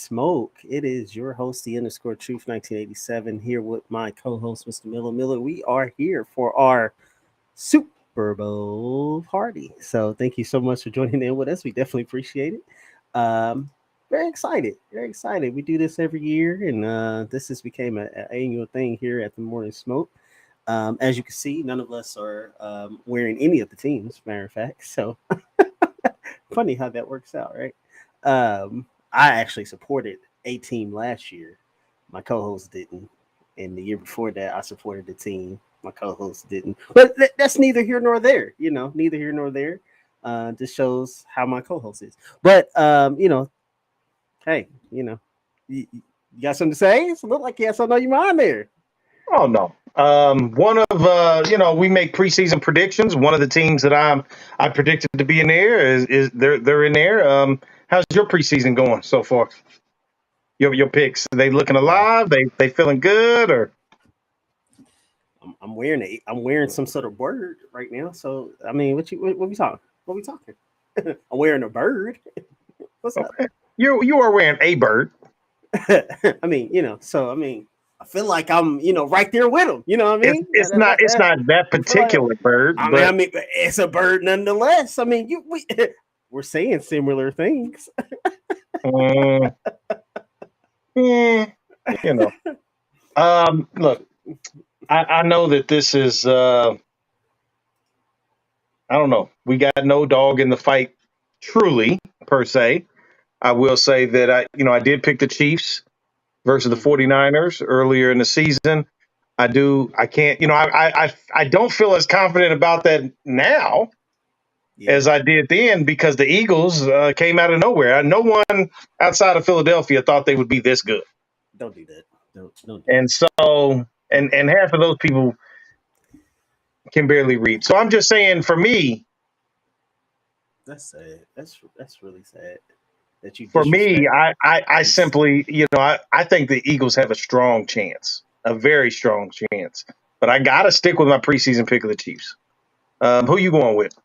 Smoke. It is your host, the underscore truth 1987, here with my co-host, Mr. Miller. Miller, we are here for our Super Bowl party. So thank you so much for joining in with us. We definitely appreciate it. Um, very excited. Very excited. We do this every year, and this has became an annual thing here at the Morning Smoke. As you can see, none of us are wearing any of the teams, matter of fact. So funny how that works out, right? I actually supported a team last year. My co-host didn't, and the year before that, I supported the team. My co-host didn't, but that's neither here nor there. Neither here nor there. Just shows how my co-host is. But hey, you got something to say? It's a little like you have something on your mind there. Oh no. One of we make preseason predictions. One of the teams that I predicted to be in there is they're in there. How's your preseason going so far? Your picks, they looking Wow. alive? They feeling good or I'm wearing some sort of bird right now. So I mean, what we talking? What we talking? I'm wearing a bird. What's up? okay? You are wearing a bird. I mean, I feel like I'm, right there with them. You know what I It's mean? it's not it's not that I feel like, particular bird, I but mean, it's a bird nonetheless. I mean, we're saying similar things. um, eh, you know. Look, I know that this is I don't know. We got no dog in the fight, truly per se. I will say that I did pick the Chiefs versus the Mhm. 49ers earlier in the season. I can't, I don't feel as confident about that now Yeah, as I did then because the Eagles came out of nowhere. No one outside of Philadelphia thought they would be this good. don't do that. Don't do And that. so, Don't do and that. half of those people can barely read. So I'm just saying That's sad. That's really sad that you for me, disrespect I this. simply, I think the Eagles have a strong chance, a very strong chance. But I got to stick with my preseason pick of the Chiefs. Who you going with?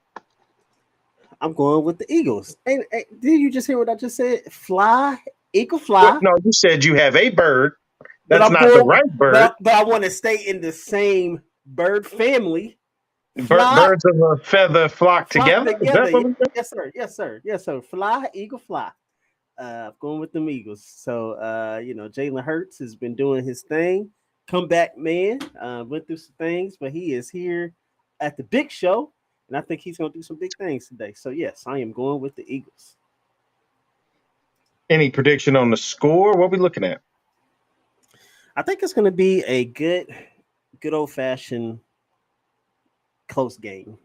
I'm going with the Eagles. And did you just hear what I just said? Fly, eagle What? fly. No, you said you have a bird. But That's I'm not the going, right bird. but I want to stay in the same bird family. Fly, Birds of a feather flock flock together. Is that together. what we got? Yes, sir. Yes, sir. Yes, sir. Fly, eagle, fly. Going with them Eagles. So, Jalen Hurts has been doing his thing. Comeback man. Went through some things, but he is here at the big show, and I think he's going to do some big things today. So, yes, I am going with the Eagles. Any prediction on the score? What we looking at? I think it's going to be a good old fashioned close game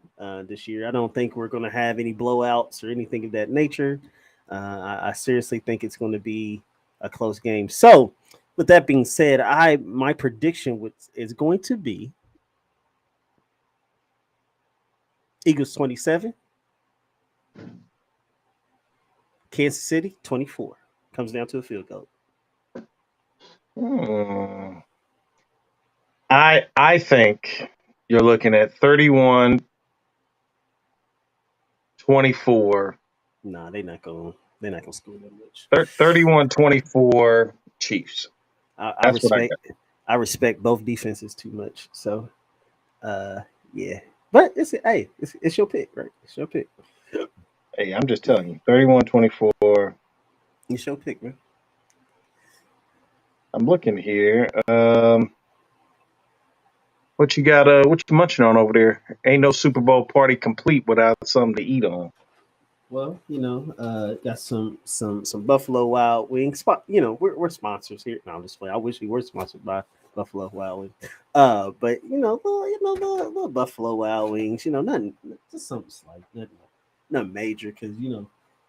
this year. I don't think we're going to have any blowouts or anything of that nature. I seriously think it's going to be a close game. So, with that being said, I my prediction is going to be Eagles 27, Kansas City 24. Comes down to a field goal. Hmm. I think you're looking at 31-24. Nah, they're not gonna score that much. 31-24 Chiefs. I That's what I got. respect both defenses too much. So uh yeah. But it's your pick, right? It's your pick. Hey, I'm just telling you. 31-24. It's your pick, man. I'm looking here. What you got? What you munching on over there? Ain't no Super Bowl party complete without something to eat on. Well, got some Buffalo Wild Wings. We're sponsors here. No, I'm just playing. I wish we were sponsored by Buffalo Wild Wings. But little Buffalo Wild Wings. Nothing, just something slight, nothing major. Because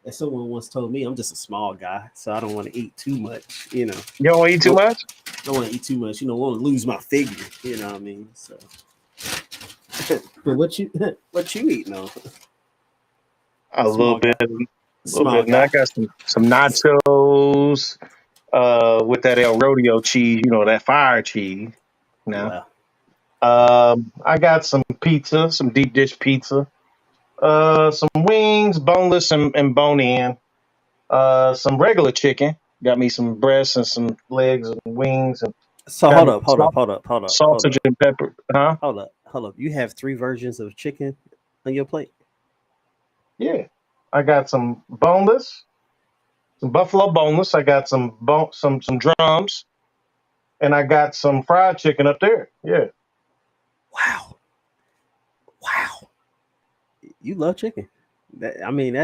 as someone once told me, I'm just a small guy, so I don't want to eat too much. You don't eat too Don't, much? don't want to eat too much. Want to lose my figure. You know what I mean? So, but what you eating on? A little Small bit, guy, a little small bit. And I guy. got some nachos with that El Rodeo cheese, that fire cheese. Now, Wow. I got some pizza, some deep dish pizza, some wings, boneless and bone in, some regular chicken. Got me some breasts and some legs and wings, and So got hold me up, hold up, hold up, hold up, hold sausage up, and pepper. Huh? hold up, hold up. You have 3 versions of chicken on your plate. Yeah. I got some boneless, some buffalo boneless. I got some drums, and I got some fried chicken up there. Yeah. Wow, wow. You love chicken. I mean,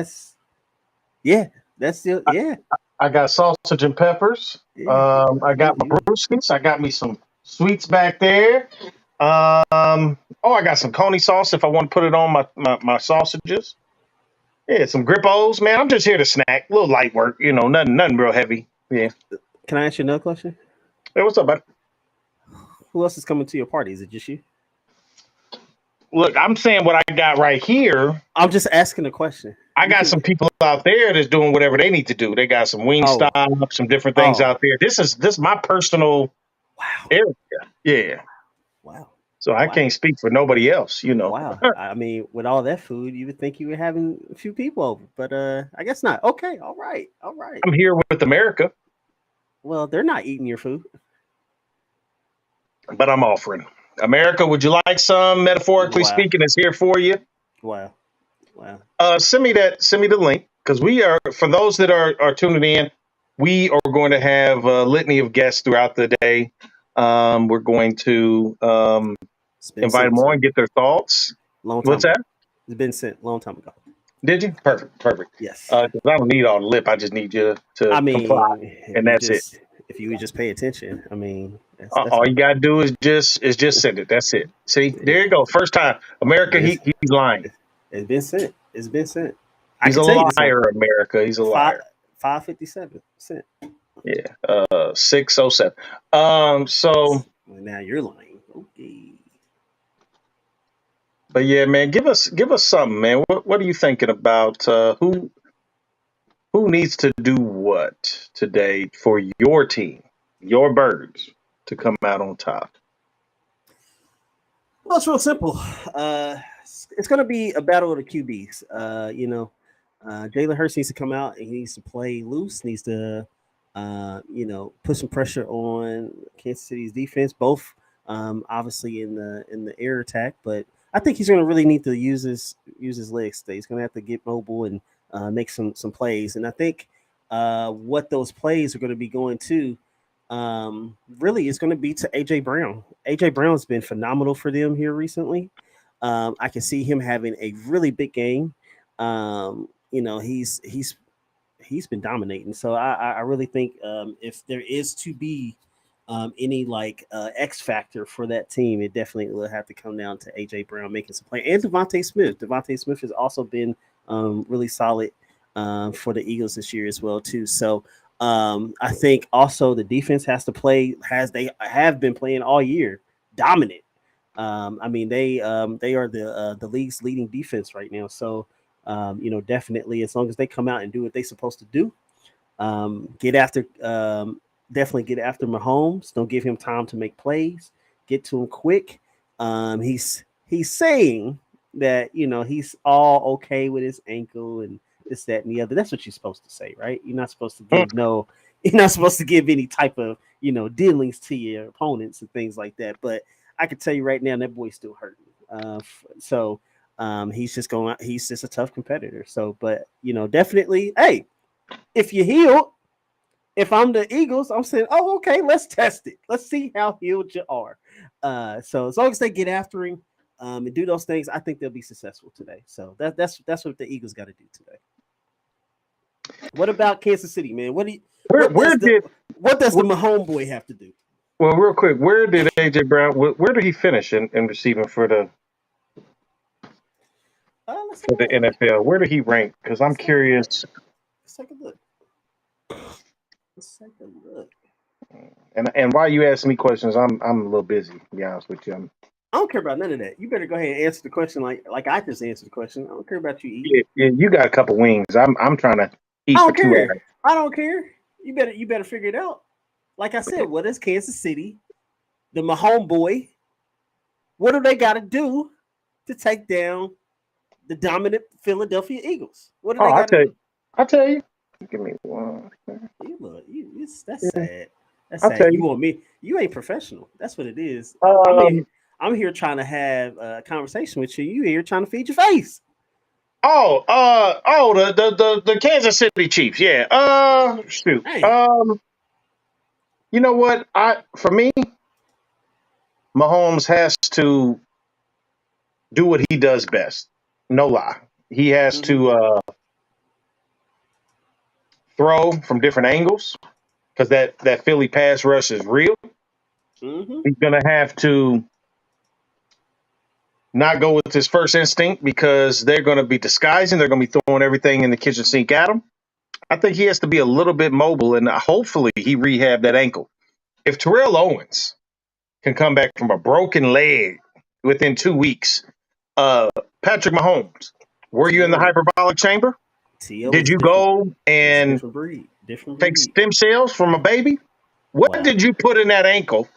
yeah, that's still yeah, I got sausage and peppers. yeah. I got my You brewskis. I got me some sweets back there. I got some coney sauce if I want to put it on my sausages. Yeah, some grippos, man. I'm just here to snack, a little light work, nothing real heavy. Yeah. can I ask you another question? Hey, what's up, bud? Who else is coming to your party? Is it just you? Look, I'm saying what I got right here. I'm just asking a question. I You got can. some people out there that's doing whatever they need to do. They got some wing Oh, stop, some different things oh, out there. This is my personal wow, area. Yeah. wow, So I wow, can't speak for nobody else. wow. I mean, with all that food, you would think you were having a few people over, but I guess not. Okay, all right, all right. I'm here with America, Well, they're not eating your food. but I'm offering. America, would you like some? Metaphorically Wow, speaking, it's here for you. wow, wow. Send me the link because we are for those that are tuning in. We are going to have a litany of guests throughout the day. We're going to It's been invite sent them to on, me get their thoughts. long time What's ago. that? It's been sent long time ago. Did you? Perfect, perfect. Yes. 'Cause I don't need all the lip. I just need you I to comply, mean, and that's it. if you would just pay attention, I mean, that's All all. you gotta do is just send it. That's it. See, there you go. First time, America. It's, He's lying. it's been sent. It's been sent. I He's can a tell you this one. liar, America. He's a Five liar. 557 sent. Yeah. 607. So, Now you're lying. Okay. but yeah, man, give us something, man. What are you thinking about? Who needs to do what today for your team, your birds, to come out on top? Well, it's real simple. It's going to be a battle of the QBs. Jalen Hurts needs to come out and he needs to play loose. Needs to, put some pressure on Kansas City's defense. Both, obviously in the air attack, but I think he's going to really need to use his legs today. He's going to have to get mobile and make some plays. And I think what those plays are going to be going to really is going to be to AJ Brown. AJ Brown's been phenomenal for them here recently. I can see him having a really big game. He's been dominating. So I really think if there is to be any like X factor for that team, it definitely will have to come down to AJ Brown making some play and Devontae Smith. Devontae Smith has also been really solid for the Eagles this year as well too. So I think also the defense has to play as they have been playing all year, dominant. I mean they are the league's leading defense right now. So definitely as long as they come out and do what they're supposed to do, get after definitely get after Mahomes. Don't give him time to make plays. Get to him quick. He's saying that he's all okay with his ankle and this, that, and the other. That's what you're supposed to say, right? You're not supposed to Mm. give no. You're not supposed to give any type of dealings to your opponents and things like that. But I can tell you right now, that boy's still hurting. So he's just going. He's just a tough competitor. So, but definitely, hey, if you heal, if I'm the Eagles, I'm saying, oh, okay, let's test it. Let's see how healed you are. So as long as they get after him and do those things, I think they'll be successful today. So that's what the Eagles got to do today. What about Kansas City, man? Where What where does the did what does the Mahomes boy have to do? well real quick? Where did AJ Brown? Where did he finish in receiving for the Let's take for a the look. NFL? Where did he rank? Because I'm Let's take a look. curious. Let's take a look. Let's take a look. And while you ask me questions, I'm a little busy. To be honest with you. I don't care about none of that. You better go ahead and answer the question like I just answered the question. I don't care about you eating. Yeah, you got a couple wings. I'm trying to I eat for don't 2 hours. care. I don't care. You better figure it out. Like I said, what is Kansas City, the Mahomes boy? What do they got to do to take down the dominant Philadelphia Eagles? What do Oh, they got to do? I tell you. Give me one. That's Yeah, sad. That's I'll sad. tell You you. want me? You ain't professional. That's what it is. Um. I'm here trying to have a conversation with you. You here trying to feed your face. The Kansas City Chiefs. Yeah. Shoot. Hey, You know what? For me, Mahomes has to do what he does best. No lie. He has mm-hmm, to throw from different angles because that Philly pass rush is real. mm-hmm. He's gonna have to not go with his first instinct because they're gonna be disguising. They're gonna be throwing everything in the kitchen sink at him. I think he has to be a little bit mobile, and hopefully he rehab that ankle. If Terrell Owens can come back from a broken leg within 2 weeks, uh, Patrick Mahomes, were you in the T.O. hyperbolic chamber? T.O. Did is you different. go It's a and different breed. Different take breed. stem cells from a baby? What Wow. did you put in that ankle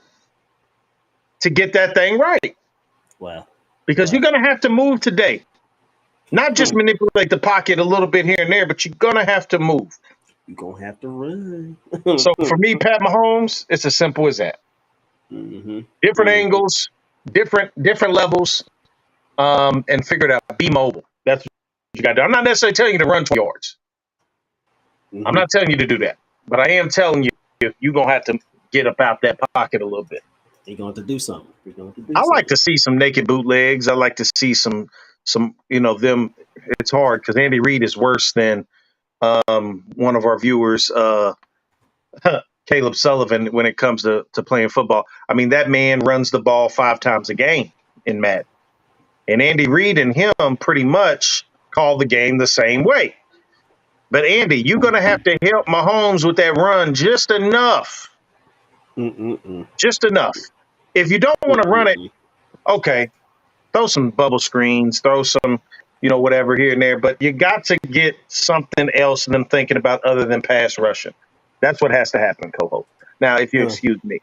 to get that thing right? Wow. Because you're Wow. going to have to move today. Not just manipulate the pocket a little bit here and there, but you're going to have to move. You're gonna have to run. So for me, Pat Mahomes, it's as simple as that. mm-hmm. Different Mm-hmm. angles, different levels, and figure it out. Be mobile. That's what you got to do. I'm not necessarily telling you to run 20 yards. I'm Mm-hmm. not telling you to do that. But I am telling you, you're going to have to get up out that pocket a little bit. You're gonna have to do something. You're gonna have to do I like something. to see some naked bootlegs. I like to see some them. It's hard because Andy Reid is worse than one of our viewers, Caleb Sullivan, when it comes to playing football. I mean, that man runs the ball 5 times a game in Madden. And Andy Reid and him pretty much call the game the same way. But Andy, you're going to have to help Mahomes with that run just enough. Mm-mm-mm. Just enough. If you don't want to run it, Mm-mm-mm. okay, throw some bubble screens, throw some, whatever here and there. But you got to get something else them thinking about other than pass rushing. That's what has to happen, co-host. Now, if you Uh, excuse me,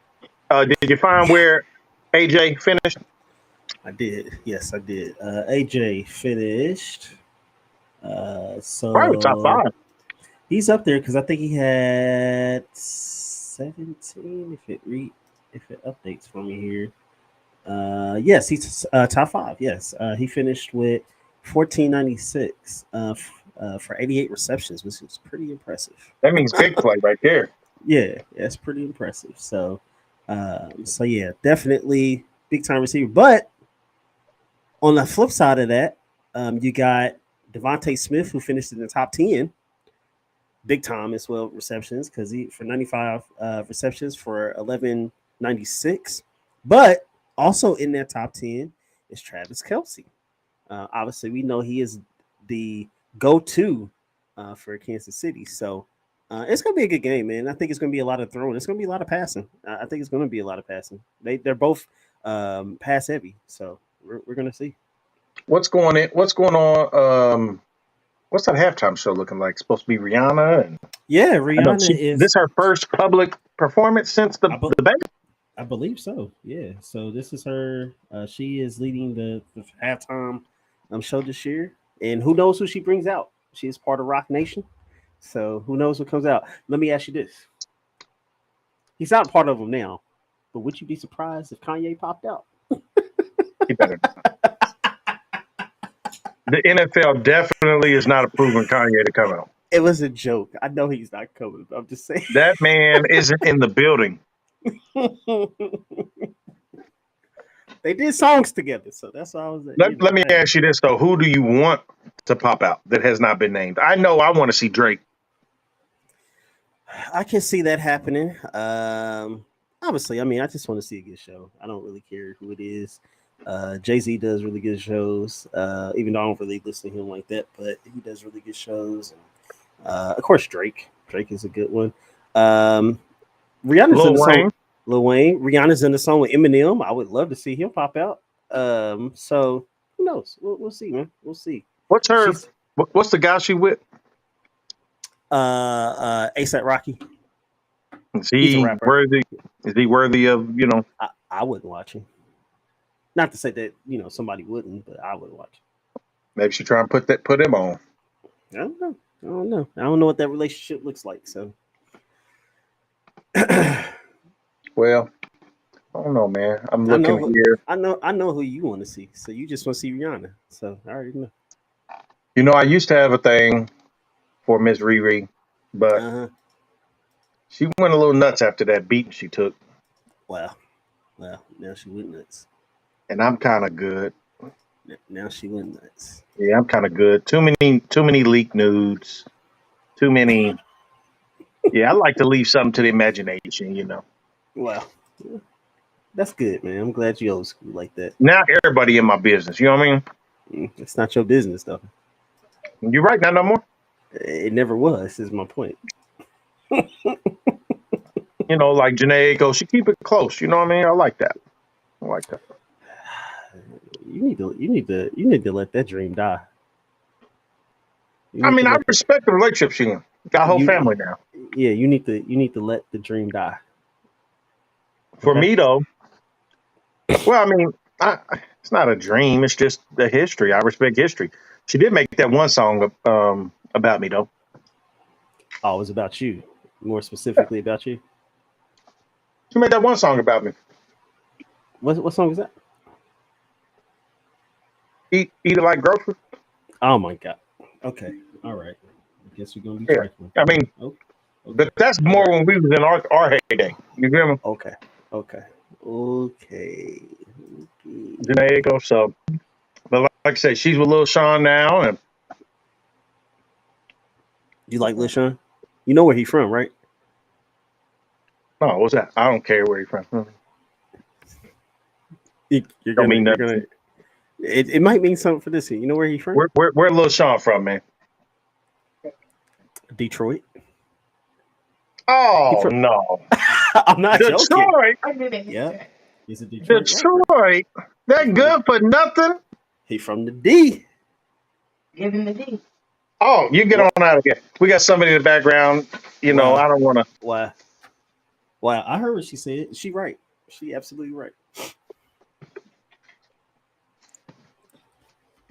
did you find where AJ finished? I did. Yes, I did. AJ finished. Probably top So five. he's up there because I think he had 17. If it updates for me here, yes, he's top five. Yes, he finished with 1496 for 88 receptions, which is pretty impressive. That means big play right there. Yeah, that's pretty impressive. So yeah, definitely big time receiver. But on the flip side of that, you got Devontae Smith who finished in the top 10, big time as well receptions because he for 95 receptions for 1196. But also in that top 10 is Travis Kelsey. Obviously, we know he is the go-to for Kansas City. So it's gonna be a good game, man. I think it's gonna be a lot of throwing. It's gonna be a lot of passing. I think it's gonna be a lot of passing. They're both pass heavy, so we're gonna see. What's going on? What's that halftime show looking like? It's supposed to be Rihanna, and Yeah, I know Rihanna this is. her first public performance since the I, be- debate. I believe so. Yeah. So this is her. She is leading the halftime show this year, and who knows who she brings out? She is part of Rock Nation, so who knows what comes out? Let me ask you this: he's not part of them now, but would you be surprised if Kanye popped out? He better. The NFL definitely is not approving Kanye to come out. It was a joke. I know he's not coming. But I'm just saying. That man isn't in the building. They did songs together, so that's why I was. Let me Hey, ask you this though: who do you want to pop out that has not been named? I know I want to see Drake. I can see that happening. Obviously, I mean, I just want to see a good show. I don't really care who it is. Jay-Z does really good shows, even though I don't really listen to him like that, but he does really good shows. And, of course, Drake. Drake is a good one. Rihanna's in Lil the song. Wayne. Lil Wayne. Rihanna's in the song with Eminem. I would love to see him pop out. So who knows? We'll see, man. We'll see. What's her? She's What's the guy she with? ASAP Rocky. Is He's a he rapper. worthy? Is he worthy of I wouldn't watch him. Not to say that somebody wouldn't, but I would watch. Maybe she try and put him on. I don't know. I don't know. I don't know what that relationship looks like. So I Well, I don't know, man. I'm know looking who here. I know who you want to see. So you just want to see Rihanna. So I already know. You know, I used to have a thing for Miss Riri, but Uh huh. she went a little nuts after that beating she took, Wow. Wow. Now she went nuts. and I'm kind of good. Now she went nuts. Yeah, I'm kind of good. Too many leak nudes. Too many. Yeah, I like to leave something to the imagination. You know. Wow. That's good, man. I'm glad you old school like that. Now everybody in my business. You know what I mean? It's not your business, though. You're right. Not no more. It never was. Is my point. You know, like Janae goes, she keep it close. You know what I mean? I like that. I like that. You need to let that dream die. You I need to mean, I let that. respect the relationship she in. Got a whole You family now. yeah. You need to let the dream die. For Okay. me though, well, I mean, it's not a dream. It's just the history. I respect history. She did make that one song about me though. Oh, it's about you. More Yeah, specifically about you. she made that one song about me. What song is that? Eat it like groceries. Oh my god. Okay. All right. I guess we're gonna be Yeah, trifling. I mean, Oh, but okay. that's All more right. when we was in our heyday. You feel me? Okay. Okay. Okay. Okay. Janae goes. So, but like I say, she's with Lil Sean now, and You like Lil? You know where he from, right? oh, what's that? I don't care where you're from. Don't mean You're nothing. gonna. It might mean something for this. You know where he from? Where Lil Sean from, man? Detroit. He Oh from. no, I'm not joking. Detroit, Yeah, he's a Detroit rapper. Detroit. He That from the. good for nothing. He from the D. Oh, you get on What? out of here. We got somebody in the background. You know, Wow. I don't want to. Wow. Wow. I heard what she said. She right. She absolutely right.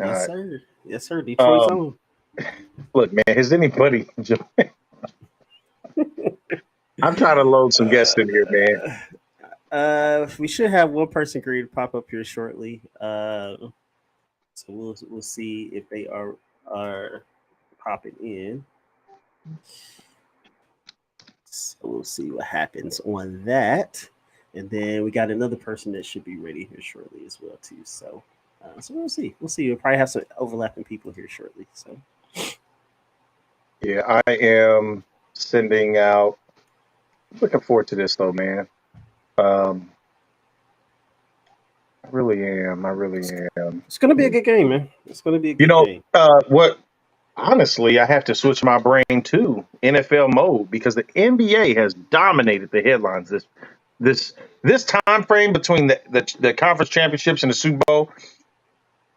All Yes, right. sir. Yes, sir. Detroit's Um, own. look, man. Has anybody? I'm trying to load some guests in here, man. Uh, we should have one person agree to pop up here shortly. So we'll see if they are popping in. So we'll see what happens on that, and then we got another person that should be ready here shortly as well too. So, so we'll see. We'll see. We'll probably have some overlapping people here shortly. So Yeah, I am sending out. Looking forward to this though, man. Um, I really am. I really am. it's gonna be a good game, man. It's gonna be a You good know, game. what? Honestly, I have to switch my brain to NFL mode because the NBA has dominated the headlines this this time frame between the conference championships and the Super Bowl.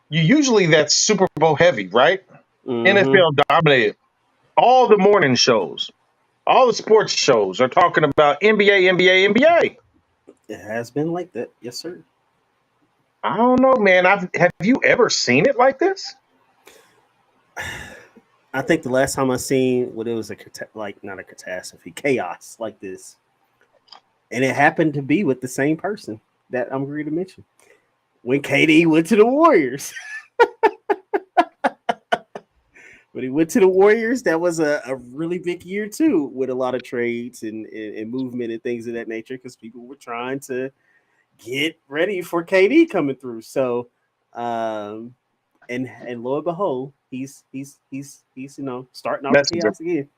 You usually that's Super Bowl heavy, right? Mm-hmm. NFL dominated all the morning shows. All the sports shows are talking about NBA, NBA, NBA. It has been like that, yes, sir. I don't know, man. Have you ever seen it like this? I think the last time I seen what it was like not a catastrophe, chaos like this, and it happened to be with the same person that I'm going to mention when KD went to the Warriors. When he went to the Warriors, that was a really big year too, with a lot of trades and movement and things of that nature, because people were trying to get ready for KD coming through. So, um, and lo and behold, he's starting off the Messenger, chaos again.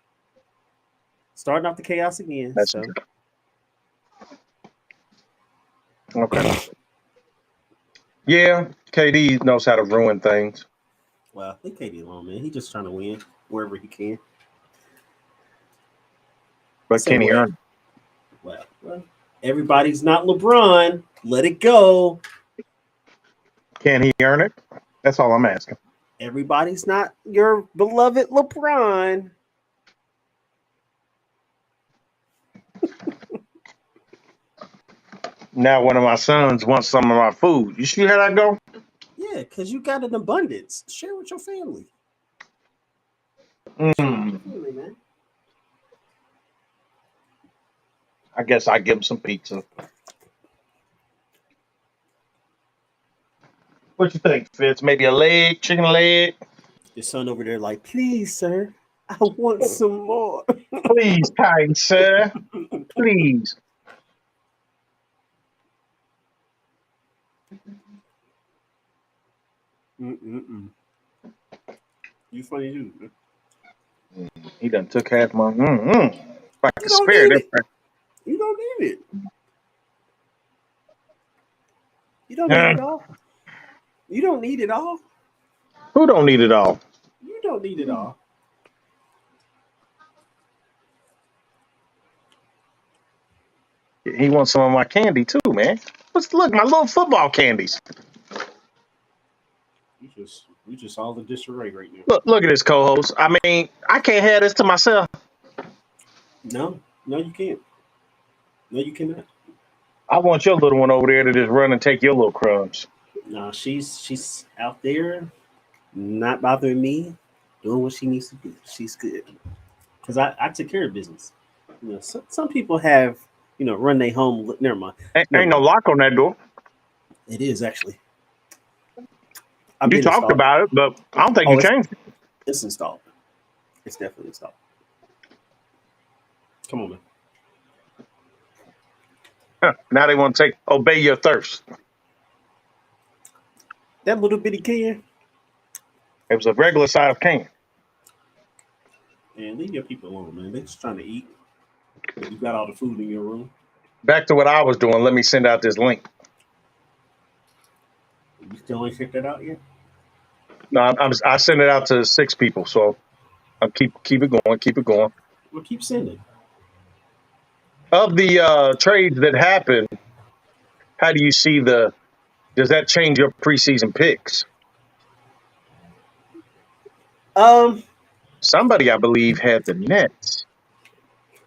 Starting off the chaos again. So messenger. Okay. Yeah, KD knows how to ruin things, well, leave KD alone, man. He's just trying to win wherever he can. but Say can he what? earn it? Well, everybody's not LeBron. Let it go. Can he earn it? That's all I'm asking. Everybody's not your beloved LeBron. Now one of my sons wants some of my food. You see how that go? Yeah, because you got an abundance. Share with your family. Mm, Really, man. I guess I give him some pizza. What you think, Fitz? Maybe a leg, chicken leg? Your son over there, like, please, sir, I want some more. Please, kind sir. Please. Mm-mm-mm. You funny dude. Man. He done took half my. If I You could don't spare need this. it. You don't need it. You don't need Uh, it all. You don't need it all. who don't need it all? You don't need it all. He wants some of my candy too, man. Look, my little football candies. You just all the disarray right now. Look at this co-host. I mean, I can't have this to myself. No, no, you can't. No, you cannot. I want your little one over there to just run and take your little crumbs. No, she's out there, not bothering me, doing what she needs to do. She's good because I took care of business. You know, some people have run their home. Never mind. Never Ain't no mind. lock on that door. It is actually. I've You been talked installed. about it, but I don't think you Oh, changed it. it's installed. It's definitely installed. Come on, man. Huh. Now they want to obey your thirst. That little bitty can. It was a regular size can. Man, leave your people alone, man. They're just trying to eat. You got all the food in your room. Back to what I was doing. Let me send out this link. You still ain't checked that out yet? No, I sent it out to 6 people, so I'll keep it going, keep it going. Well, keep sending. Of the trades that happened, how do you see does that change your preseason picks? Um, Somebody, I believe, had the Nets.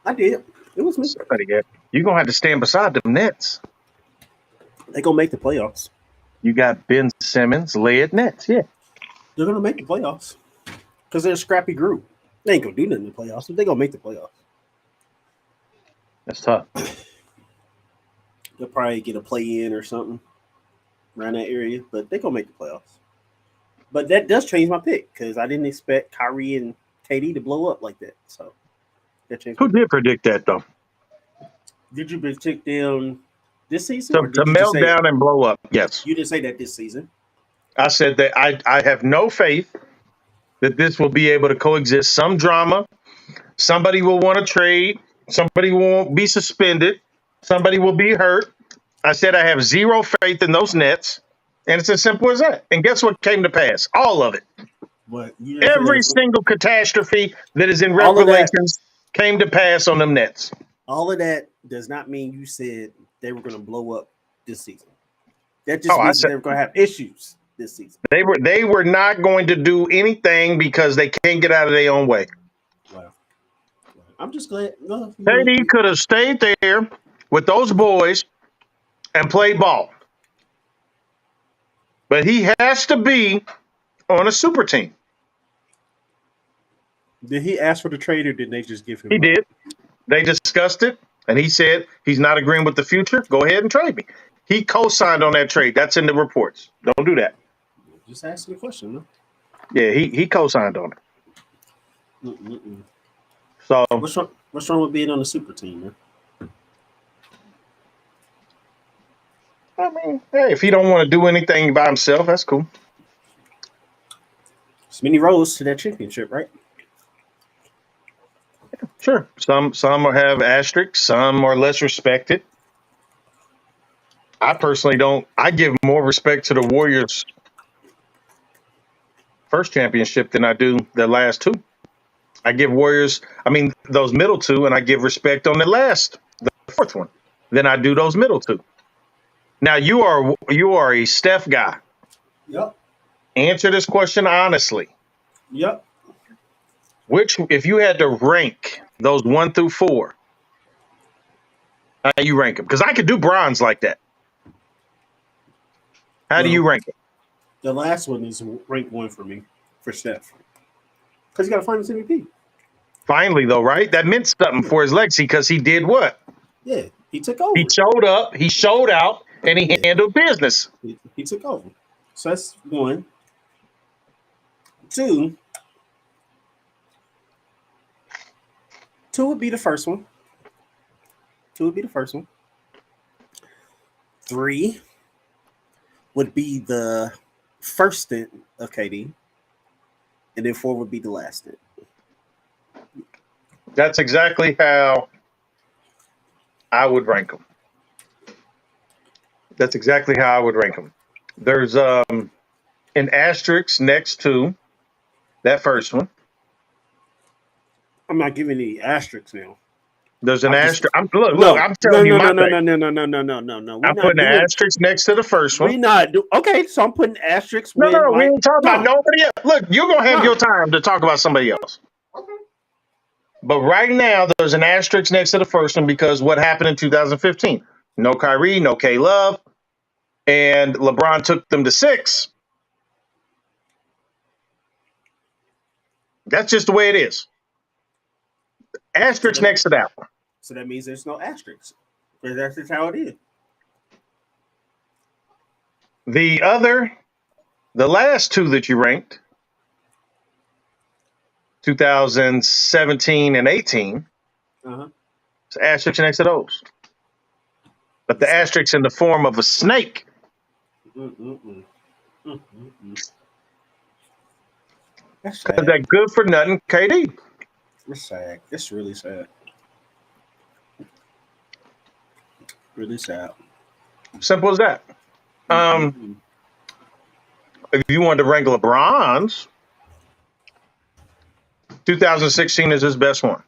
I did. It was me. Somebody got. You're gonna have to stand beside them Nets. They gonna make the playoffs. You got Ben Simmons led Nets. Yeah, They're gonna make the playoffs because they're a scrappy group. They ain't gonna do nothing in the playoffs, but they gonna make the playoffs. that's tough. They'll probably get a play in or something around that area, but they gonna make the playoffs. But that does change my pick because I didn't expect Kyrie and KD to blow up like that. So that changed. Who did predict that though? Did you predict them this season, To or did you just melt say down and blow up. Yes, you didn't say that this season? I said that I have no faith that this will be able to coexist. Some drama. Somebody will want to trade. Somebody won't be suspended. Somebody will be hurt. I said I have zero faith in those Nets. And it's as simple as that. And guess what came to pass? All of it. But you didn't say that. Every single catastrophe that is in All of that. Revelations came to pass on them Nets. All of that does not mean you said they were going to blow up this season. That just I means said they were going to have issues this season. they were not going to do anything because they can't get out of their own way. Wow. I'm just glad. No, KD could have stayed there with those boys and played ball. But he has to be on a super team. Did he ask for the trade or did they just give him? He did. They discussed it, and he said he's not agreeing with the future. Go ahead and trade me. He co-signed on that trade. That's in the reports. Don't do that. Just asking a question, no? Yeah, he co-signed on it. Mm-mm-mm. So what's wrong with being on the super team, man? I mean, hey, if he don't want to do anything by himself, that's cool. It's many roads to that championship, right? Sure. Some have asterisks. Some are less respected. I personally don't. I give more respect to the Warriors' first championship than I do the last two. I give those middle two, and I give respect on the fourth one, than I do those middle two. Now you are a Steph guy. Yep. Answer this question honestly. Yep. If you had to rank those 1 through 4, how do you rank them? Because I could do bronze like that. How do you rank it? The last one is rank 1 for me, for Steph. Because he got a Finals MVP. Finally, though, right? That meant something for his legacy because he did what? Yeah, he took He over. showed up, he showed out, and he Yeah, handled business. he took over. So that's one. Two. Two would be the first one. Two would be the first one. Three would be the first stint of KD. And then four would be the last stint. That's exactly how I would rank them. That's exactly how I would rank them. There's an asterisk next to that first one. I'm not giving any asterisks now. There's an I'm just asterisk. Look, no, I'm no, telling you no, my no, no, thing. no, no, no, no, no, no, no. We're I'm not putting an doing. asterisk next to the first one. We not do. Okay, so I'm putting asterisks No, with we my. ain't talking about No, nobody else. Look, you're gonna have no. your time to talk about somebody else. Okay. But right now, there's an asterisk next to the first one because what happened in 2015? No Kyrie, no K Love, and LeBron took them to 6. That's just the way it is. Asterisk next to that one. So that means there's no asterisks. Because that's just how it is. The last two that you ranked, 2017 and 18, it's asterisk next to those. But the asterisk in the form of a snake. That's Because sad. that good for nothing KD. It's sad. It's really sad. Really sad. Simple as that. If you wanted to rank LeBron's, 2016 is his best one.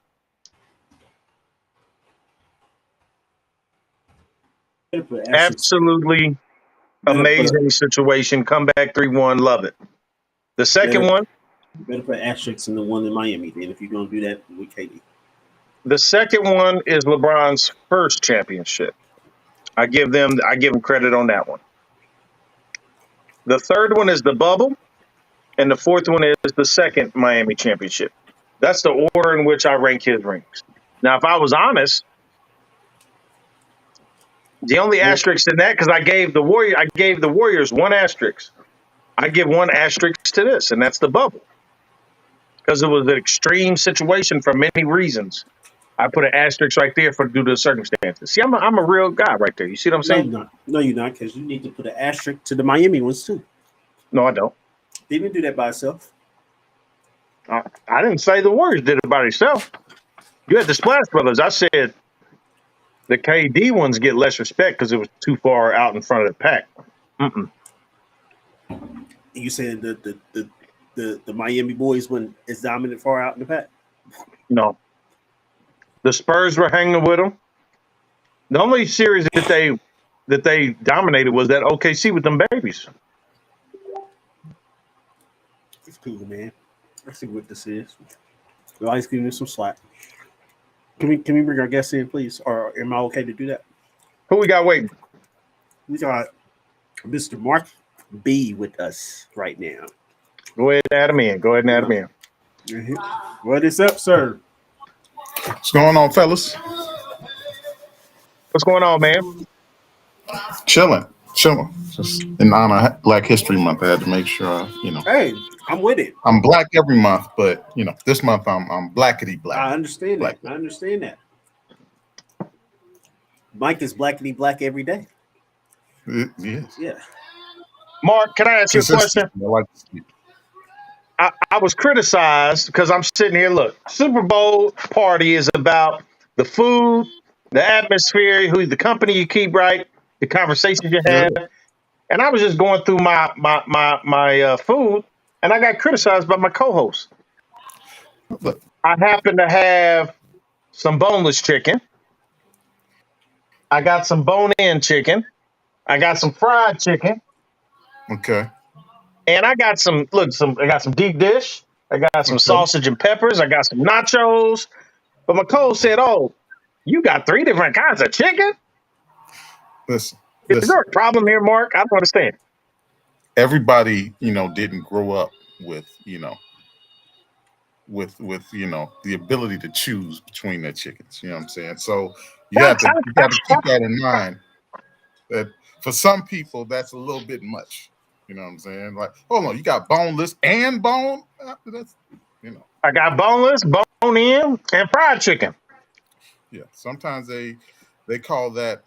Absolutely amazing situation. Comeback 3-1. Love it. The second one. You better put asterisks in the one in Miami then if you're going to do that with KD. The second one is LeBron's first championship. I give him credit on that one. The third one is the bubble, and the fourth one is the second Miami championship. That's the order in which I rank his rings. Now, if I was honest, the only asterisk in that, because I gave the Warriors one asterisk. I give one asterisk to this, and that's the bubble. Because it was an extreme situation for many reasons. I put an asterisk right there due to the circumstances. See, I'm a real guy right there. You see what I'm saying? No, you're not, because you need to put an asterisk to the Miami ones too. No, I don't. He didn't do that by himself. I didn't say the Warriors did it by themselves. You had the Splash Brothers. I said the KD ones get less respect because it was too far out in front of the pack. You saying the Miami boys when it's dominant far out in the pack? No. The Spurs were hanging with them. The only series that they dominated was that OKC with them babies. It's cool, man. Let's see what this is. We're always giving you some slack. Can we bring our guests in, please? Or am I okay to do that? Who we got waiting? We got Mr. Mark B with us right now. Go ahead and add him in. What is up, sir? What's going on, fellas? What's going on, man? Chilling. Just in honor of Black History Month, I had to make sure, Hey, I'm with it. I'm black every month, but this month I'm blackety black. I understand that. Mike is blackety black every day. Yes. Yeah. Mark, can I ask you a question? I was criticized because I'm sitting here. Look, Super Bowl party is about the food, the atmosphere, the company you keep, right? The conversations you have. And I was just going through my food, and I got criticized by my co-host. I happen to have some boneless chicken. I got some bone-in chicken. I got some fried chicken. Okay. And I got some deep dish. I got some sausage and peppers. I got some nachos. But my co said, "Oh, you got 3 different kinds of chicken?" Listen. Is there a problem here, Mark? I don't understand. Everybody, didn't grow up with, with the ability to choose between their chickens. You know what I'm saying? So you got to keep that in mind. That for some people that's a little bit much. You know what I'm saying? Like, hold on, you got boneless and bone. That's I got boneless, bone in, and fried chicken. yeah. Sometimes they call that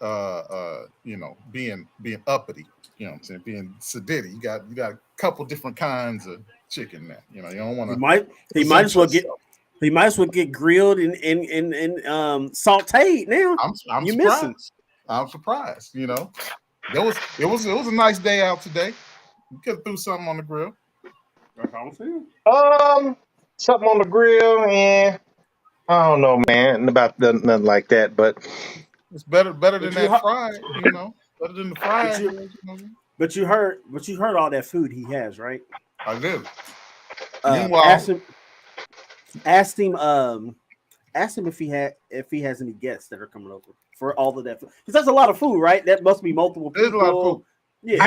being uppity. You know what I'm saying? Being sedity. You got a couple different kinds of chicken now. You don't want He to might present as well get yourself. he might as well get grilled and sauteed now. I'm You surprised. missing. I'm surprised. It was a nice day out today. You could have threw something on the grill. That's all I'm saying. Something on the grill, and I don't know, man, about nothing like that. But It's better than But you that hu- fried. Better than the but fried. you but you heard all that food he has, right? I did. Uh Meanwhile, asked him asked him asked him if he has any guests that are coming over for all of that food. Because that's a lot of food, right? That must be multiple there's a lot of food. people. Yeah.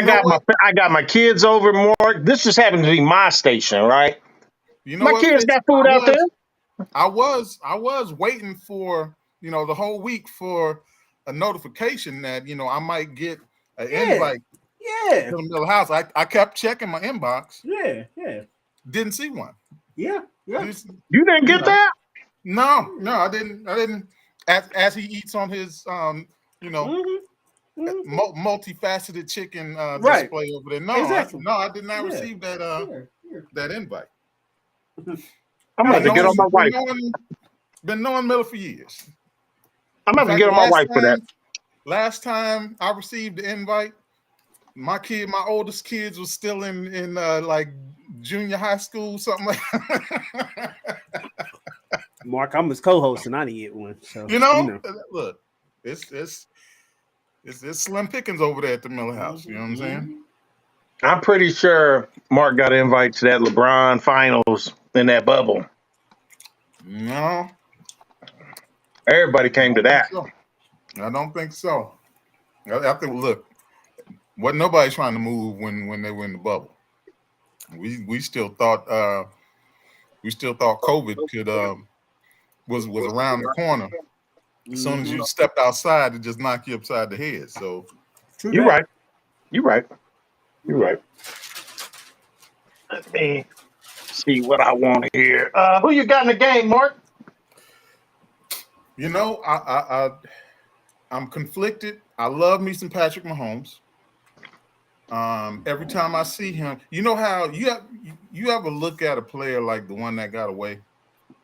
I got my kids over, Mark. This just happened to be my station, right? You know My what, kids Fitz? got food out there. I was waiting for the whole week for a notification that I might get an invite Yeah. to the Miller House. I kept checking my inbox, Yeah. didn't see one. Yeah. Just, You didn't you get know, that? no, I didn't. As he eats on his multifaceted chicken Right. display over there. No, Exactly. I did not Yeah. receive that invite. I'm about to get on my wife. Been knowing Miller for years. I'm In about to fact, get on my wife for that. Last time I received the invite, my oldest kids was still in like junior high school, something like that. Mark, I'm his co-host and I didn't get one. So Look, it's slim pickings over there at the Miller House. You know what I'm saying? I'm pretty sure Mark got an invite to that LeBron finals in that bubble. No, Everybody came to that. I don't think so. I think look, wasn't nobody trying to move when they were in the bubble. We still thought COVID could was around the corner. As soon as you stepped outside, it just knocked you upside the head. So You're right. Let me see what I want here. Who you got in the game, Mark? I'm conflicted. I love me some Patrick Mahomes. Every time I see him, you know how you ever look at a player like the one that got away?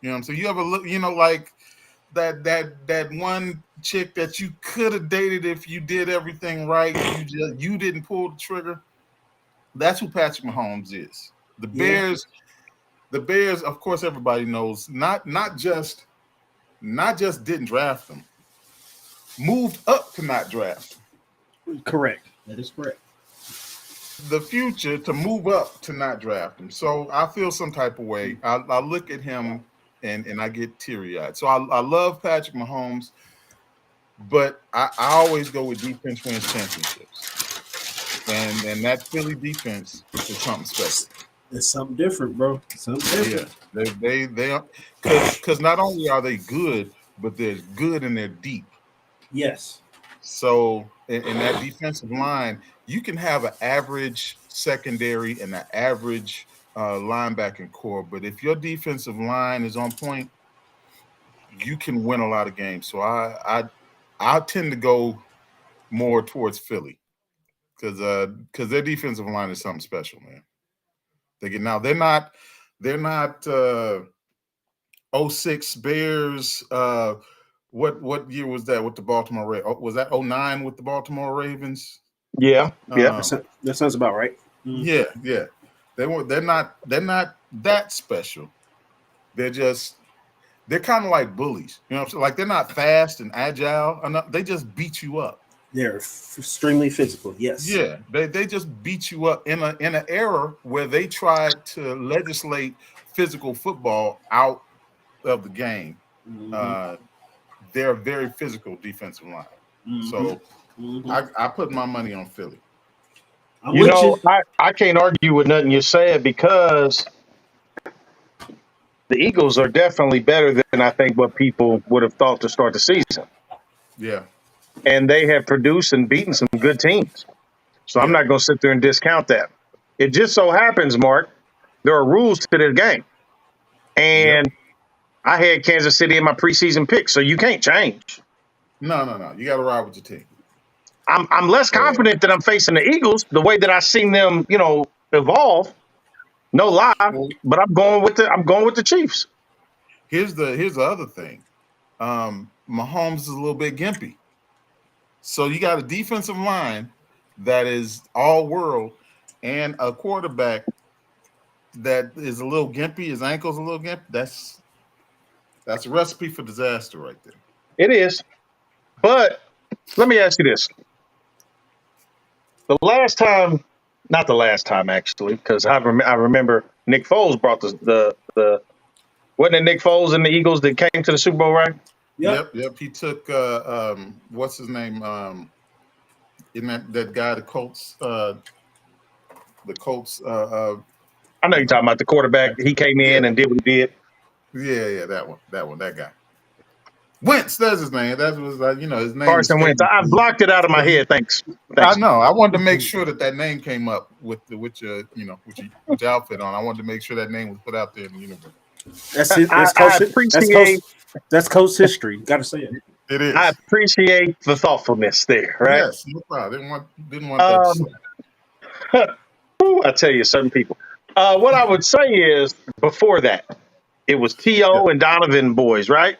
You know what I'm saying? You ever look, like that one chick that you could have dated if you did everything right. You didn't pull the trigger. That's who Patrick Mahomes is. The Bears, of course, everybody knows, not just didn't draft them, moved up to not draft them. Correct. That is correct. The future to move up to not draft him. So I feel some type of way. I look at him and I get teary-eyed. So I love Patrick Mahomes, but I always go with defense wins championships. And that Philly defense is something special. It's something different, bro. Something different. Yeah, they are, because not only are they good, but they're good and they're deep. Yes. So in that defensive line, you can have an average secondary and an average linebacking core, but if your defensive line is on point, you can win a lot of games. So I tend to go more towards Philly because their defensive line is something special, man. They're not 06 Bears. What year was that with the Baltimore Ravens? Was that 09 with the Baltimore Ravens? Yeah. That sounds about right. Yeah. They're not that special. They're kind of like bullies. You know what I'm saying? Like they're not fast and agile enough. They just beat you up. They're extremely physical. Yes. Yeah. They just beat you up in an era where they tried to legislate physical football out of the game. They're a very physical defensive line. So I put my money on Philly. I can't argue with nothing you said because the Eagles are definitely better than I think what people would have thought to start the season. Yeah. And they have produced and beaten some good teams. So I'm Yeah. not going to sit there and discount that. It just so happens, Mark, there are rules to this game. And I had Kansas City in my preseason pick, so you can't change. No. You got to ride with your team. I'm less confident that I'm facing the Eagles the way that I've seen them, evolve. No lie, but I'm going with the Chiefs. Here's the other thing. Mahomes is a little bit gimpy. So you got a defensive line that is all world and a quarterback that is a little gimpy, his ankle's a little gimpy. That's a recipe for disaster right there. It is. But let me ask you this. Not the last time actually, because I remember Nick Foles brought the wasn't it Nick Foles and the Eagles that came to the Super Bowl, right? Yep. He took what's his name? Isn't that guy the Colts? I know you're talking about the quarterback. He came in and did what he did. Yeah, that guy. Wentz, that's his name. That was his name. Carson Wentz. I blocked it out of my head. Thanks. I know. I wanted to make sure that name came up with your outfit on. I wanted to make sure that name was put out there in the universe. That's Coach history. Got to say it. It is. I appreciate the thoughtfulness there. Right? Yes, no problem. Didn't want that. I tell you, certain people. What I would say is before that, it was T.O. and Donovan boys, right?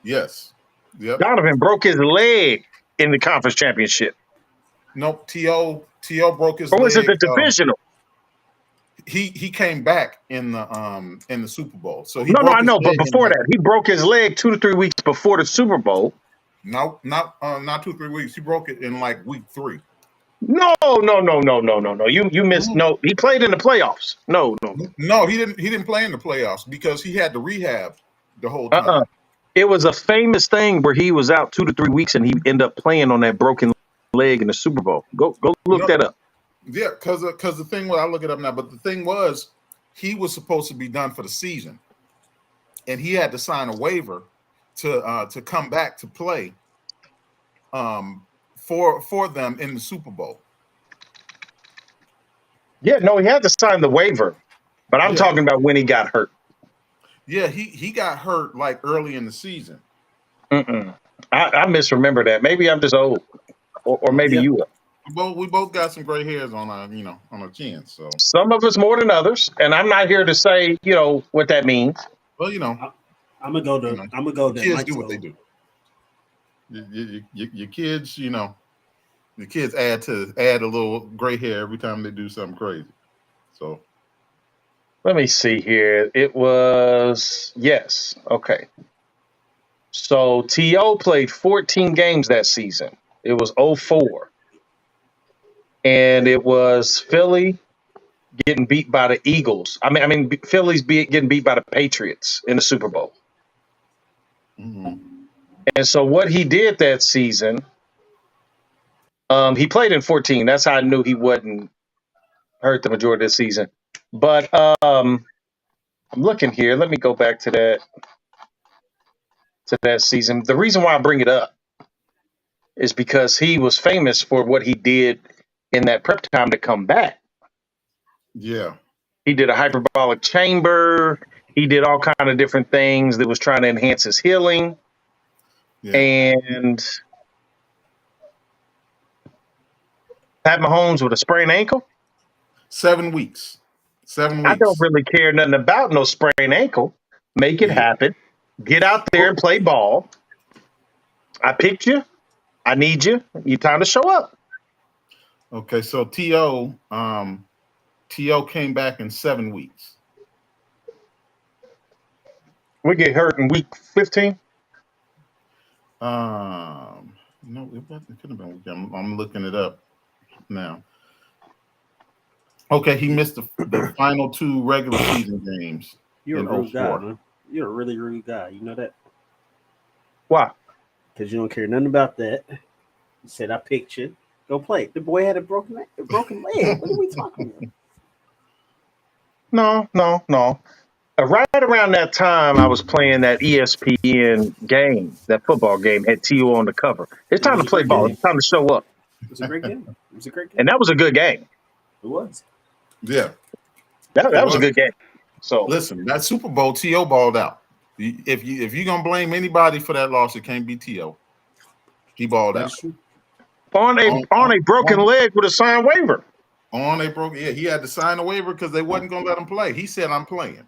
Yes. Yep. Donovan broke his leg in the conference championship. Nope. T.O. broke his leg. Or was it the divisional? He came back in the Super Bowl. So I know, but before that, he broke his leg 2 to 3 weeks before the Super Bowl. No, not 2 3 weeks. He broke it in like week 3. No. You missed. No, he played in the playoffs. No, he didn't play in the playoffs because he had to rehab the whole time. It was a famous thing where he was out 2 to 3 weeks and he ended up playing on that broken leg in the Super Bowl. Go look that up. Yeah, because the thing was, I'll look it up now. But the thing was, he was supposed to be done for the season, and he had to sign a waiver to come back to play for them in the Super Bowl. Yeah, no, he had to sign the waiver, but I'm talking about when he got hurt. Yeah, he got hurt like early in the season. I misremember that. Maybe I'm just old, or maybe you are. We both got some gray hairs on our chins. So some of us more than others, and I'm not here to say what that means. Well, I'm gonna go to. Kids do what they do. Your kids, the kids add a little gray hair every time they do something crazy. So let me see here. It was okay. So T.O. played 14 games that season. It was 04. And it was Philly getting beat by the Eagles. I mean, Philly's getting beat by the Patriots in the Super Bowl. Mm-hmm. And so what he did that season, he played in 14. That's how I knew he wasn't hurt the majority of the season. But I'm looking here. Let me go back to that season. The reason why I bring it up is because he was famous for what he did in that prep time to come back. Yeah. He did a hyperbolic chamber. He did all kind of different things that was trying to enhance his healing. Yeah. And Pat Mahomes with a sprained ankle? 7 weeks. 7 weeks. I don't really care nothing about no sprained ankle. Make it happen. Get out there and play ball. I picked you. I need you. You time to show up. Okay, so T.O. came back in 7 weeks. We get hurt in week 15? No, it could have been. I'm looking it up now. Okay, he missed the final 2 regular season games. You're a rude guy, man. You're a really rude guy. You know that? Why? Because you don't care nothing about that. You said I picked you. Go play. The boy had a broken leg. What are we talking about? No. right around that time, I was playing that ESPN game, that football game, had T.O. on the cover. It's It time was to a play great ball. game. It's time to show up. It was a great game. It was a great game. And that was a good game. It was. Yeah, That it was a was. good game. So Listen, that Super Bowl, T.O. balled out. If you're gonna blame anybody for that loss, it can't be T.O. He balled out. That's true. on a broken leg with a signed waiver. On a broken, yeah, he had to sign a waiver because they wasn't gonna let him play. He said, "I'm playing."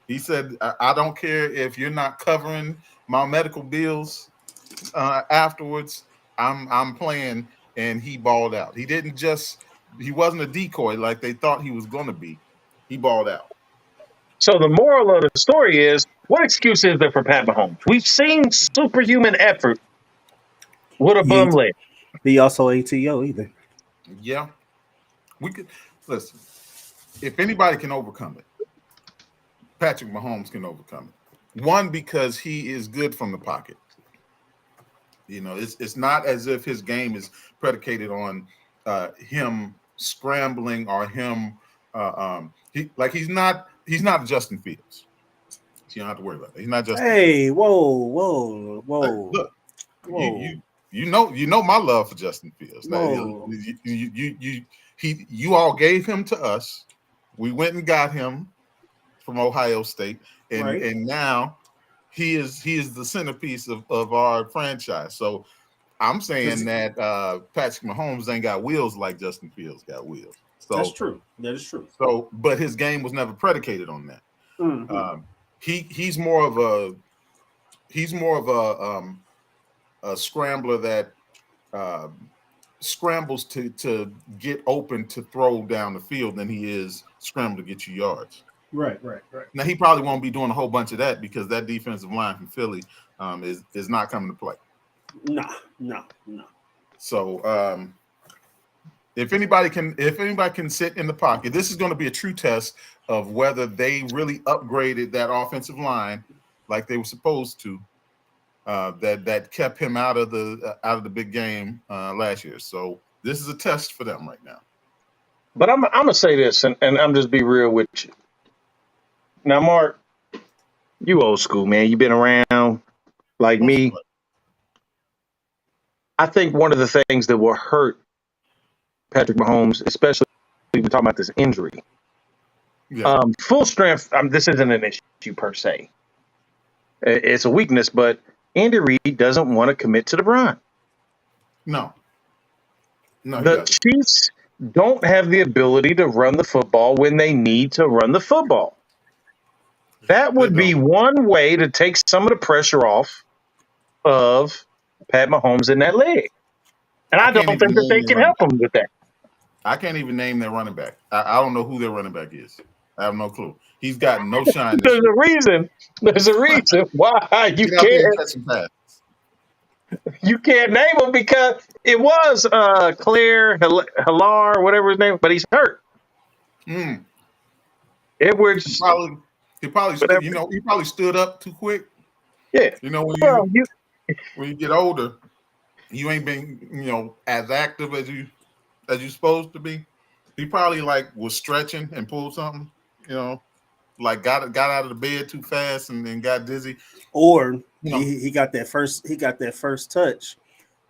He said, "I don't care if you're not covering my medical bills afterwards. I'm playing," and he balled out. He wasn't a decoy like they thought he was gonna be. He balled out. So the moral of the story is, what excuse is there for Pat Mahomes? We've seen superhuman effort with a bum leg. He also ATO either. Yeah, we could listen. If anybody can overcome it, Patrick Mahomes can overcome it. One, because he is good from the pocket. You know, it's not as if his game is predicated on him scrambling or him. He's not Justin Fields. So you don't have to worry about that. He's not Justin. Hey, whoa. Look, Whoa. you know my love for Justin Fields. Whoa. You all gave him to us. We went and got him from Ohio State, and now he is the centerpiece of our franchise. So I'm saying that Patrick Mahomes ain't got wheels like Justin Fields got wheels. So that's true. That is true. So, but his game was never predicated on that. Mm-hmm. He's more of a scrambler that scrambles to get open to throw down the field than he is scramble to get you yards. Right. Now he probably won't be doing a whole bunch of that because that defensive line from Philly is not coming to play. No. So if anybody can sit in the pocket, this is going to be a true test of whether they really upgraded that offensive line like they were supposed to. That kept him out of the big game last year. So this is a test for them right now. But I'm gonna say this, and I'm just be real with you. Now, Mark, you old school, man. You've been around like me. I think one of the things that will hurt Patrick Mahomes, especially when we're talking about this injury, full strength. This isn't an issue per se. It's a weakness, but Andy Reid doesn't want to commit to the run. No. The Chiefs don't have the ability to run the football when they need to run the football. That would be one way to take some of the pressure off of Pat Mahomes in that leg. And I don't think that they can help him with that. I can't even name their running back. I don't know who their running back is. I have no clue. He's got no shine. There's a reason why you can't. You can't name him because it was Claire Hillar, whatever his name, but he's hurt. Edwards. He probably stood up too quick. Yeah. You know, when you get older, you ain't been, as active as you supposed to be. He probably was stretching and pulled something, got out of the bed too fast and then got dizzy. Or he got that first touch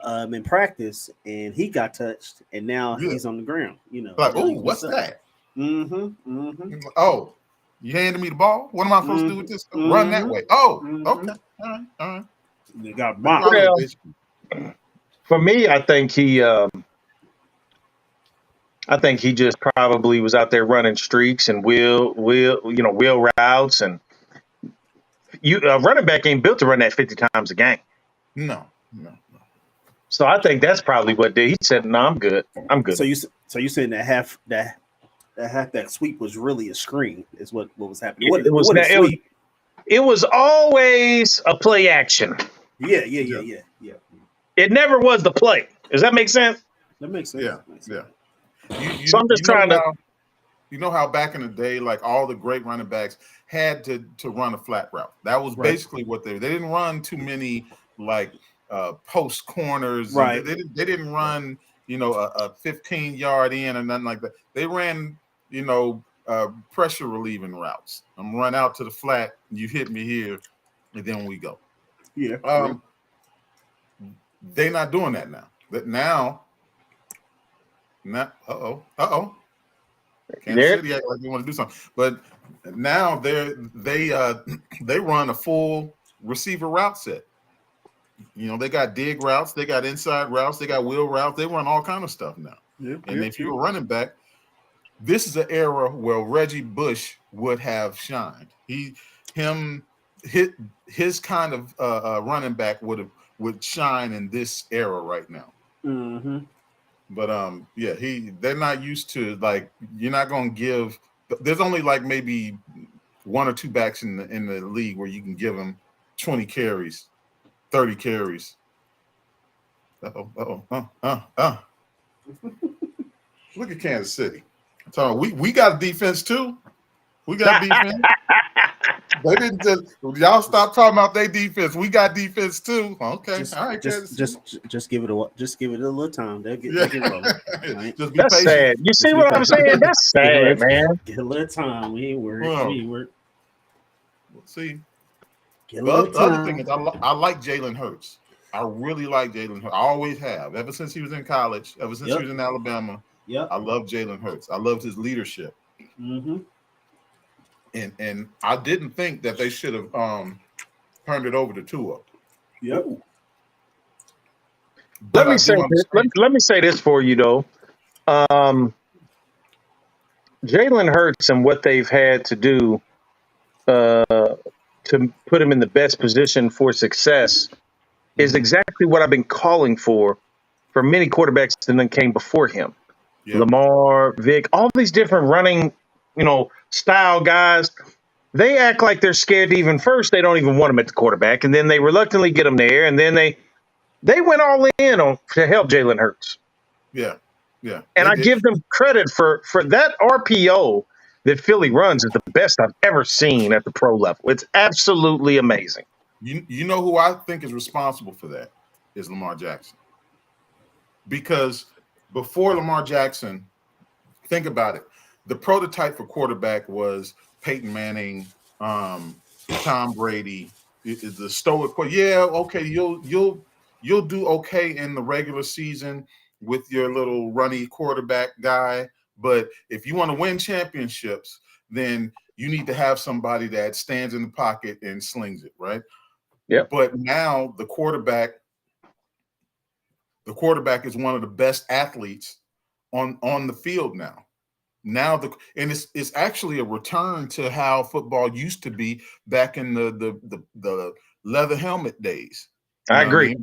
in practice and he got touched and now he's on the ground. What's that? Mm-hmm. Oh, you handed me the ball? What am I supposed to do with this? Run that way. Oh, okay. All right. They got mocked. For me, I think he just probably was out there running streaks and wheel routes, and a running back ain't built to run that 50 times a game. No. So I think that's probably what did. He said, "No, I'm good. I'm good." So you saying that sweep was really a screen is what was happening. It was always a play action. Yeah. It never was the play. Does that make sense? That makes sense. Yeah. So I'm just trying to. You know how back in the day, all the great running backs had to run a flat route. That was basically what they didn't run too many post corners. Right. They didn't run a 15-yard in or nothing like that. They ran pressure relieving routes. I'm gonna run out to the flat. You hit me here, and then we go. Yeah. They're not doing that now. But now, Kansas City act like they want to do something, but now they run a full receiver route set. You know, they got dig routes, they got inside routes, they got wheel routes, they run all kind of stuff now. If you're a running back, this is an era where Reggie Bush would have shined. His kind of running back would shine in this era right now. Mm-hmm. But they're not used to, like, you're not gonna give. There's only like maybe one or two backs in the league where you can give them 20 carries, 30 carries. Look at Kansas City. So we got a defense too. We got defense. They didn't y'all stop talking about their defense. We got defense too. Okay, all right. Just give it a little time. They'll get rolling. Right? Just be That's patient. sad. You see what I'm saying? That's sad, man. Get a little time. We ain't worried. We'll see. Get a The little other time. thing is, I like Jalen Hurts. I really like Jalen Hurts. I always have. Ever since he was in college, ever since he was in Alabama, I love Jalen Hurts. I loved his leadership. Mm-hmm. And I didn't think that they should have turned it over to Tua. Yep. Let me say this for you though. Jalen Hurts and what they've had to do to put him in the best position for success is exactly what I've been calling for many quarterbacks that came before him. Yeah. Lamar, Vic, all these different running, style guys, they act like they're scared to even first. They don't even want them at the quarterback, and then they reluctantly get them there, and then they went all in to help Jalen Hurts. Yeah. And I give them credit for that RPO that Philly runs is the best I've ever seen at the pro level. It's absolutely amazing. You know who I think is responsible for that is Lamar Jackson. Because before Lamar Jackson, think about it. The prototype for quarterback was Peyton Manning, Tom Brady, the stoic. Yeah, okay, you'll do okay in the regular season with your little runny quarterback guy, but if you want to win championships, then you need to have somebody that stands in the pocket and slings it, right? Yeah. But now the quarterback is one of the best athletes on the field now. And it's actually a return to how football used to be back in the leather helmet days. I agree.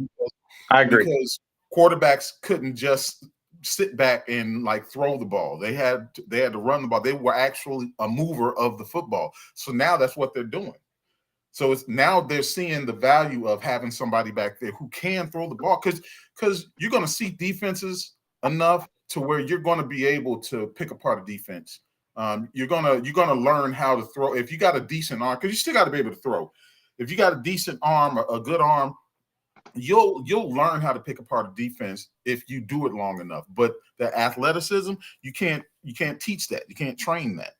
I agree. Because quarterbacks couldn't just sit back and like throw the ball. They had to run the ball. They were actually a mover of the football. So now that's what they're doing. So now they're seeing the value of having somebody back there who can throw the ball, because you're going to see defenses enough to where you're going to be able to pick apart a defense. You're gonna learn how to throw. If you got a decent arm, because you still got to be able to throw. If you got a decent arm, a good arm, you'll learn how to pick apart a defense if you do it long enough. But the athleticism, you can't teach that. You can't train that.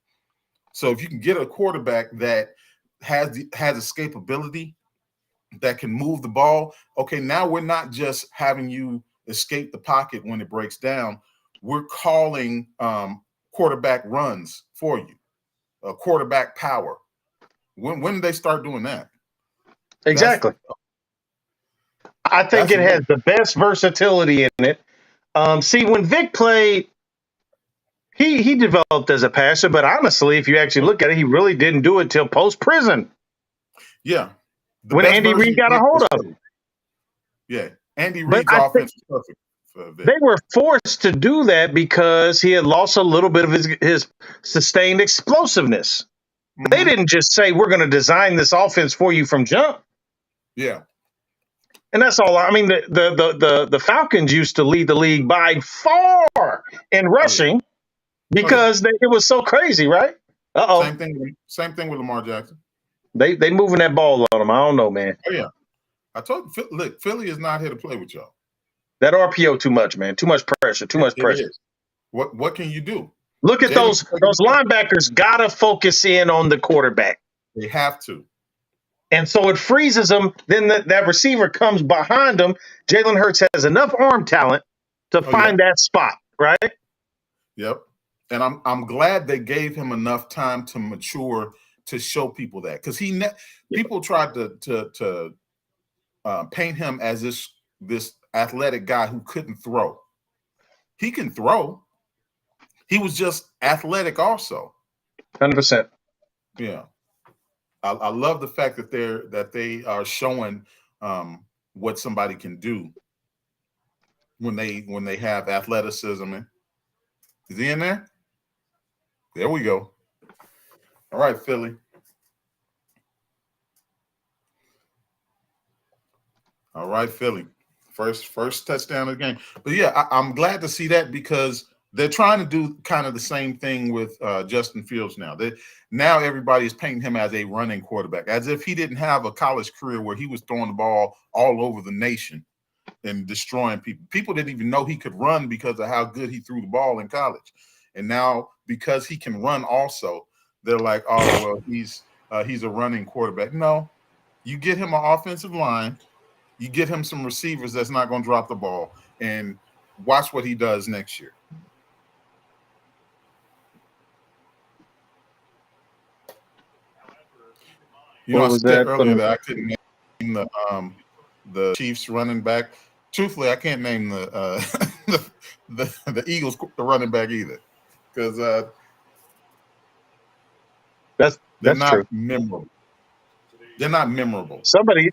So if you can get a quarterback that has escapability, that can move the ball, okay, now we're not just having you escape the pocket when it breaks down. We're calling quarterback runs for you, quarterback power. When did they start doing that? Exactly. I think it has the best versatility in it. See, when Vic played, he developed as a passer, but honestly, if you actually look at it, he really didn't do it till post-prison. Yeah. When Andy Reid got a hold of him. Yeah. Andy Reid's offense is perfect. They were forced to do that because he had lost a little bit of his sustained explosiveness. Mm-hmm. They didn't just say, we're going to design this offense for you from jump. Yeah. And that's all. I mean, the Falcons used to lead the league by far in rushing because it was so crazy, right? Uh-oh. Same thing with Lamar Jackson. They moving that ball on him. I don't know, man. Oh, yeah. I told you, look, Philly is not here to play with y'all. That RPO too much, man. Too much pressure. Too much pressure. What can you do? Look at those linebackers. Gotta focus in on the quarterback. They have to. And so it freezes them. Then that receiver comes behind him. Jalen Hurts has enough arm talent to find that spot, right? Yep. And I'm glad they gave him enough time to mature to show people that, because people tried to paint him as this athletic guy who couldn't throw. He can throw. He was just athletic also. 100%. Yeah. I love the fact that they are showing what somebody can do when they have athleticism. Is he in there? There we go. All right, Philly. All right, Philly. First touchdown of the game. But yeah, I'm glad to see that, because they're trying to do kind of the same thing with Justin Fields now. Now everybody's painting him as a running quarterback, as if he didn't have a college career where he was throwing the ball all over the nation and destroying people. People didn't even know he could run because of how good he threw the ball in college. And now, because he can run also, they're like, oh, well, he's a running quarterback. No, you get him an offensive line, you get him some receivers that's not going to drop the ball, and watch what he does next year. You know, I said earlier that I couldn't name the Chiefs running back. Truthfully, I can't name the the Eagles running back either, because that's not true. Memorable. They're not memorable. Somebody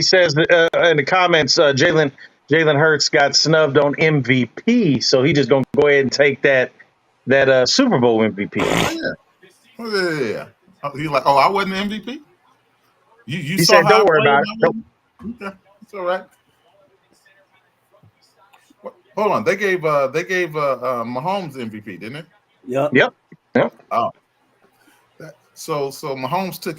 says in the comments, Jalen Hurts got snubbed on MVP, so he just gonna go ahead and take that Super Bowl MVP. Oh, yeah. He's like, oh, I wasn't MVP. You he saw said, how don't worry about it. Okay, it's all right. Hold on, they gave Mahomes MVP, didn't it? Yep. Oh, so Mahomes took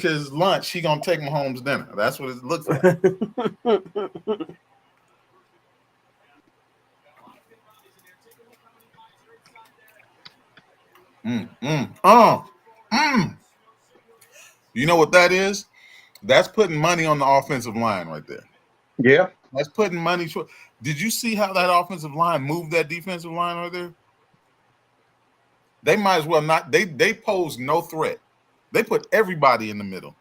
his lunch. He gonna take Mahomes dinner. That's what it looks like. You know what that is? That's putting money on the offensive line right there. Yeah. That's putting money. Did you see how that offensive line moved that defensive line right there? They might as well not. They pose no threat. They put everybody in the middle.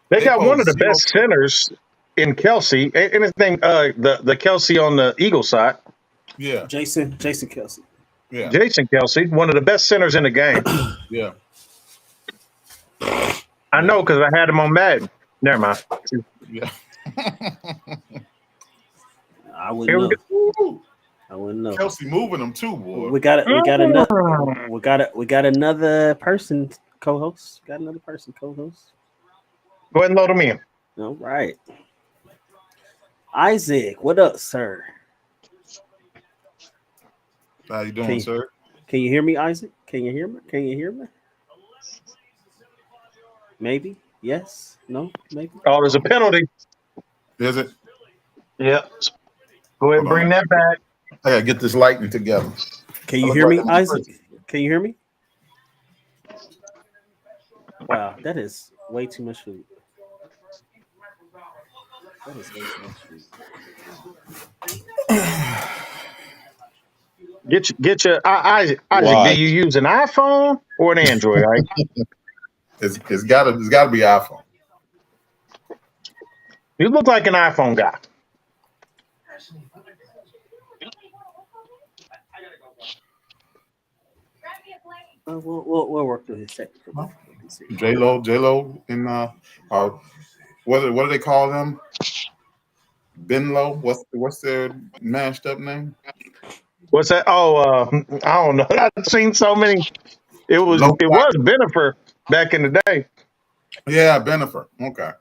They got one of the best centers in Kelsey. Anything the Kelsey on the Eagle side. Yeah. Jason Kelsey. Yeah. Jason Kelsey, one of the best centers in the game. Yeah. I know, because I had him on Madden. Never mind. Yeah. I wouldn't know. I wouldn't know. Kelsey moving them too, boy. We got another person co-host. Go ahead and load him in. All right. Isaac, what up, sir? How you doing, sir? Can you hear me, Isaac? Can you hear me? Maybe. Yes. No. Maybe. Oh, there's a penalty. Is it? Yep. Go ahead and bring that back. I gotta get this lighting together. Can you hear me, Isaac? Can you hear me? Wow, that is way too much food. That is way too much food. Get your Isaac. Do you use an iPhone or an Android? Right? It's gotta be iPhone. You look like an iPhone guy. We'll work through his technical. J-Lo, and what do they call them? Benlo. What's their mashed up name? What's that? Oh, I don't know. I've seen so many. It was Benifer back in the day. Yeah, Benifer. Okay,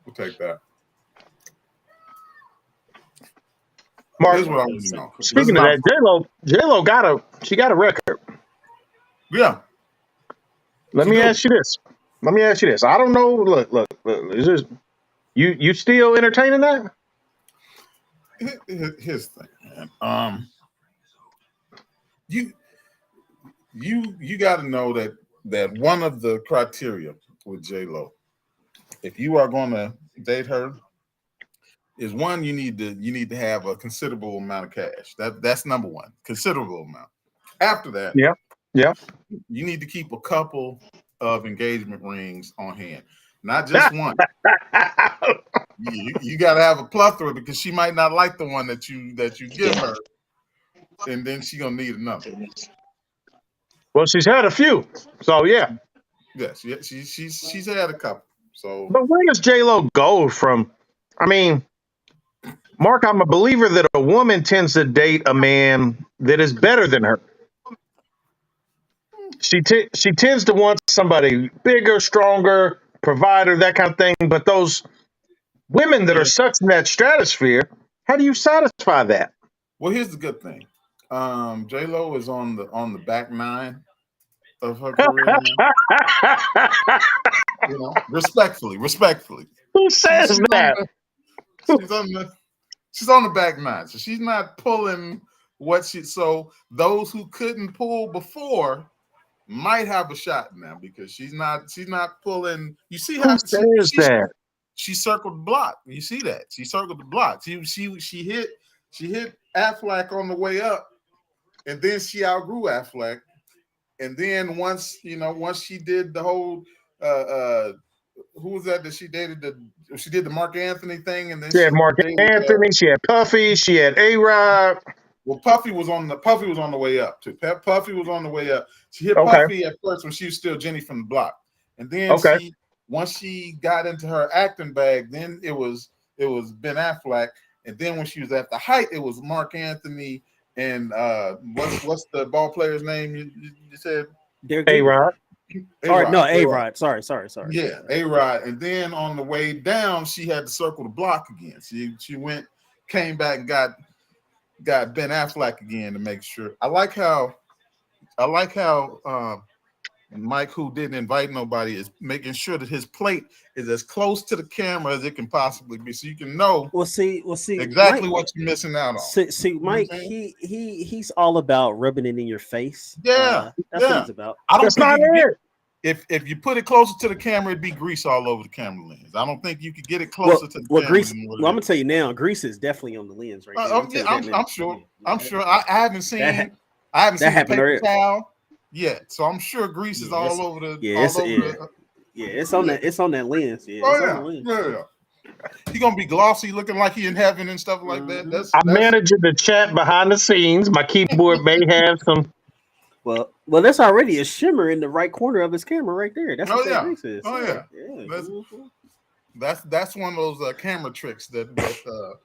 we'll take that. Mark, here's what I want to know. Speaking of that, J-Lo got a record. Yeah. Let me ask you this. I don't know. Look. Is this you still entertaining that? Here's the thing, man. you got to know that one of the criteria with J-Lo, if you are going to date her, is one, you need to have a considerable amount of cash. That's number one, considerable amount. After that, Yeah. you need to keep a couple of engagement rings on hand, not just one. You got to have a plethora because she might not like the one that you give her, and then she gonna need another. Well, she's had a few, so yeah. Yes, yeah, she's had a couple. So, But where does J-Lo go from? I mean, Mark, I'm a believer that a woman tends to date a man that is better than her. She tends to want somebody bigger, stronger, provider, that kind of thing. But those women that are such in that stratosphere, how do you satisfy that? well, here's the good thing. J-Lo is on the back nine of her career now. Respectfully. Who says She's that? she's on the back nine, so she's not pulling what she. So those who couldn't pull before might have a shot now because she's not pulling. You see how Who says that? she circled the block. You see that she circled the block. She hit Affleck on the way up, and then she outgrew Affleck. And then once she did the whole who was that she dated she did the Mark Anthony thing, and then She had Mark Anthony, she had Puffy, she had A-Rod. Well, Puffy was on the way up too. Puffy was on the way up. She hit Puffy at first when she was still Jenny from the block, and then once she got into her acting bag, then it was Ben Affleck, and then when she was at the height, it was Mark Anthony and what's the ball player's name you said? A-Rod. A-Rod. Sorry. Yeah, A-Rod, and then on the way down, she had to circle the block again. She came back and got Ben Affleck again to make sure. I like how Mike, who didn't invite nobody, is making sure that his plate is as close to the camera as it can possibly be, so you can know. Well, see exactly Mike, what you're missing out on. See, Mike, he's all about rubbing it in your face. Yeah, that's what he's about. I don't think if you put it closer to the camera, it'd be grease all over the camera lens. I don't think you could get it closer to the camera. Grease. I'm gonna tell you now, grease is definitely on the lens right now. I'm sure. I haven't seen the towel yet, so I'm sure grease is all over the. It's on that lens. Yeah, on the lens. Yeah. He gonna be glossy, looking like he in heaven and stuff like that. I'm managing the chat behind the scenes. My keyboard may have some. Well, there's already a shimmer in the right corner of his camera right there. That's what that grease is. That's one of those camera tricks that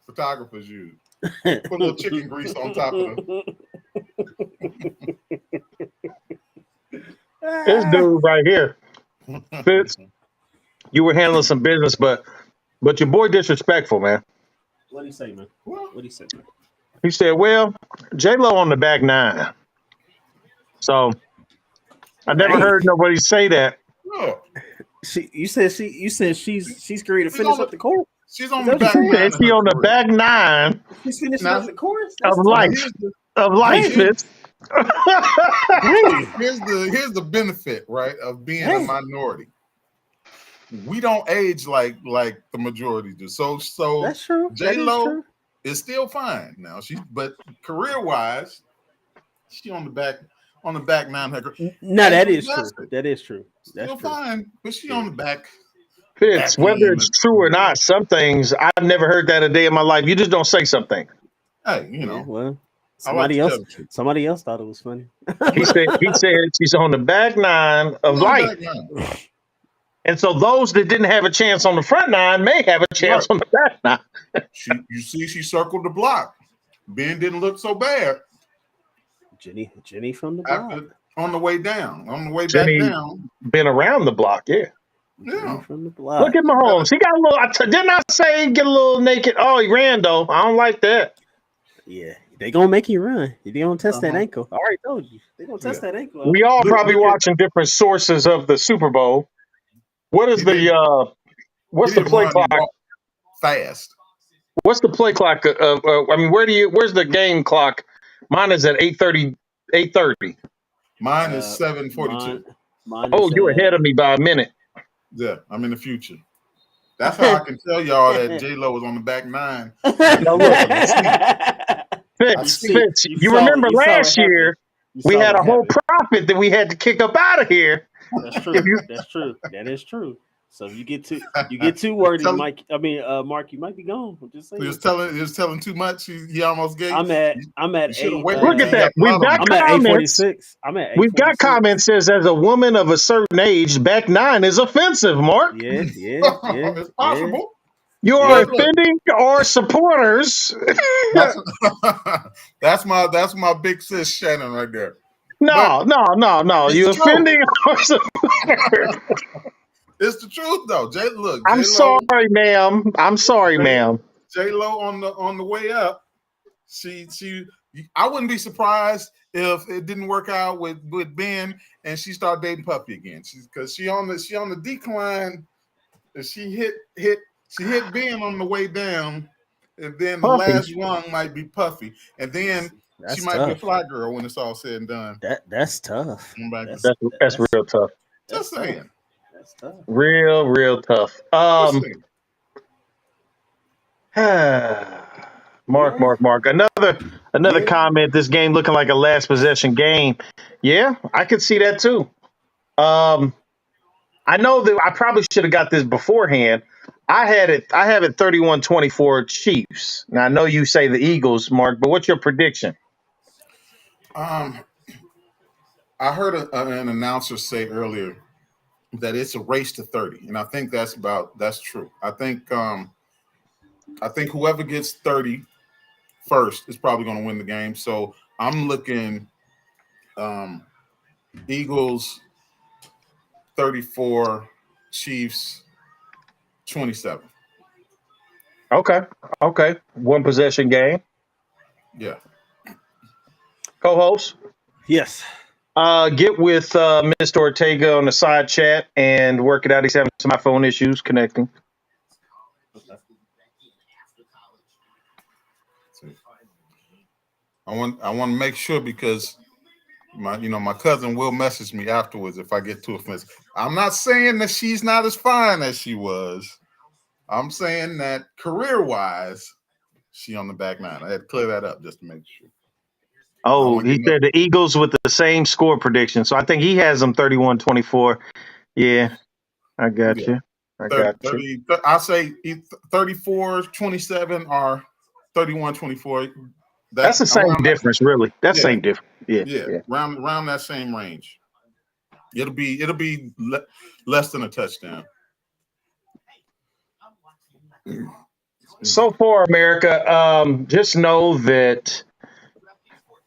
photographers use. Put a little chicken grease on top of This dude right here, Fitz, you were handling some business, but your boy disrespectful, man. What do you say, man? What do you say, man? He said, "Well, J-Lo on the back nine." So I never heard nobody say that. No. You said she's ready to finish up the course. She's on the back nine. Is she on the back nine? She's finishing up the course of life. Of life, Fitz. Here's the benefit, right, of being a minority. We don't age like the majority do. So that's true. J-Lo is still fine now. But career wise, she on the back nine. No, that is true. That is true. That's still fine, but she on the back. Fitz, whether it's true or not, some things I've never heard that a day in my life. You just don't say something. Hey, well. Somebody else thought it was funny. He said she's on the back nine of life. And so those that didn't have a chance on the front nine may have a chance on the back nine. She circled the block. Ben didn't look so bad. Jenny from the block. On the way down. On the way back down. Been around the block, yeah. Yeah. From the block. Look at Mahomes. He got a little. Didn't I say get a little naked? Oh, he ran though. I don't like that. Yeah, they gonna make you run. They gonna test that ankle. I already told you. They gonna test that ankle. We all probably watching different sources of the Super Bowl. What is what's the play clock? Fast. What's the play clock? I mean, where's the game clock? Mine is at 8:30. 8:30. Mine is 7:42. Mine Oh, is you're ahead of me by a minute. Yeah, I'm in the future. That's how I can tell y'all that J-Lo was on the back nine. Now look, see. Fitz, you remember last year we had a whole profit that we had to kick up out of here. That's true. That's true. That is true. So if you get too wordy, Mike. I mean, Mark, you might be gone. I'm just saying. He was telling too much. He almost gave. I'm at 8. Look at that. We've got I'm comments. at 8:46. I'm at 8:46. We've got comments says as a woman of a certain age, back nine is offensive. Mark. Yeah. It's possible. You are offending our supporters. That's my big sis Shannon right there. No. You offending our supporters. It's the truth though. Look. I'm sorry, ma'am. J-Lo on the way up. She I wouldn't be surprised if it didn't work out with Ben and she started dating Puffy again. Because she on the decline. She hit Ben on the way down, and then the last rung might be Puffy, and then she might be a fly girl when it's all said and done. That's tough. That's real tough. Just saying. That's tough. Real tough. Mark. Another comment. This game looking like a last possession game. Yeah, I could see that too. I know that I probably should have got this beforehand. I have it 31-24 Chiefs. Now I know you say the Eagles, Mark, but what's your prediction? I heard an announcer say earlier that it's a race to 30, and I think that's true. I think whoever gets 30 first is probably going to win the game. So I'm looking Eagles 34, Chiefs 27. Okay. One possession game. Yeah. Co-host? Yes. Get with Mr. Ortega on the side chat and work it out. He's having some iPhone issues connecting. I want to make sure because my cousin will message me afterwards if I get too offensive. I'm not saying that she's not as fine as she was. I'm saying that career-wise, she on the back nine. I had to clear that up just to make sure. Oh, he said the Eagles with the same score prediction. So I think he has them 31-24. Yeah, I got you. I say 34-27 or 31-24. That's the same difference, really. That's the same difference. Yeah. Around that same range. It'll be less than a touchdown. So far, America, just know that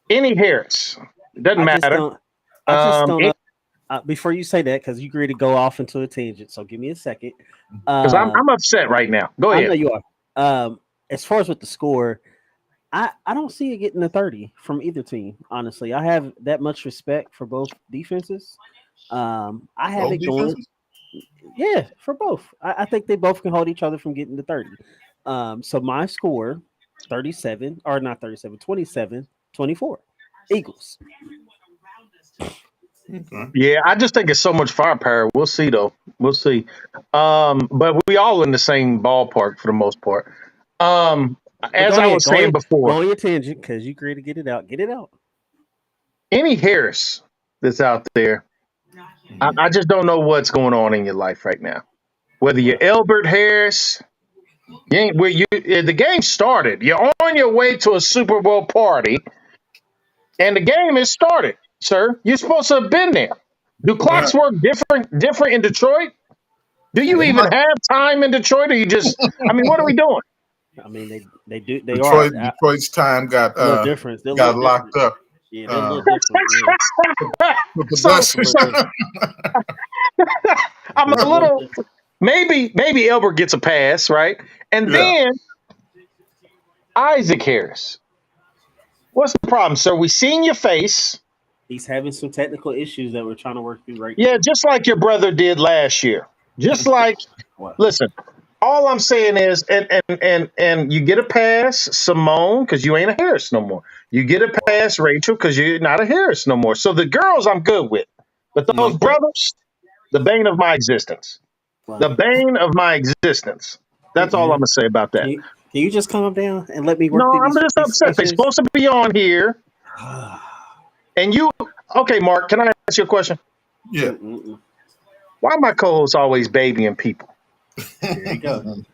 any Harris, it doesn't matter. I just don't before you say that, because you agree to go off into a tangent, so give me a second. Because I'm upset right now. Go ahead. I know you are. As far as with the score, I don't see it getting to 30 from either team. Honestly, I have that much respect for both defenses. I have it going. Yeah, for both. I think they both can hold each other from getting to 30. So my score, 27, or not 37, 27-24. Eagles. Okay. Yeah, I just think it's so much firepower. We'll see, though. We'll see. But we all in the same ballpark for the most part. As I was saying before, go on your tangent because you agree to get it out. Get it out. Any Harris that's out there, I just don't know what's going on in your life right now. Whether you're Elbert Harris, the game started. You're on your way to a Super Bowl party, and the game has started, sir. You're supposed to have been there. Do clocks work different in Detroit? Do you even have time in Detroit, or you just? I mean, what are we doing? I mean, they do. Detroit's time got different. Got locked up. Yeah, they're a little different. I'm a little. Maybe Elbert gets a pass, right? And then Isaac Harris. What's the problem, sir? We seen your face. He's having some technical issues that we're trying to work through right now. Yeah, just like your brother did last year. Just like, listen, All I'm saying is, and you get a pass, Simone, because you ain't a Harris no more. You get a pass, Rachel, because you're not a Harris no more. So the girls I'm good with, but those Okay. brothers, the bane of my existence. The Wow. bane of my existence. That's all I'm gonna say about that. Can you just calm down and let me work No, through I'm just these upset. They're questions? supposed to be on here, and you. Okay, Mark, can I ask you a question? Yeah. Why my co-host always babying people? There you go. He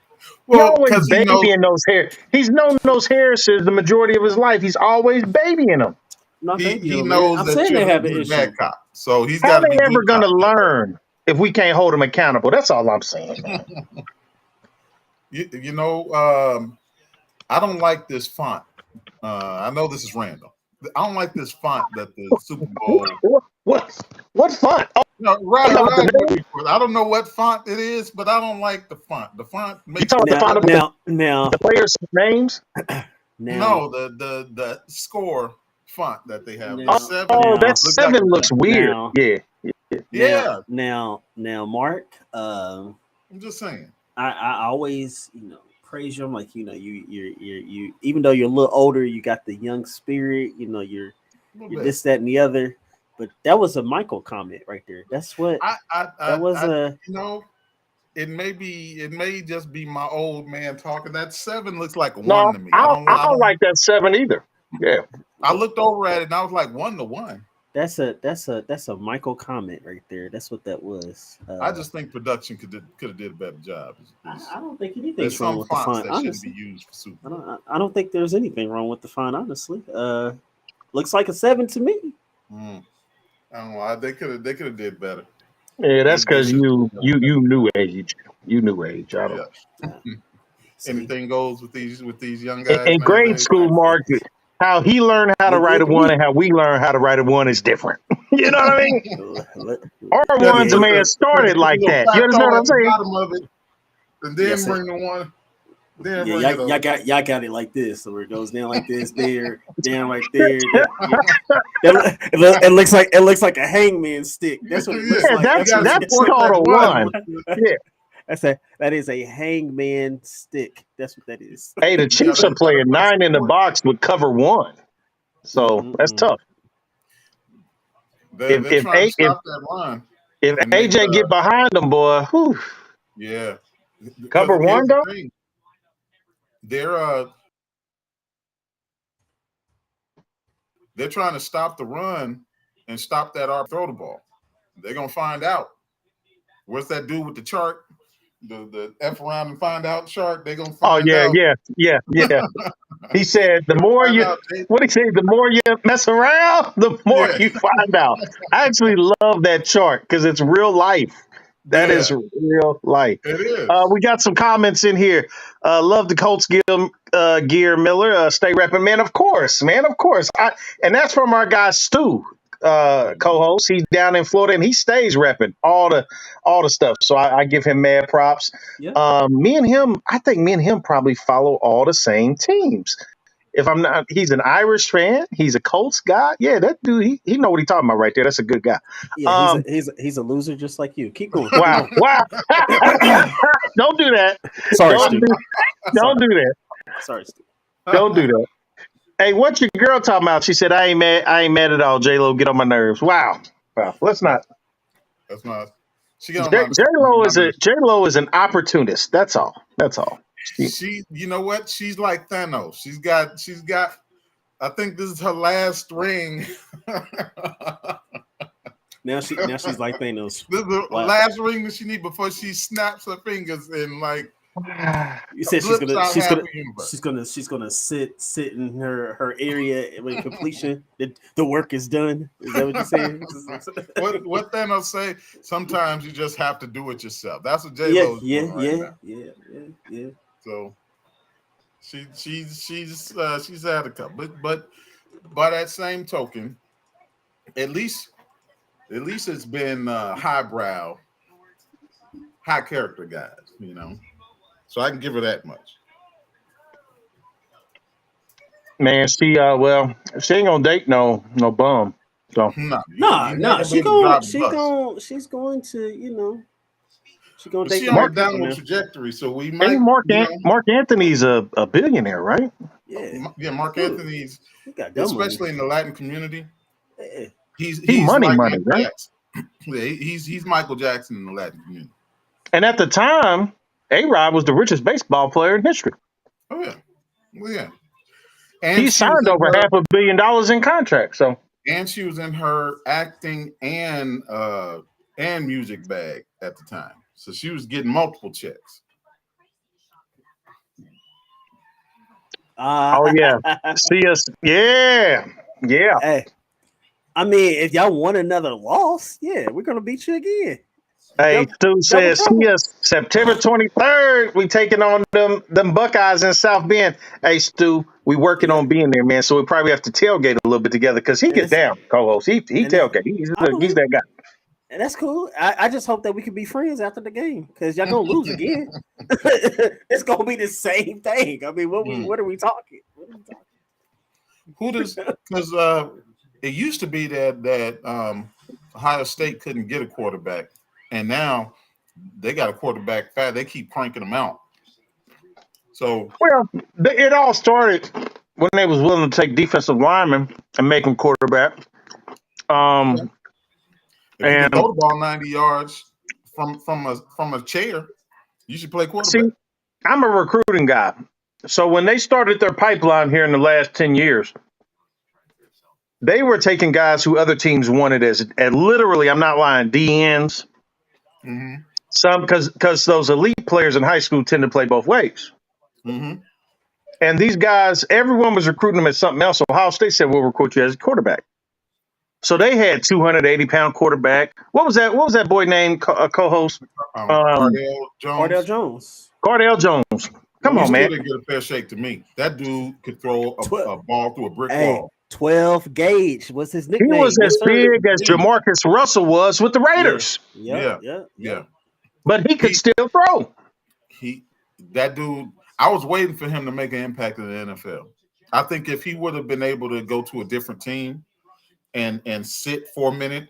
Well, always because he knows babying those hair. He's known those Harrises the majority of his life. He's always babying them. Not baby, he man. knows I'm that saying you're they have an the issue. bad cop, so he's How got to they be ever good gonna cop. learn if we can't hold them accountable? That's all I'm saying, man. You know, I don't like this font. I know this is random. I don't like this font that the Super Bowl. What fun? Oh, No, you talking about the name? I don't know what font it is, but I don't like the font. The font You makes talking about the font of Now, the players' names? now, the score font that they have. The Now- seven. Oh, that looks like 7 a looks one. weird. now, Yeah. Yeah, now, Mark. I'm just saying. I always, praise you. I'm like, you. Even though you're a little older, you got the young spirit. You're A little bit. this, that, and the other. But that was a Michael comment right there. That's what that was. You know, it may just be my old man talking. That 7 looks like a No, one to me. I I don't don't. like that 7 either. Yeah. I looked over at it and I was like 1-1. that's a Michael comment right there. That's what that was. I just think production could have did a better job. I don't think There's anything's wrong some with the fonts font. that shouldn't Honestly, be used for Super I Bowl. don't think there's anything wrong with the font. Honestly, looks like a 7 to me. I don't know. They could have did better. Yeah, that's They because should- you new age. You new age. I don't. Yeah. See, Anything goes with these young guys In grade nowadays. school, Mark, how he learned how to write a 1 and how we learn how to write a 1 is different. You know what I mean? Our Yeah, ones put may have started like that. You understand what I'm saying? bottom of it, and then Yes, sir. bring the one. Then Yeah, bring it over. y'all got it like this, so where it goes down like this, there, down right there. It looks like a hangman stick. That's what it looks Yeah, like. that's You gotta support called a that 1. Yeah. That is a hangman stick. That's what that is. Hey, the Chiefs are playing 9 in the box with cover 1, so that's tough. They're If trying to stop that run. If And they, AJ get behind them, boy, whew. Yeah. Cover Because here's 1 the though. thing. They're trying to stop the run and stop that throw the ball. They're gonna find out. What's that dude with the chart? The F around and find out chart. They're gonna find out. Yeah. He said the more you the more you mess around, the more you find out. I actually love that chart because it's real life. That is real life. It is. We got some comments in here. Love the Colts gear, Miller. Stay repping, man. Of course, man. Of course. And that's from our guy Stu, co-host. He's down in Florida and he stays repping all the stuff. So I give him mad props. Yeah. I think me and him probably follow all the same teams. If I'm not, he's an Irish fan. He's a Colts guy. Yeah, that dude, he know what he's talking about right there. That's a good guy. Yeah, he's a loser just like you. Keep going. Wow. Don't do that. Sorry, Don't Stu. don't do that. Sorry, Stu. Don't do that. Hey, what's your girl talking about? She said, I ain't mad at all. J-Lo, get on my nerves. Wow. Let's not. That's not. J-Lo is an opportunist. That's all. She, you know what? She's like Thanos. She's got. I think this is her last ring. Now she's like Thanos. This is the last ring that she needs before she snaps her fingers and like. You said she's gonna sit in her area when completion the work is done. Is that what you're saying? what Thanos say? Sometimes you just have to do it yourself. That's what J-Lo is doing right now. Yeah. So she's had a couple, but by that same token, at least it's been highbrow, high character guys, you know. So I can give her that much. Man, she ain't gonna date no bum. So No. She's going to, She gonna But date she the on a right people downward now. trajectory, so we Hey, might, Mark Anthony's a billionaire, right? Yeah. yeah, Mark Dude, Anthony's, he got dumb money. especially in the Latin community, Yeah. He he's money, like Michael right? Jackson. Yeah, he's Michael Jackson in the Latin community. And at the time, A-Rod was the richest baseball player in history. Oh yeah, well, yeah. And He she was signed in over her, $500 million in contracts. So acting and music bag at the time. So she was getting multiple checks. oh yeah. See us. Yeah. Yeah. Hey, I mean, if y'all want another loss, yeah, we're gonna beat you again. Hey, Double, Stu double says, trouble. see us September 23rd. We taking on them Buckeyes in South Bend. Hey, Stu, we working Yeah, on being there, man. So we probably have to tailgate a little bit together because he and get it's down, co-host. He and it's, tailgate. I He's believe, that guy. and that's cool. I just hope that we can be friends after the game because y'all gonna lose again. It's gonna be the same thing. I mean, what are we talking? What are we talking? Who does? Because it used to be that Ohio State couldn't get a quarterback, and now they got a quarterback fat. They keep cranking them out. So Well, it all started when they was willing to take defensive linemen and make them quarterback. if you can And throw the ball 90 yards from a chair, you should play see, quarterback. I'm a recruiting guy. So when they started their pipeline here in the last 10 years, they were taking guys who other teams wanted as literally, I'm not lying, DNs. Mm-hmm. Some because those elite players in high school tend to play both ways. Mm-hmm. And these guys, everyone was recruiting them as something else. So Ohio State said, we'll recruit you as a quarterback. So they had 280-pound quarterback. What was that boy named co-host? Cardell Cardell Jones. Jones, Cardell Jones. But Come we on, still man. didn't get a fair shake to me. That dude could throw 12, a ball through a brick hey, wall. 12 gauge. What's his He was nickname? Yes, as sir. big as Jamarcus Russell was with the Yeah, Raiders, yep, Yeah, yep, yeah. yep. but he could He still throw. he that dude. I was waiting for him to make an impact in the NFL. I think if he would have been able to go to a different team and sit for a minute,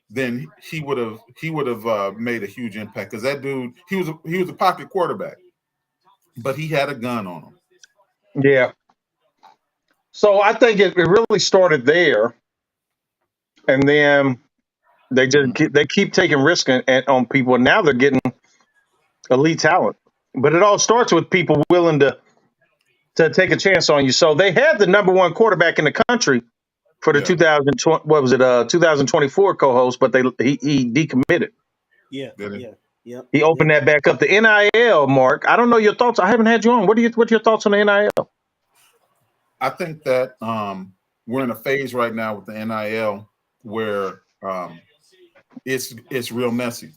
then he would have made a huge impact. Because that dude, he was a pocket quarterback, but he had a gun on him. Yeah. So I think it really started there, and then they just they keep taking risks on people, and now they're getting elite talent. But it all starts with people willing to take a chance on you. So they had the number one quarterback in the country for the Yeah, 2020 2024 co-host, but he decommitted. Yeah, did it? yeah, yep, He yep. opened that back up. The NIL, Mark. I don't know your thoughts. I haven't had you on. What's your thoughts on the NIL? I think that we're in a phase right now with the NIL where it's real messy.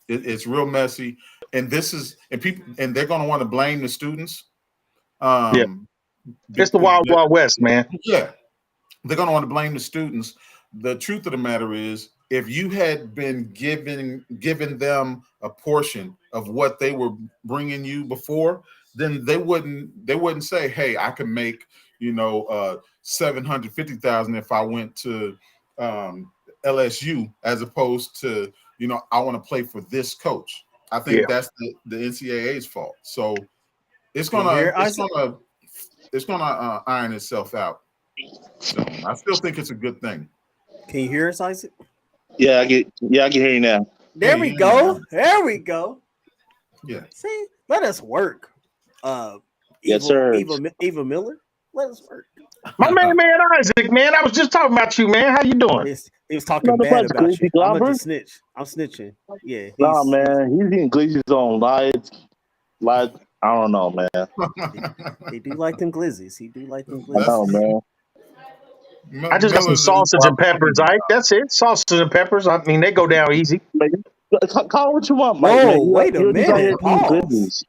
It's real messy, and they're going to want to blame the students. Yeah, Um, it's the Wild Wild West, man. yeah, they're going to want to blame the students. The truth of the matter is, if you had been given them a portion of what they were bringing you before, then they wouldn't say, "Hey, I can make 750,000 if I went to LSU," as opposed to I want to play for this coach. I Yeah, think that's the NCAA's fault. So it's Can you hear gonna it, Isaac? iron itself out. So I still think it's a good thing. Can you hear us, Isaac? Yeah, I can hear you now. There Hey, we yeah, go. There we go. yeah. See, let us work. Yes, sir. Eva Miller, let us work. my man Isaac, man. I was just talking about you, man. How you doing? He was talking Another bad bunch of about you. greasy I'm gonna globbers. just snitch. I'm snitching. Yeah, Nah, man, he's eating glizzies on live. I don't know, man. he do like them glizzies. He do like them I glizzies. know, man. I just got some sausage and peppers, Ike. That's it. Sausage and peppers. I mean, they go down easy. Call it what you want, Mike. Whoa, Man. wait a You're just out here minute. eating Pause.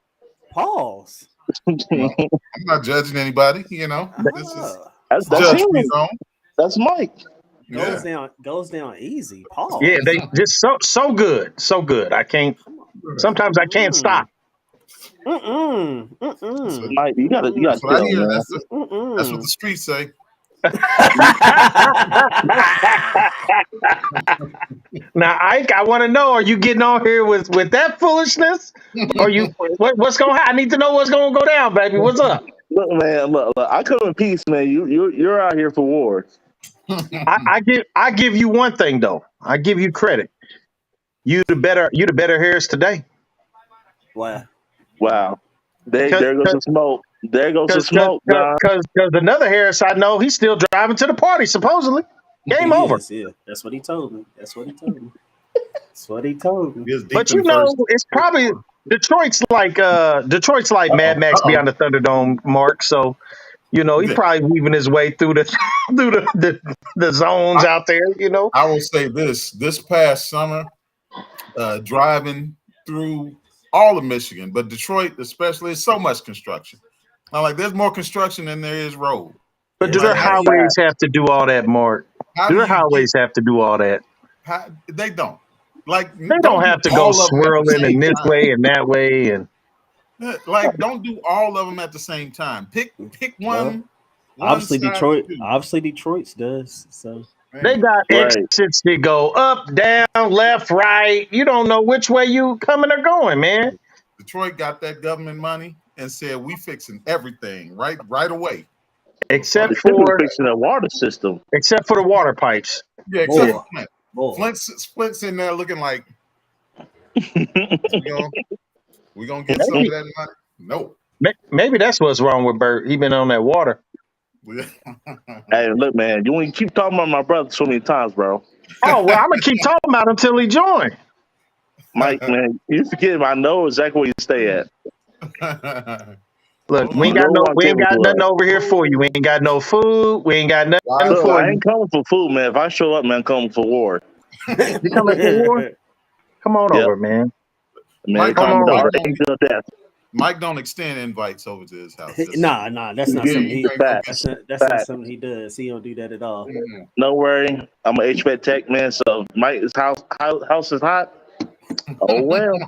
Pause. Well, I'm not judging anybody. This is that's judge him. free zone. That's Mike. Goes down easy. Pause. Yeah, they just so good, so good. I can't. Sometimes I can't stop. Mike, you gotta That's what I chill, hear. man. That's what the streets say. Now, Ike, I want to know: are you getting on here with that foolishness, or you what's going? I need to know what's going to go down, baby. What's up? Look, man, look. I come in peace, man. You're out here for war. I give you one thing though. I give you credit. You the better Harris today. Wow. Wow. There goes the smoke. There goes the smoke, John. Because another Harris I know, he's still driving to the party, supposedly. Game over. Yeah, that's what he told me. That's what he told me. But you know, it's probably Detroit's like Mad Max beyond the Thunderdome, Mark. So, you know, he's probably weaving his way through the zones out there, you know. I will say this past summer, driving through all of Michigan, but Detroit especially, is so much construction. I'm like, there's more construction than there is road. But do their highways have to do all that, Mark? Do their highways have to do all that? They don't. Like, they don't have to go swirling in this way and that way, and like, don't do all of them at the same time. Pick one. Obviously, Detroit's does. So they got exits that go up, down, left, right. You don't know which way you coming or going, man. Detroit got that government money and said, we fixing everything right away. Except for fixing the water system. Except for the water pipes. Yeah, except for Flint. Flint's in there looking like we gonna get some of that money. No. Maybe that's what's wrong with Bert. He been on that water. Hey, look, man, you want to keep talking about my brother so many times, bro. Oh, well, I'm gonna keep talking about him until he join. Mike, man, you forget him. I know exactly where you stay at. Look, we ain't got nothing over here for you. We ain't got no food. We ain't got nothing for you. I ain't coming for food, man. If I show up, man, I'm coming for war. You coming for war? Come on over, man. Mike, come on. Mike don't extend invites over to his house. Nah, that's not something he does. That's not something he does. He don't do that at all. No worry. I'm an HVAC tech, man, so Mike's house is hot. Oh, well.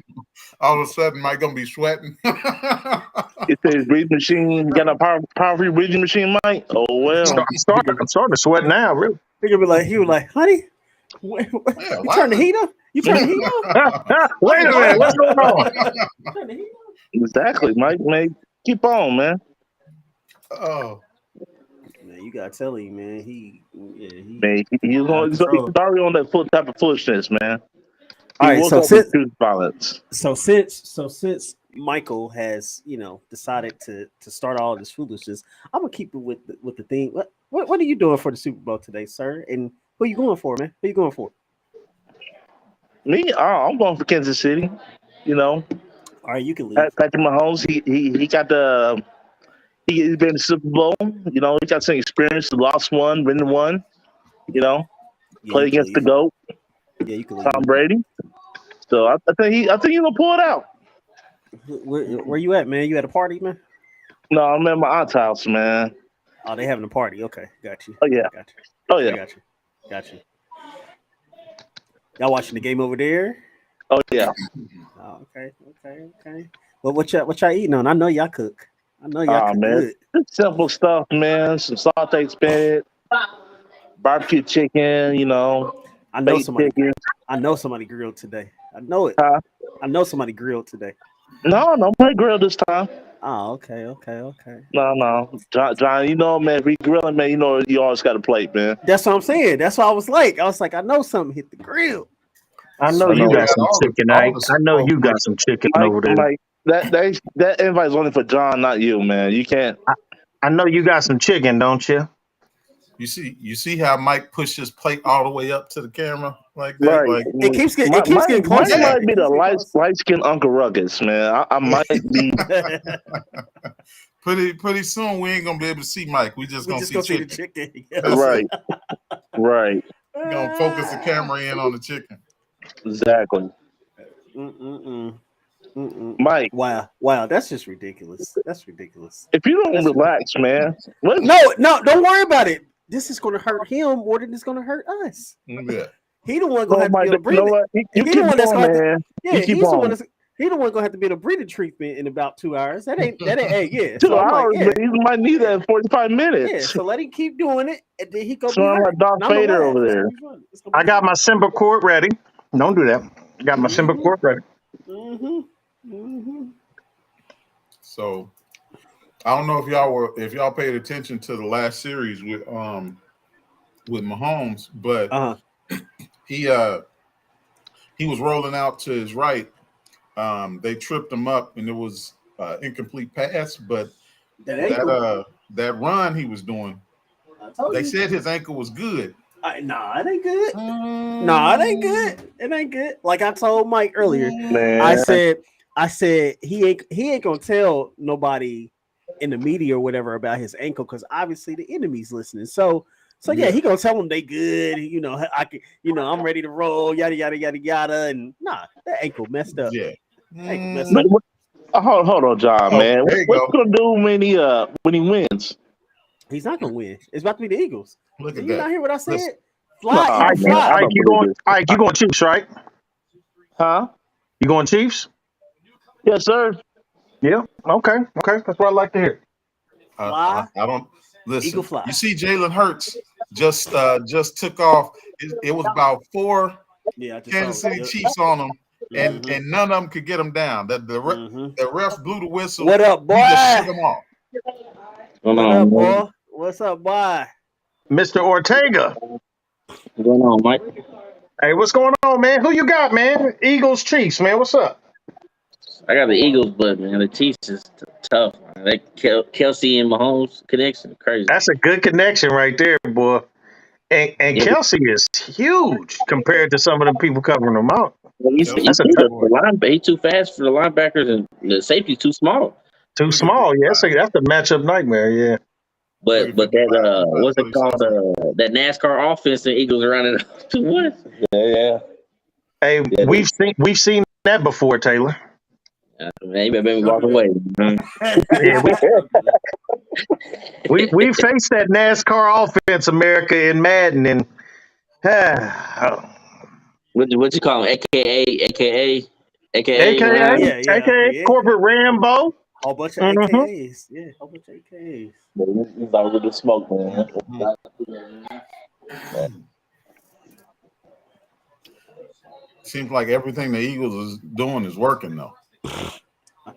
All of a sudden, Mike gonna be sweating. It says breathing machine. You got a power-free breathing machine, Mike? Oh, well. I'm starting to sweat now, really. He was like, honey, you turn the heat up? You turn the heat up? Wait a minute, what's going on? Turn the heat up? Exactly, Mike. Man, keep on, man. Oh. Man, you gotta tell him, man. He's already on that full type of foolishness, man. All right, since Michael has, decided to start all this foolishness, I'm gonna keep it with the thing. What are you doing for the Super Bowl today, sir? And who are you going for, man? Who are you going for? Me? I'm going for Kansas City. All right, you can leave. Patrick Mahomes, he got he's been in the Super Bowl. He got some experience. Lost one, winning one. Play against the GOAT. Yeah, you can leave. Tom Brady. So I think he's gonna pull it out. Where you at, man? You at a party, man? No, I'm at my aunt's house, man. Oh, they having a party. Okay, got you. Oh yeah. Got you. Oh yeah. Got you. Y'all watching the game over there? Oh yeah. Oh, okay. Well, what y'all eating on? I know y'all cook. I know y'all cook good. Simple stuff, man. Some sauteed spinach, barbecue chicken. I know somebody grilled today. I know it. I know somebody grilled today. No, my grill this time. Oh, okay. No. John, man, if we grilling, man, you always got a plate, man. That's what I'm saying. That's why I was like, I know something hit the grill. I know you got some chicken, Ike. I know you got some chicken over there. Like, that invite's only for John, not you, man. You can't. I know you got some chicken, don't you? You see how Mike pushed his plate all the way up to the camera like that? Right. Like, it keeps getting closer. Mike might be the light-skinned Uncle Ruckus, man. I might be. Pretty soon we ain't gonna be able to see Mike. We just gonna see the chicken. Right. We're gonna focus the camera in on the chicken. Exactly. Mike. Wow, that's just ridiculous. That's ridiculous. If you don't relax, man. No, don't worry about it. This is going to hurt him more than it's going to hurt us. Yeah. He the one going to have to be able to breathe. You keep on, man. Yeah, he's the He the one gonna have to be in a breathing treatment in about 2 hours. That ain't hey, yeah. 2 So I'm hours, like, but he might need that in 45 minutes. yeah. So let him keep doing it, and then he gonna So be I'm hurt. like Darth And I'ma Vader laugh. over It's there. gonna be fun. It's gonna be I got fun. my Simba cord ready. Don't do that. I got my Simba cord ready. So I don't know if y'all paid attention to the last series with Mahomes, but he was rolling out to his right. They tripped him up, and it was incomplete pass. But that run he was doing, they said his ankle was good. Nah, it ain't good. Nah, it ain't good. It ain't good. Like I told Mike earlier, Man. I said he ain't gonna tell nobody in the media or whatever about his ankle because obviously the enemy's listening. So yeah, he gonna tell them they good. You know, I can. You know, I'm ready to roll. Yada yada yada yada. And nah, that ankle messed up. Yeah. Ankle messed up. Hold on, John, man. There you What's go. gonna do when he wins? He's not gonna win. It's about to be the Eagles. Look Did at you that. not hear what I said? Listen. Fly, Nah, Eagles, man, fly. I don't believe it. All right, you going Chiefs, right? Huh? You going Chiefs? Yes, sir. Yeah. Okay. That's what I like to hear. Fly. I don't listen. Eagle fly. You see, Jalen Hurts just took off. It was about 4 Kansas City Chiefs on him, and none of them could get him down. The ref blew the whistle. What up, boy? He just shook him off. What up, boy? What's up, boy? Mr. Ortega. What's going on, Mike? Hey, what's going on, man? Who you got, man? Eagles, Chiefs, man. What's up? I got the Eagles, but man, the Chiefs is tough. Man. That Kelsey and Mahomes connection, crazy. That's a good connection right there, boy. And Yeah. Kelsey is huge compared to some of the people covering him out. He's That's a tough he's too fast for the linebackers, and the safety's too small. Too small. Yeah, that's a matchup nightmare. Yeah. But that what's it called? That NASCAR offense, the Eagles are running too much. Yeah. Hey, we've seen that before, Taylor. Man, you better walk away. Yeah, we faced that NASCAR offense, America, in Madden, and what you call him? AKA AKA corporate Rambo. Whole bunch of AKAs. Yeah, whole bunch of AKAs. He's out with the smoke, man. Seems like everything the Eagles is doing is working though.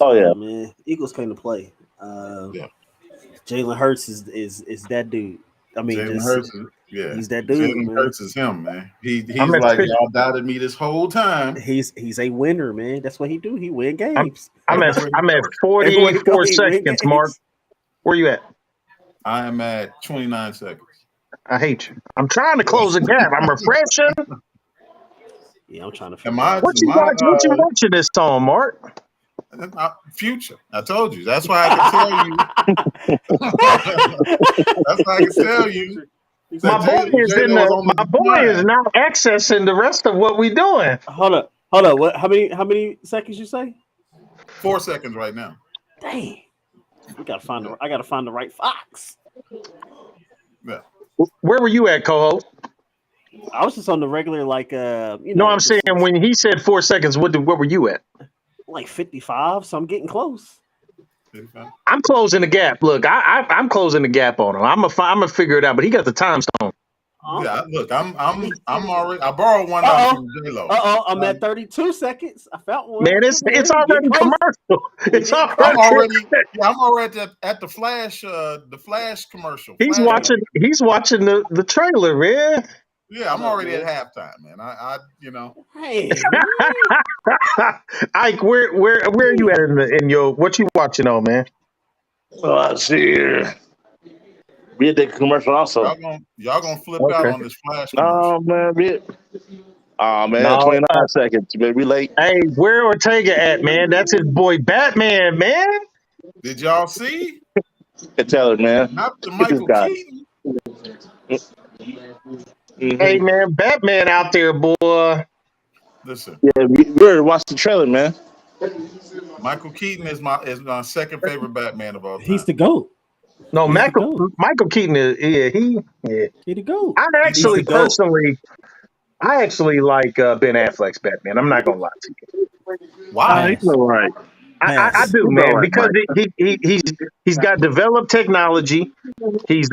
Oh yeah, man. Eagles came to play. Yeah. Jalen Hurts is that dude. I mean, Jalen Hurts, he's that dude. Jalen Hurts is him, man. He's I'm like y'all doubted me this whole time. He's a winner, man. That's what he do. He win games. I'm at 44 seconds, Mark. Where you at? I am at 29 seconds. I hate you. I'm trying to close the gap. I'm refreshing. Yeah, I'm trying to figure out. What you watching this on, Mark? Future. I told you. That's why I can tell you. That's why I can tell you. My boy is now accessing the rest of what we doing. Hold up. What? How many seconds you say? 4 seconds right now. Dang. I gotta find the right fox. Yeah. Where were you at, co-host? I was just on the regular, like No, I'm saying when he said 4 seconds, what were you at? Like 55, so I'm getting close. I'm closing the gap. Look, I'm closing the gap on him. I'm gonna figure it out, but he got the time stone. Yeah, look, I'm already. I borrowed one from J-Lo. I'm at 32 seconds. I found one. Man, it's already commercial. It's already. I'm already at the Flash. The Flash commercial. He's watching the trailer, man. Yeah, I'm already at halftime, man. I Hey, Ike, where are you at in your what you watching on, man? Oh, I see here. Read the commercial also. Y'all gonna flip out on this Flash commercial. Oh man, no. 29 seconds. Maybe late. Hey, where Ortega at, man? That's his boy Batman, man. Did y'all see? Can tell it, man. Not the Michael Keaton. Hey man, Batman out there, boy. Listen. Yeah, we watch the trailer, man. Michael Keaton is my second favorite Batman of all time. He's the GOAT. No, Michael Keaton is he the GOAT. I actually like Ben Affleck's Batman. I'm not gonna lie to you. Why? He's all right. I do, He's all man, right, because Mike. he's got developed technology. He's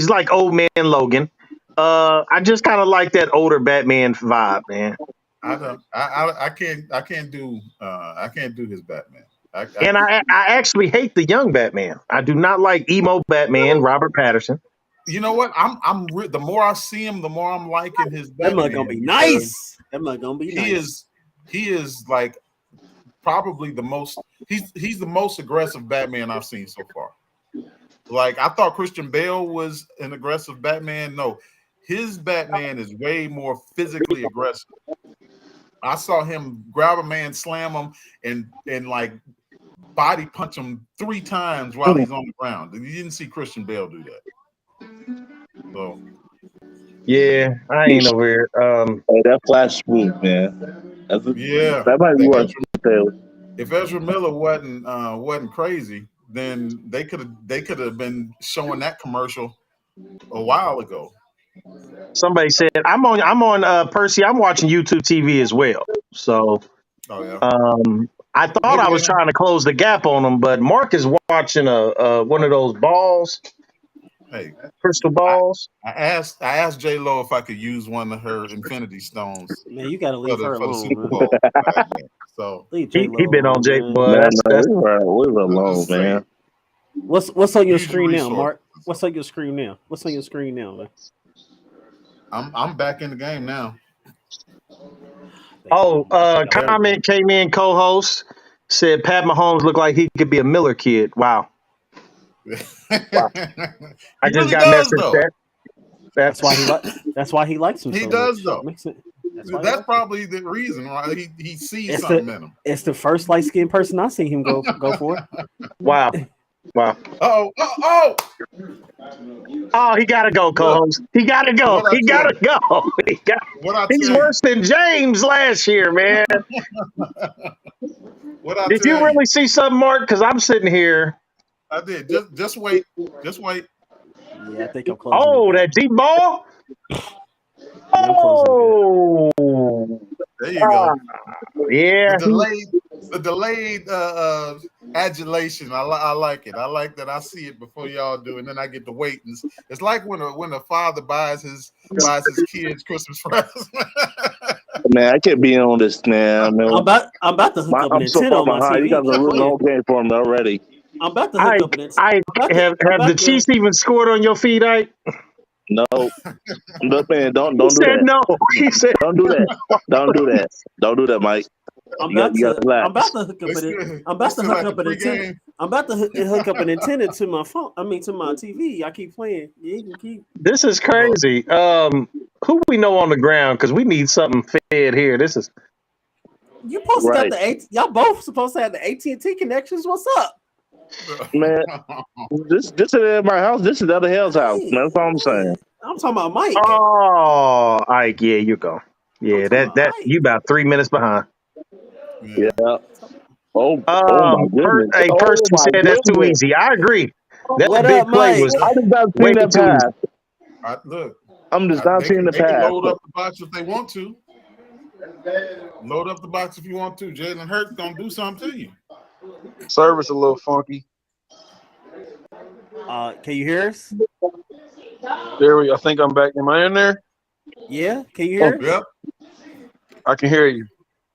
like old man Logan. I just kind of like that older Batman vibe, man. I don't. I can't do. I can't do his Batman. I And I actually hate the young Batman. I do not like emo Batman, Robert Patterson. You know what? The more I see him, the more I'm liking his That mug Batman. gonna be because nice. That mug gonna be He nice. is like probably the most. He's the most aggressive Batman I've seen so far. Like I thought Christian Bale was an aggressive Batman. No, his Batman is way more physically aggressive. I saw him grab a man, slam him, and like body punch him 3 times while he's on the ground. You didn't see Christian Bale do that. So Yeah, I ain't over here. Hey, that Flash smooth, man. yeah, That might be what if Ezra Miller wasn't crazy, then they could have been showing that commercial a while ago. Somebody said I'm on Percy. I'm watching YouTube TV as well. So Oh yeah. I thought Maybe I was trying to close the gap on him, but Mark is watching one of those balls, Hey, crystal balls. I asked J Lo if I could use one of her Infinity Stones Man, you gotta leave her for the alone, Super man. Bowl. So Leave He J-Lo been on alone, Jake, man. boy. man, That's leave her alone, man. What's on your Use your screen now, resources. Mark? What's on your screen now? What's on your screen now, man? I'm back in the game now. Comment came in. Co-host said Pat Mahomes looked like he could be a Miller kid. Wow. He I just really got does messaged though. that. That's why he That's why he likes him. He so does much. though. Makes it, That's why he likes him. probably the reason, right? He sees It's something in him. It's the first light skinned person I see him go for. Wow. Oh! Oh, he gotta go, co-host. He gotta go. What I He gotta tell go. What I He's tell you? worse than James last year, man. What I Did tell you really see something, Mark? Because I'm sitting here. I did. Just wait. Just wait. Yeah, I think I'm closing. Oh, that deep ball. Oh, There you go. Yeah. The delayed adulation. I like it. I like that. I see it before y'all do, and then I get to wait. And it's like when a father buys his kids Christmas presents. Man, I can't be on this, man. I'm about to hook up an I'm so antenna far on my behind. TV. You guys are ruining the whole game for me already. I'm about to hook up an Have antenna. the Chiefs even scored on your feet, Ike? No, look, man, don't He do said that. no. He said Don't do that. Don't do that. Don't do that, Mike. I'm You about gotta to relax. hook up an antenna. I'm about to hook up an antenna to my phone. I mean to my TV. I keep playing. Yeah, you can keep. This is crazy. Who we know on the ground? Because we need something fed here. This is You supposed to Right. got the y'all both supposed to have the AT&T connections. What's up? Man, this is my house. This is the other hell's house. Man, that's all I'm saying. I'm talking about Mike. oh, Ike. Yeah, you go. Yeah, I'm talking that about you about 3 minutes behind. Yeah. Oh my goodness. Hey, Oh Percy my said that's too goodness. easy. I agree. That What big up, play Mike? was I just not way seeing that too easy. pass. Look, I'm just not seeing the they can pass. load up the box if they want to. Load up the box if you want to. Jalen Hurts gonna do something to you. Service a little funky. Can you hear us? I think I'm back. Am I in there? Yeah, can you hear us? Yep. I can hear you.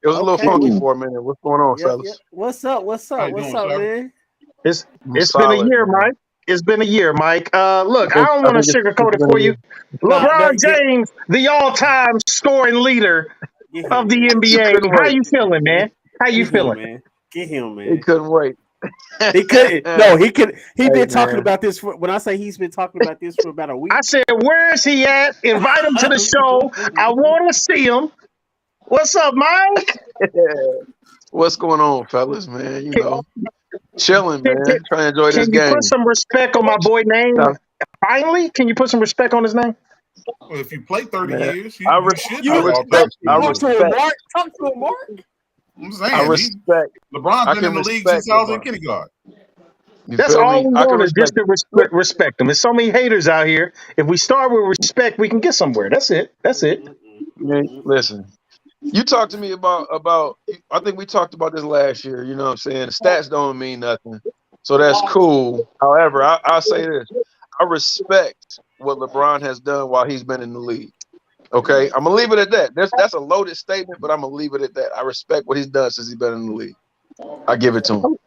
It was a little Okay. funky for a minute. What's going on, Yep, fellas? yep. What's up? How you doing, Trevor? Man? It's I'm been a solid, year, man. Mike. It's been a year, Mike. Look, I I don't think want to it's sugarcoat it been for a you. Nah, LeBron get James, the all-time scoring leader him, of the man. NBA. Couldn't How wait. you feeling, man? How you Get him, feeling? man. Get him, He man. couldn't wait. He could. No, he could. He Hey, been talking man. about this for. When I say he's been talking about this for about a week. I said, where is he at? Invite him to the show. I want to see him. What's up, Mike? What's going on, fellas, man? You know, chilling, Can, man. can- Trying to enjoy can this you put game. some respect on my boy name? Now, Finally, can you put some respect on his name? Well, if you play 30 man, years, I you should You know all respect. 30 I talk years. to him, respect. Mark. Talk to him, Mark. I'm I saying respect. LeBron's I been in can the league respect since I was in LeBron. kindergarten. You That's feel all me? we I can want is just respect. to respect them. There's so many haters out here. If we start with respect, we can get somewhere. That's it. That's it. Man, listen, You talked to me about. I think we talked about this last year. You know what I'm saying? The stats don't mean nothing, so that's cool. However, I'll say this: I respect what LeBron has done while he's been in the league. Okay, I'm gonna leave it at that. That's a loaded statement, but I'm gonna leave it at that. I respect what he's done since he's been in the league. I give it to him.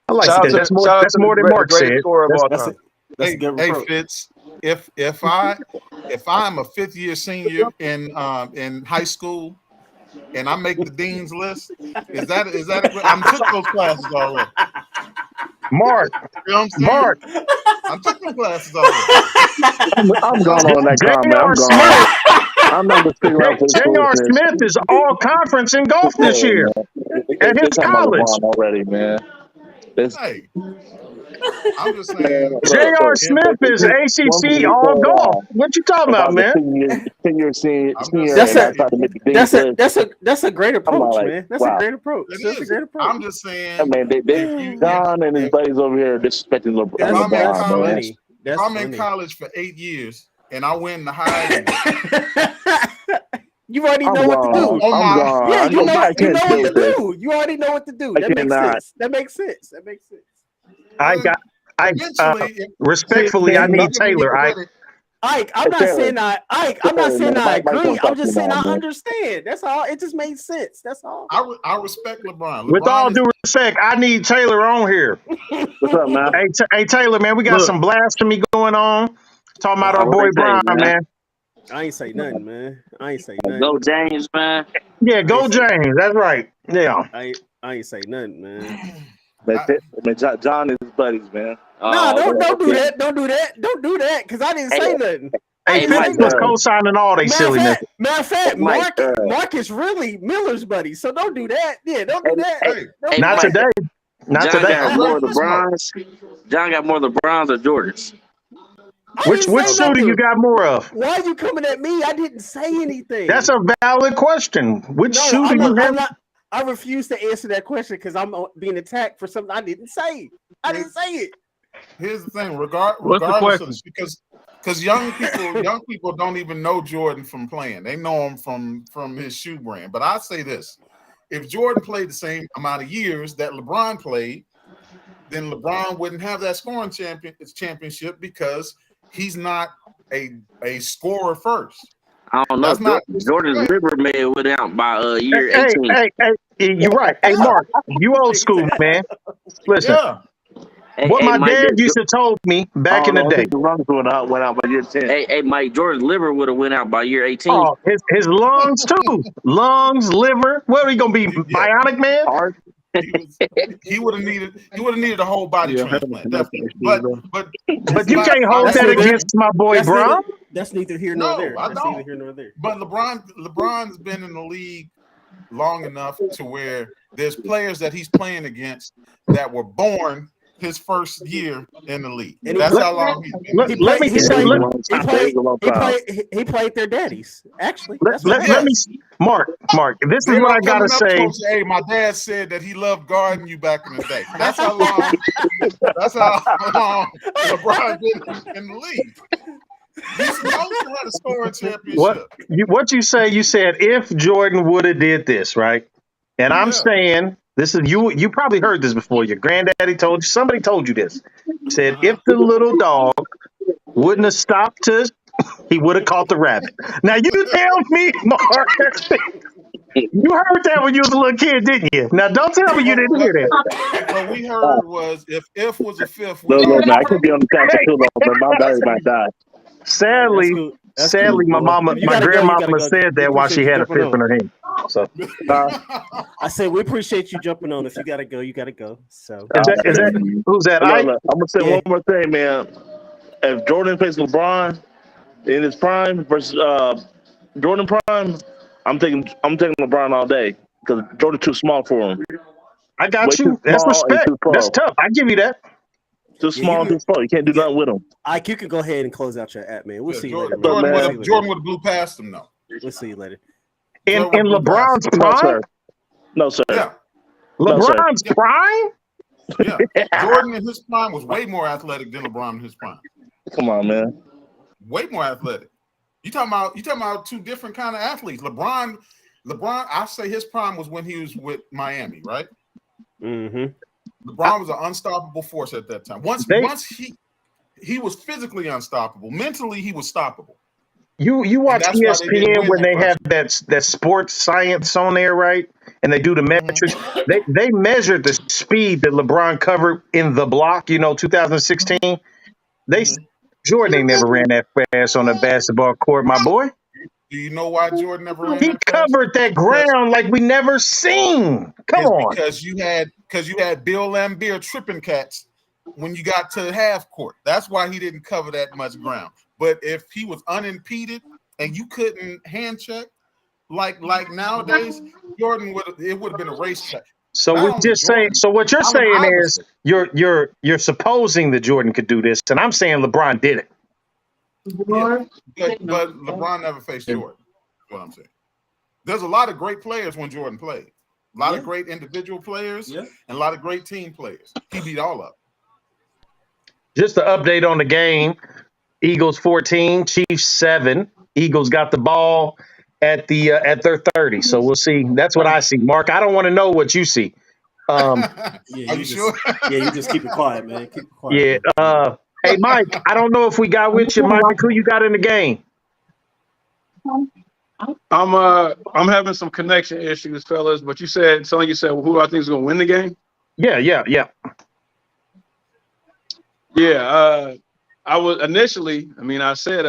I like Shout out that. to That's more than Mark greatest said. scorer of all That's time. a good Hey approach. Fitz, if I'm a fifth year senior in high school and I make the dean's list, is that I'm took those classes already. Mark, You know what I'm saying? Mark, I took them classes already. I'm gone on that comment. J.R. I'm Smith. gone. I'm not gonna stick around for this J.R. foolishness. Smith is all conference in golf Yeah, this year man. at They his talking about college. LeBron already, man. It's, Hey, I'm just saying. J.R. If, Smith is ACC all golf. What you talking if about, I'm a man? senior I'm just and That's saying. I try to make the dean's That's a list, that's a great approach, like, man. That's wow. a great approach. It That's a is. great approach. I'm just saying. man, John and his buddies over here are disrespecting That's I'm in LeBron, man. college, That's I'm funny. in college for 8 years and I win the Heisman. You already I'm know what to gone. do. Oh I'm my- gone. Yeah, you know I you can't know deal what with to this. do. You already know what to do. I That makes cannot. sense. That makes sense. That makes sense. Eventually, Respectfully, I need Taylor. Ike, I'm not Taylor. saying I'm not saying I Mike agree. don't talk I'm just to saying me I now, man. understand. That's all. It just made sense. That's all. I respect LeBron. With all LeBron due respect, I need Taylor on here. What's up, man? Hey, Taylor, man, we got Look. some blasphemy going on. Talking about our What boy they say, Brian, man. I ain't say nothing, man. I ain't say nothing. Go James, man. Yeah, go I ain't say- James. That's right. Yeah. I ain't say nothing, man. John and his buddies, man. No, don't do okay. that. Don't do that. Don't do that. Cause I didn't say nothing. I Hey, didn't Fitz say was nothing. co-signing all they silliness. Matter of fact, Mike, Mark is really Miller's buddy. So don't do that. Yeah, don't do that. Hey, Don't hey, do Not that. today. Not John today. got more of the Listen, Mark. bronze. John got more of the bronze or Jordans. I Which didn't say shoe do nothing. you got more of? Why are you coming at me? I didn't say anything. That's a valid question. Which shoe do you have? I refuse to answer that question because I'm being attacked for something I didn't say. I didn't say it. Here's the thing, What's the regardless of question? this, because young people don't even know Jordan from playing. They know him from his shoe brand. But I say this: if Jordan played the same amount of years that LeBron played, then LeBron wouldn't have that scoring championship because he's not a scorer first. I don't know. That's not Jordan's liver may have went out by year Hey, 18. you're right. Hey, Mark, you old school, man. Listen, Yeah. what my Mike, dad used to told me back in the day. The runs went out by year 10. Hey, Mike, Jordan's liver would have went out by year 18. Oh, his lungs too. Lungs, liver. What are he gonna be? Yeah. Bionic man? Heart. He would have needed a whole body transplant, definitely. But But you can't hold That's that neither- against my boy That's Bron. That's neither here nor No, there. I That's don't. neither here nor there. But LeBron's been in the league long enough to where there's players that he's playing against that were born his first year in the league. And That's how long he's been. He played their daddies. Actually, Let me, Mark. This is They're what I coming gotta up say. to him, hey, my dad said that he loved guarding you back in the day. That's how long. That's how long LeBron been in the league. He's supposed to have a scoring championship. What you say? You said if Jordan would have did this, right? And I'm saying this is you. You probably heard this before. Your granddaddy told you. Somebody told you this. Said if the little dog wouldn't have stopped us, he would have caught the rabbit. Now you tell me, Mark. You heard that when you was a little kid, didn't you? Now don't tell me you didn't hear that. What we heard was if was a fifth. No, man, I could be on the couch too long, but my battery might die. Sadly, That's cool, my bro. mama, You my gotta go, grandmama you gotta go. said We that while she appreciate had you a jumping fifth in her hand. So I said we appreciate you jumping on. If you gotta go, you gotta go. So is that who's that? Look, I'm gonna say one more thing, man. If Jordan plays LeBron in his prime versus Jordan prime, I'm taking LeBron all day because Jordan's too small for him. I got Way you. too That's small and respect. too slow. That's tough. I give you that. Too small and too slow. You can't do nothing with him. Ike, you can go ahead and close out your app, man. We'll see you later. Jordan would have blew past him though. We'll see you later. In LeBron's No, prime, sir. No, sir. Yeah. LeBron's prime. Yeah. Jordan in his prime was way more athletic than LeBron in his prime. Come on, man. Way more athletic. You talking about two different kind of athletes. LeBron LeBron, I say his prime was when he was with Miami, right? Mm-hmm. LeBron was an unstoppable force at that time. Once he was physically unstoppable. Mentally, he was stoppable. You watch ESPN when they have that sports science on there, right? And they do the metrics. They measured the speed that LeBron covered in the block. 2016. Jordan ain't never ran that fast on a basketball court, my boy. Do you know why Jordan never ran He that fast? covered that ground like we never seen. Come on. Because you had Bill Laimbeer tripping cats when you got to half court. That's why he didn't cover that much ground. But if he was unimpeded and you couldn't hand check, like nowadays, Jordan would have been a race check. So we're just saying. So what you're saying is you're supposing that Jordan could do this, and I'm saying LeBron did it. Yeah. But LeBron never faced Jordan. That's what I'm saying. There's a lot of great players when Jordan played. A lot of great individual players and a lot of great team players. He beat all of them. Just an update on the game. Eagles 14, Chiefs 7. Eagles got the ball at their 30. So we'll see. That's what I see. Mark, I don't want to know what you see. Are you sure? Yeah, you just keep it quiet, man. Keep it quiet. Yeah. Hey, Mike, I don't know if we got with you, Mike. Who you got in the game? I'm having some connection issues, fellas. But you said something. You said, well, who do I think is going to win the game? Yeah. Yeah. I was initially. I mean, I said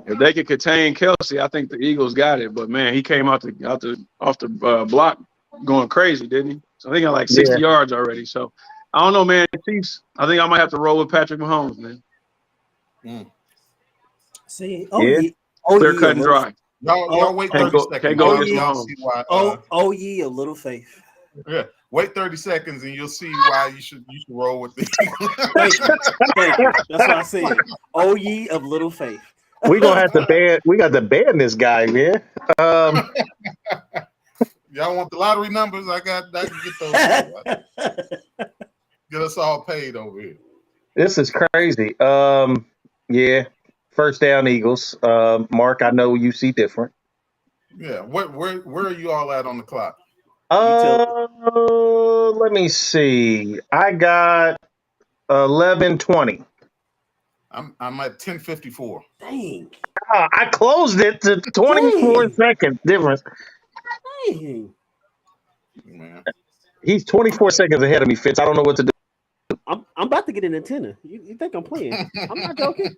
if they could contain Kelsey, I think the Eagles got it. But man, he came off the block going crazy, didn't he? So I think got like 60 yards already. So I don't know, man. Chiefs. I think I might have to roll with Patrick Mahomes, man. See, they're cut and dry. Y'all wait 30 seconds. Can't go against Mahomes. A little faith. Yeah, wait 30 seconds and you'll see why you should roll with the Thank you. That's what I said. Oh, ye of little faith. We got to ban this guy, man. Y'all want the lottery numbers? I can get those. Get us all paid over here. This is crazy. Yeah. First down, Eagles. Mark, I know you see different. Yeah. Where are you all at on the clock? Let me see. I got 11:20. I'm at 10:54. Dang. I closed it to 24 seconds difference. Dang. Man. He's 24 seconds ahead of me, Fitz. I don't know what to do. I'm about to get an antenna. You think I'm playing? I'm not joking.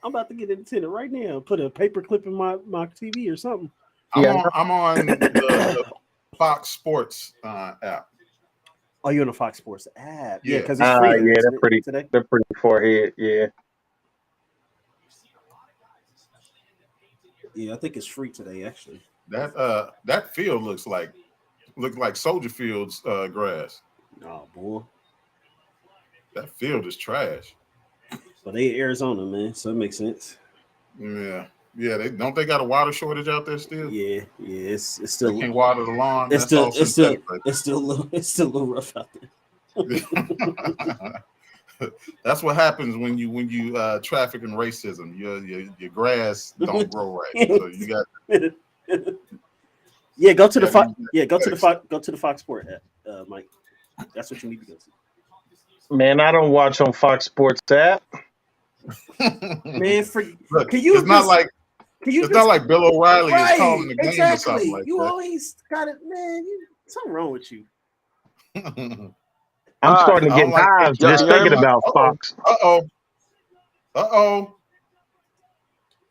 I'm about to get an antenna right now. Put a paper clip in my TV or something. I'm on the Fox Sports app. Oh, you're on the Fox Sports app? Yeah, because it's free. They're pretty forehead. Yeah. Yeah, I think it's free today. Actually, that field looks like Soldier Field's grass. Oh boy, that field is trash. But they Arizona, man, so it makes sense. Yeah. They got a water shortage out there still. Yeah, it's still. They can't water the lawn. It's still a little rough out there. That's what happens when you traffic and racism. Your grass don't grow right. So you got. Go to the Fox Sports app, Mike. That's what you need to go to. Man, I don't watch on Fox Sports app. Man, look, it's not like Bill O'Reilly is calling the game or something like you that. always got it, man. Something wrong with you. I'm starting to get hives just thinking about Fox.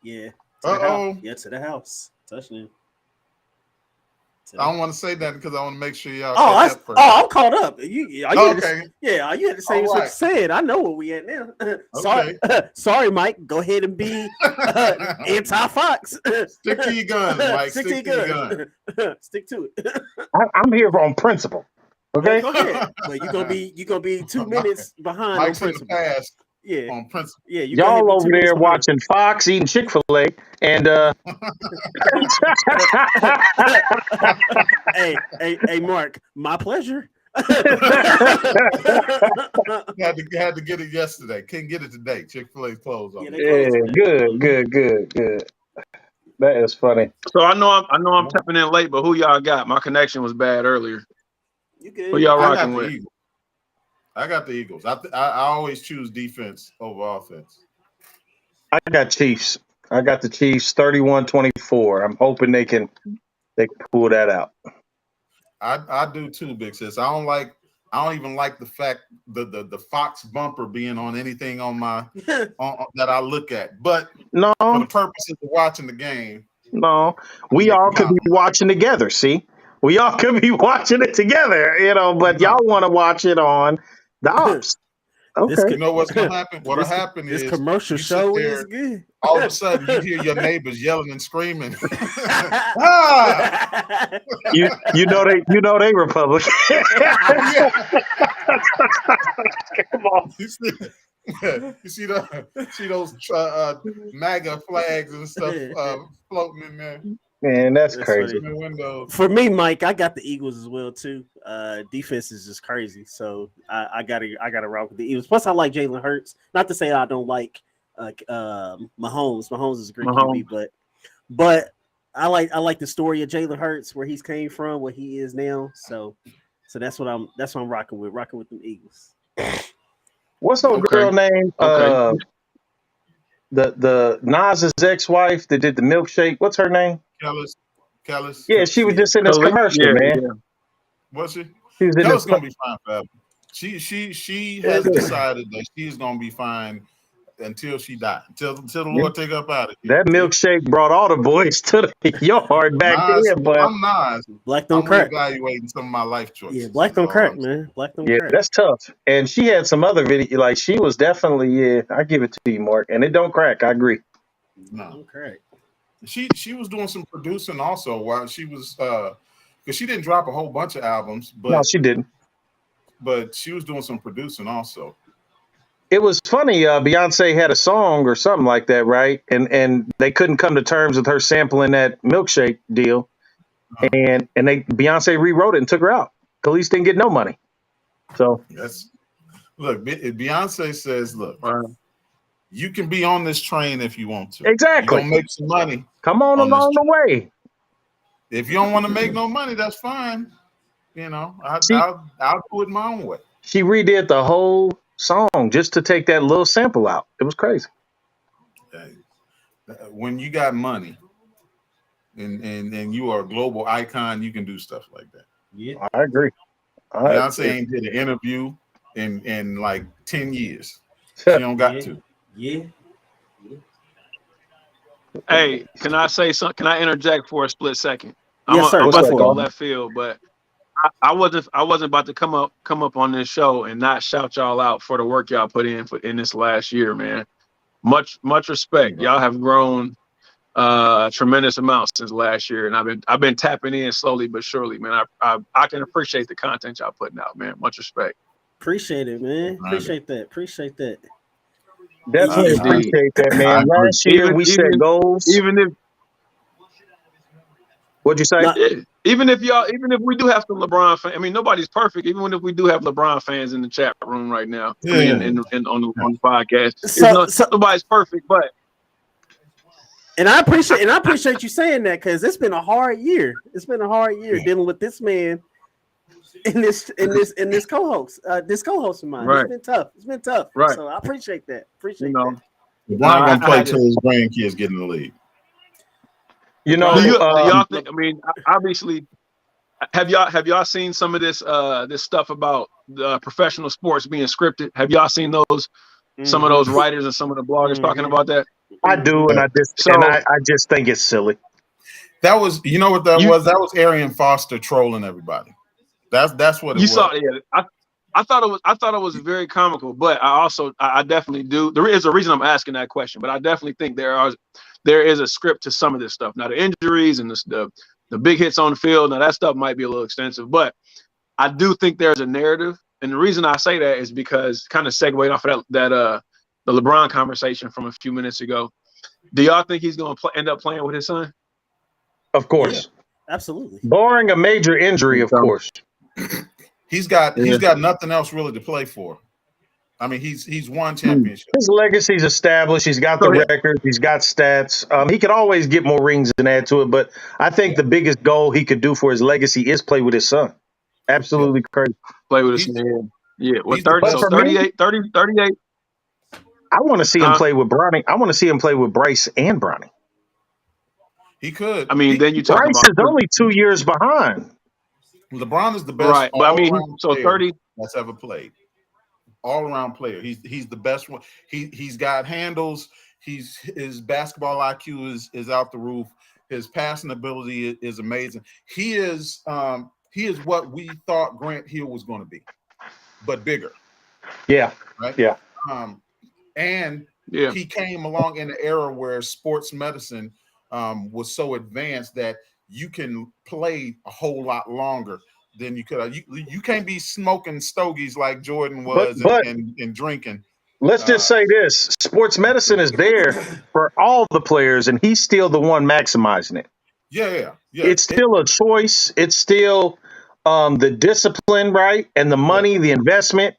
Yeah. To the house. Touchdown. I don't want to say that because I want to make sure y'all. I'm caught up. You had to say what you said. I know where we at now. Sorry, Mike. Go ahead and be anti-Fox. Stick to your guns, Mike. Stick to your gun. Stick to it. I'm here on principle. Okay. Go ahead. But you're gonna be 2 minutes behind Mike's on in the principle. past. Yeah. On principle. Yeah. Y'all over there watching Fox, eating Chick-fil-A, and hey, Mark, my pleasure. had to get it yesterday. Couldn't get it today. Chick-fil-A's closed on. Good. That is funny. So I know I'm tapping in late, but who y'all got? My connection was bad earlier. You Who good? y'all I rocking got the with? Eagles. I got the Eagles. I always choose defense over offense. I got Chiefs. I got the Chiefs 31-24. I'm hoping they can pull that out. I do too, Big Sis. I don't even like the fact the Fox bumper being on anything on my that I look at. But No, for the purposes of watching the game, no. I'm We making all could be compromise. watching together, see? We all could be watching it together, but No. y'all want to watch it on the ops. This Okay. You know what's gonna happen? What'll this, happen this is commercial you sit show there, is good. all of a sudden you hear your neighbors yelling and screaming. Ah! You know they Republican. Yeah. Come on. You see those MAGA flags and stuff floating in there Man, that's That's crazy. in the windows. For me, Mike, I got the Eagles as well too. Defense is just crazy, so I gotta rock with the Eagles. Plus, I like Jalen Hurts. Not to say I don't like Mahomes. Mahomes is a great Mahomes. QB, but I like the story of Jalen Hurts, where he's came from, where he is now. So that's what I'm rocking with. Rocking with the Eagles. What's old Okay. girl name? Okay. The Nas's ex-wife that did the milkshake. What's her name? Kellis. Yeah, she was just in this commercial, Yeah, man. yeah. What's she? She was in Kellis this. gonna be fine forever. She has decided that she's gonna be fine until she dies. Until the Lord take her up out of here. That milkshake brought all the boys to the yard back Nas, then, but I'm Nas. Black don't I'm crack. reevaluating some of my life choices. Yeah, black don't crack, man. Black don't yeah, crack. that's tough. And she had some other video, like she was definitely, I give it to you, Mark. And it don't crack. I agree. No. Don't crack. She was doing some producing also while she was because she didn't drop a whole bunch of albums, No, but she didn't. she was doing some producing also. It was funny. Beyonce had a song or something like that, right? And they couldn't come to terms with her sampling that milkshake deal, and Beyonce rewrote it and took her out. Khalees didn't get no money. So Look, Beyonce says, look, you can be on this train if you want to. exactly, You're gonna make some money. come on along the way. If you don't want to make no money, that's fine. You know, I'll do it my own way. She redid the whole song just to take that little sample out. It was crazy. When you got money and you are a global icon, you can do stuff like that. Yeah, I agree. Beyonce ain't did an interview in like 10 years. She don't got to. Yeah. Hey, can I say something? Can I interject for a split second? Yes, sir. I'm about to What's go up, left field, but I wasn't about to come up on this show and not shout y'all out for the work y'all put in this last year, man. Much respect. Y'all have grown a tremendous amount since last year, and I've been tapping in slowly but surely, man. I can appreciate the content y'all putting out, man. Much respect. Appreciate it, man. Appreciate that. Definitely Indeed. appreciate that, I man. agree. Last year we set goals. Even What'd you say? Not- if we do have some LeBron fans, I mean, nobody's perfect. Even if we do have LeBron fans in the chat room right now, I mean, on the podcast, nobody's perfect, but And I appreciate you saying that, because it's been a hard year. It's been a hard year dealing with this man in this co-host, of mine. Right. It's been tough. Right. So I appreciate that. LeBron I gonna play had till his grandkids get in the league. You know, do y'all think? I mean, obviously, have y'all seen some of this stuff about professional sports being scripted? Have y'all seen those? Some of those writers and some of the bloggers talking about that. I do, and I just think it's silly. That was, you know what that was? That was Arian Foster trolling everybody. That's what it was. Saw. Yeah, I thought it was very comical, but I definitely do. There is a reason I'm asking that question, but I definitely think there is a script to some of this stuff. Now the injuries and the big hits on the field, now that stuff might be a little extensive, but I do think there's a narrative. And the reason I say that is because, kind of segueing off of the LeBron conversation from a few minutes ago. Do y'all think he's going to end up playing with his son? Of course. Yeah, absolutely. Barring a major injury, of course. He's got nothing else really to play for. I mean, he's won championships. His legacy's established. He's got the records. He's got stats. He could always get more rings and add to it. But I think the biggest goal he could do for his legacy is play with his son. Absolutely crazy. Play with his son. Yeah. Well, he's the 30, best. so 38, 38. I want to see him play with Bronny. I want to see him play with Bryce and Bronny. He could. I mean, then you talk Bryce about is only 2 years behind. LeBron is the best right. But I mean, all-around so player 30. that's ever played. All-around player. He's the best one. He's got handles. His basketball IQ is out the roof. His passing ability is amazing. He is what we thought Grant Hill was going to be, but bigger. Yeah. Right. Yeah. And he came along in an era where sports medicine was so advanced that you can play a whole lot longer than you could. You can't be smoking stogies like Jordan was and drinking. Let's just say this: sports medicine is there for all the players, and he's still the one maximizing it. Yeah. It's still a choice. It's still the discipline, right, and the money, the investment.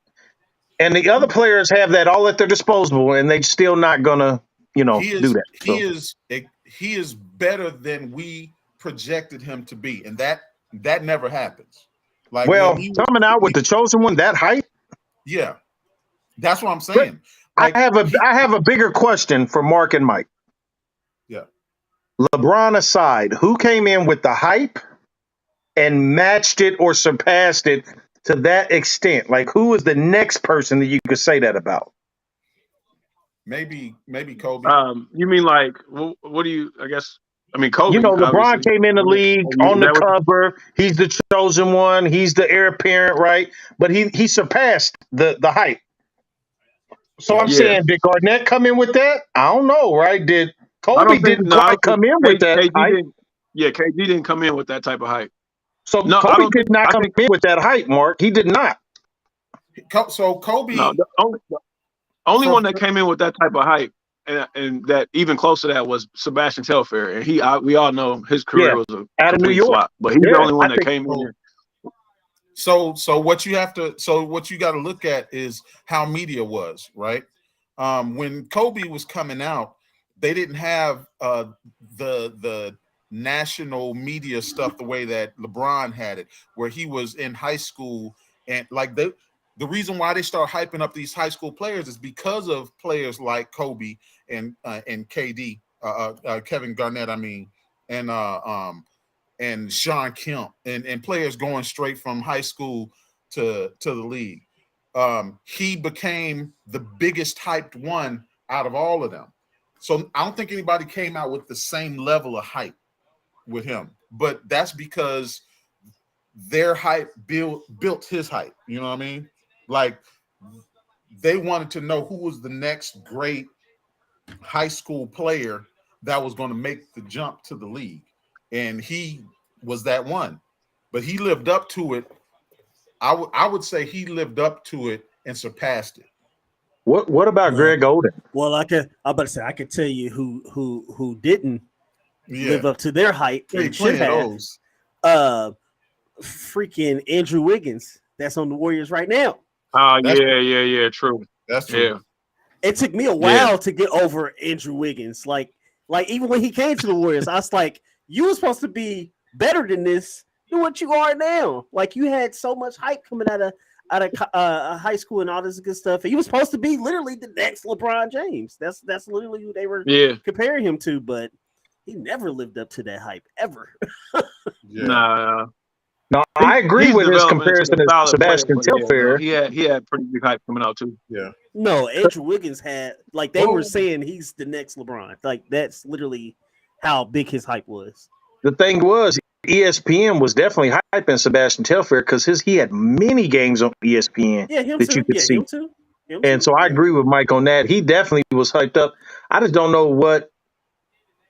And the other players have that all at their disposal, and they're still not gonna, do that. So. He is better than we projected him to be, and that never happens. Like, coming out with the chosen one, that hype. Yeah, that's what I'm saying. Like, I have a bigger question for Mark and Mike. Yeah. LeBron aside, who came in with the hype and matched it or surpassed it to that extent? Like, who is the next person that you could say that about? Maybe Kobe. You mean like what do you? I guess. I mean, Kobe. LeBron came in the league on the cover. He's the chosen one. He's the heir apparent, right? But he surpassed the hype. So I'm saying, did Garnett come in with that? I don't know, right? Did Kobe didn't quite come in with that hype? KD didn't come in with that type of hype. So Kobe did not come in with that hype, Mark. He did not. So Kobe. No, the only one that came in with that type of hype, and that even close to that was Sebastian Telfair, and we all know his career was a out of New York, flop, but he's the only one that came in here. So what you got to look at is how media was, right? When Kobe was coming out, they didn't have the national media stuff the way that LeBron had it, where he was in high school, and like the reason why they start hyping up these high school players is because of players like Kobe and KD, Kevin Garnett, I mean, and Sean Kemp and players going straight from high school to the league. He became the biggest hyped one out of all of them. So I don't think anybody came out with the same level of hype with him, but that's because their hype built his hype. You know what I mean? Like, they wanted to know who was the next great high school player that was going to make the jump to the league. And he was that one, but he lived up to it. I would say he lived up to it and surpassed it. What about Greg Oden? Well, I could tell you who didn't live up to their hype and should have. Freaking Andrew Wiggins, that's on the Warriors right now. Yeah, true. That's true. Yeah. It took me a while to get over Andrew Wiggins. Like even when he came to the Warriors, I was like, you were supposed to be better than this than what you are now. Like, you had so much hype coming out of high school and all this good stuff. And he was supposed to be literally the next LeBron James. That's literally who they were comparing him to, but he never lived up to that hype ever. Nah. No, I agree with his comparison to Sebastian Telfair. He had pretty big hype coming out too. Yeah. No, Andrew Wiggins had, like, they were saying he's the next LeBron. Like, that's literally how big his hype was. The thing was, ESPN was definitely hyping Sebastian Telfair because he had many games on ESPN that you could see. Him too. So I agree with Mike on that. He definitely was hyped up. I just don't know what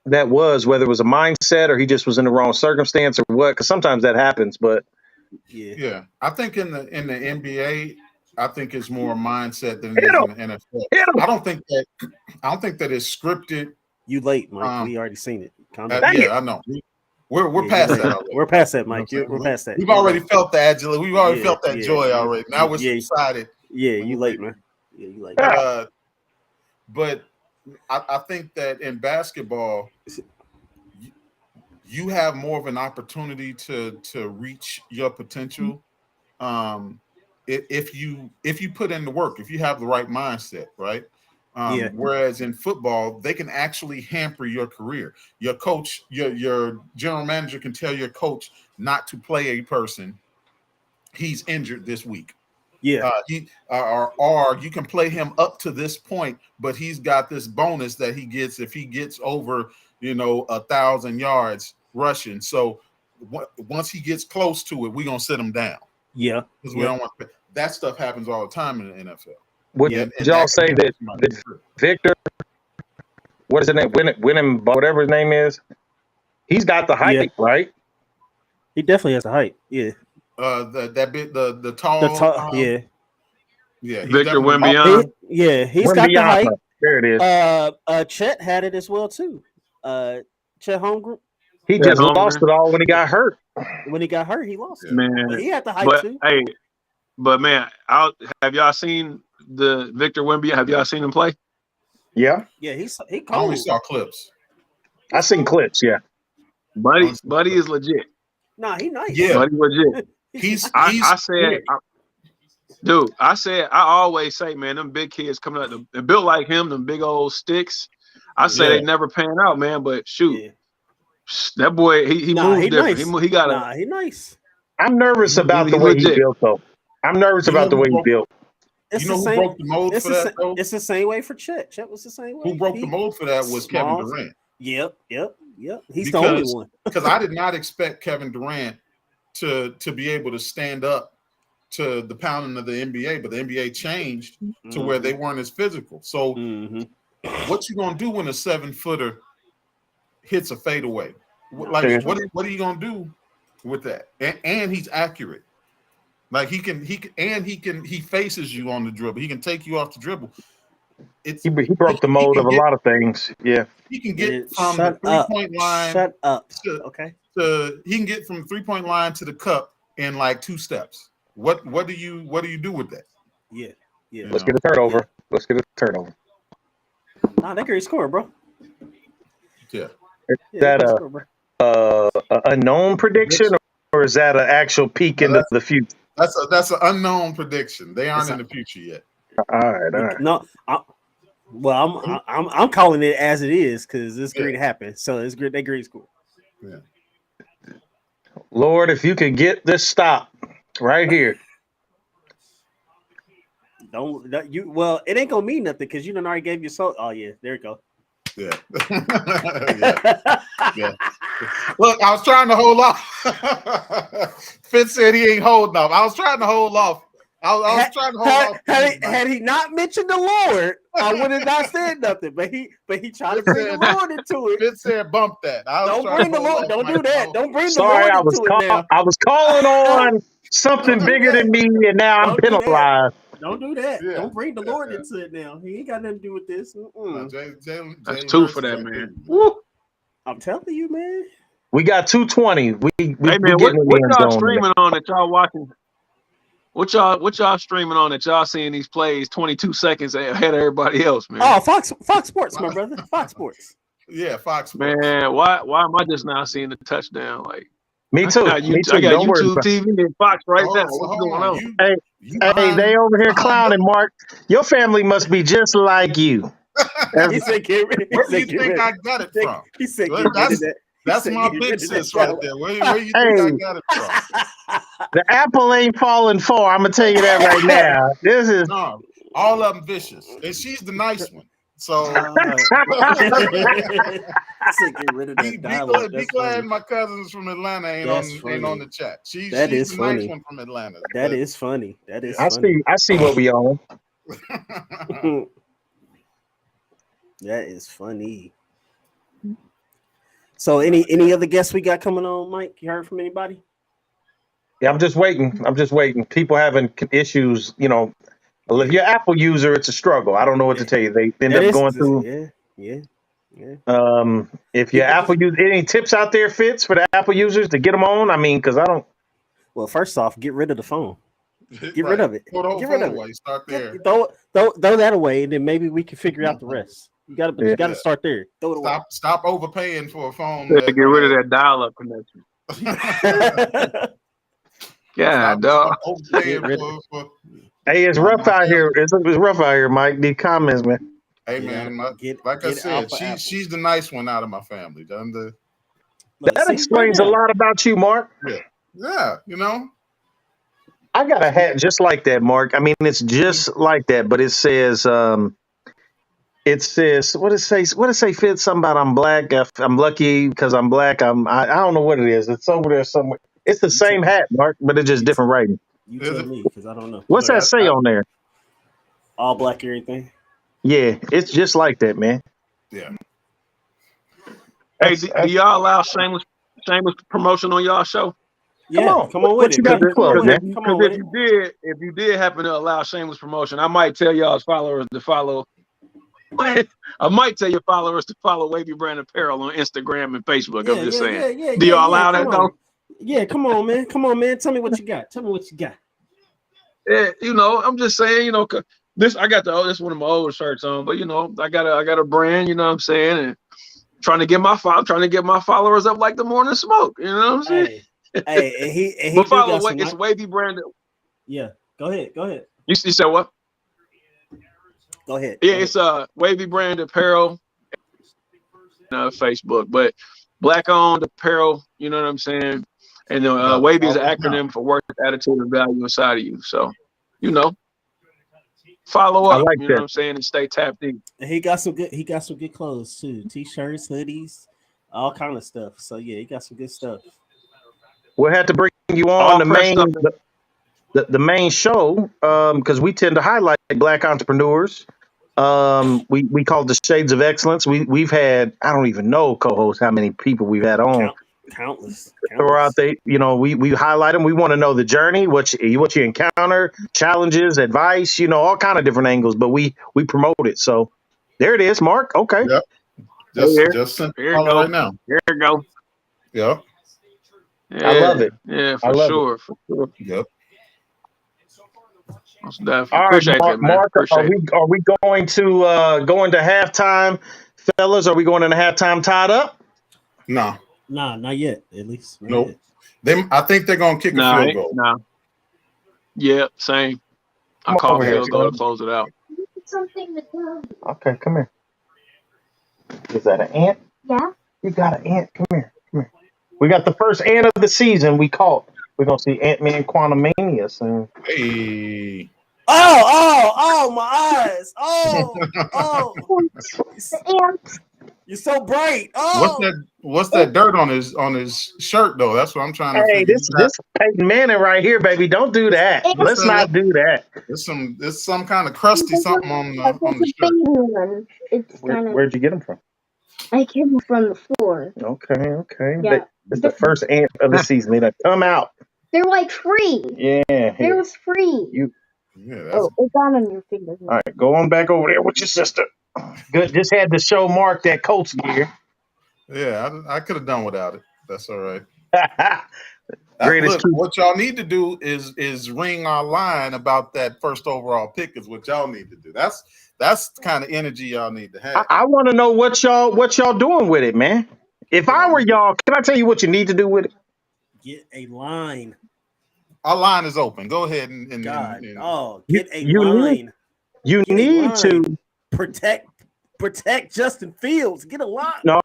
that was, whether it was a mindset or he just was in the wrong circumstance or what, because sometimes that happens. But I think in the NBA, I think it's more mindset than it is in the NFL. I don't think that it's scripted. You late, Mike. We already seen it. I know. We're past that already. We're past that, Mike. We're past that. We've already felt the agility. We've already felt that joy already. Now we're excited. Yeah, you late, man. Yeah, you like But I think that in basketball, you have more of an opportunity to reach your potential if you put in the work, if you have the right mindset, right? Yeah. Whereas in football, they can actually hamper your career. Your coach, your general manager can tell your coach not to play a person. He's injured this week. Yeah. Or you can play him up to this point, but he's got this bonus that he gets if he gets over 1,000 yards rushing. So once he gets close to it, we're gonna sit him down. Yeah. Because we don't want that stuff happens all the time in the NFL. Would y'all say that Victor, what is his name? Winning, whatever his name is, he's got the height, right? He definitely has the height. Yeah. The tall, yeah. Victor Wembanyama. He's got the height. There it is. Chet had it as well too. Chet Holmgren. He just lost it all when he got hurt. When he got hurt, he lost it. Man, but he had the height too. Hey, but man, have y'all seen the Victor Wembanyama? Have y'all seen him play? Yeah. Yeah, he I only saw clips. I seen clips. Yeah. Buddy is legit. Nah, he nice. Yeah, Buddy legit. I always say, man, them big kids coming out, they're built like him, them big old sticks. I say they never pan out, man. But shoot, that boy, he moves different. Nice. He got he nice. I'm nervous about the way he built, though. I'm nervous about the way he built. Who broke the mold for that? It's the same way for Chet. Chet was the same way. Who broke the mold for that was Kevin Durant. Yep. He's the only one. Because I did not expect Kevin Durant to be able to stand up to the pounding of the NBA, but the NBA changed to where they weren't as physical. So what you gonna do when a 7-footer hits a fadeaway? Like what are you gonna do with that? And he's accurate. Like he faces you on the dribble. He can take you off the dribble. He broke the mold of a lot of things. Yeah. He can get from the 3-point line. Shut up. Okay. He can get from the 3-point line to the cup in like 2 steps. What do you do with that? Yeah. Let's get a turnover. Let's get a turnover. Nah, that great score, bro. Yeah. Is that a known prediction, or is that an actual peek into the future? That's an unknown prediction. They aren't in the future yet. All right. No, I'm calling it as it is because it's going to happen. So it's great. That great score. Yeah. Lord, if you could get this stop right here. Well, it ain't gonna mean nothing because you done already gave your soul. Oh yeah, there you go. Yeah. Yeah. Look, I was trying to hold off. Fitz said he ain't holding off. I was trying to hold off. I was trying to hold off. Had he not mentioned the Lord, I would have not said nothing. But he tried to bring the Lord into it. Fitz said bump that. Don't bring the Lord. Don't do that. Don't bring the Lord into it now. I was calling on something bigger than me, and now I'm penalized. Don't do that. Yeah. Don't bring the Lord into it now. He ain't got nothing to do with this. That's 2 for that, man. Woo. I'm telling you, man. We got 220. Hey man, what y'all streaming on that y'all watching? What y'all streaming on that y'all seeing these plays 22 seconds ahead of everybody else, man? Oh, Fox Sports, my brother. Fox Sports. Yeah, Fox Sports. Man, why am I just now seeing the touchdown? Like me too. I got YouTube TV and Fox right now. What's going on? Hey, they over here clowning, Mark. Your family must be just like you. He said, where do you think I got it from? He said, that's my big sis right there. Where you think I got it from? The apple ain't falling far. I'm gonna tell you that right now. This is all of them vicious, and she's the nice one. So be glad my cousins from Atlanta ain't on the chat. She's the nice one from Atlanta. That is funny. That is. I see what we on. That is funny. So any other guests we got coming on, Mike? You heard from anybody? Yeah, I'm just waiting. People having issues, Well, if you're an Apple user, it's a struggle. I don't know what to tell you. They end up going through. Yeah. If you're Apple user, any tips out there, Fitz, for the Apple users to get them on? I mean, because I don't. Well, first off, get rid of the phone. Get rid of it. Throw the whole Get rid phone of away. it. Start there. Throw that away, and then maybe we can figure out the rest. You got to, you got to start there. Throw it away. Stop overpaying for a phone. Get rid of that dial-up connection. Yeah, dog. Hey, it's rough out here. It's rough out here, Mike. These comments, man. Hey, man, like I said, she's the nice one out of my family. That explains a lot about you, Mark. Yeah, you know. I got a hat just like that, Mark. I mean, it's just like that, but it says, what it say? What it say? Fit something about I'm black. I'm lucky because I'm black. I don't know what it is. It's over there somewhere. It's the same hat, Mark, but it's just different writing. You tell me, because I don't know. What's that say on there? All black everything. Yeah, it's just like that, man. Yeah. Hey, do y'all allow shameless promotion on y'all show? Yeah, come on with it. Because if you did happen to allow shameless promotion, I might tell y'all's followers to follow. I might tell your followers to follow Wavy Brand Apparel on Instagram and Facebook. I'm just saying. Do y'all allow that though? Yeah, come on, man. Come on, man. Tell me what you got. Yeah, I'm just saying, this I got this one of my old shirts on, but I got a brand, you know what I'm saying, and trying to get my followers up like the morning smoke, you know what I'm saying? Hey, he but follow what it's Wavy Brand. Yeah, go ahead. You said what? Go ahead. Yeah, it's Wavy Brand Apparel, Facebook, but black owned apparel, you know what I'm saying? And Wavy is an acronym for work, attitude, and value inside of you. So, follow up. You know what I'm saying, and stay tapped in. And he got some good clothes too. T-shirts, hoodies, all kind of stuff. So yeah, he got some good stuff. We'll have to bring you on the main show because we tend to highlight black entrepreneurs. We call it the Shades of Excellence. We've had, I don't even know, co-hosts, how many people we've had on. Countless. Throughout we highlight them. We want to know the journey, what you encounter, challenges, advice, all kind of different angles, but we promote it. So there it is, Mark. Okay. Yep. Just sent here you go right now. Here you go. Yep. Yeah, I love it. Yeah, for sure. Yep. All right, Mark, are we going to go into halftime, fellas? Are we going into halftime tied up? No. Nah, not yet. At least. Nope. I think they're gonna kick a field goal. Nah. Yeah, same. I call field goal to close it out. Something to do. Okay, come here. Is that an ant? Yeah. You got an ant. Come here. We got the first ant of the season. We caught. We're gonna see Ant-Man Quantumania soon. Hey. Oh, my eyes. Oh. You're so bright. Oh. What's that dirt on his shirt though? That's what I'm trying to figure. This Peyton Manning right here, baby. Don't do that. Let's not do that. There's some kind of crusty something on the shirt. Where'd you get them from? I came from the floor. Okay. Yeah. It's the first ant of the season. They come out. They're like free. Yeah. They're free. It's on your fingers. All right, go on back over there with your sister. Good. Just had to show Mark that Colts gear. Yeah, I could have done without it. That's all right. Look, what y'all need to do is ring our line about that first overall pick is what y'all need to do. That's the kind of energy y'all need to have. I want to know what y'all doing with it, man. If I were y'all, can I tell you what you need to do with it? Get a line. Our line is open. Go ahead and get a line. You need to protect Justin Fields. Get a line. No.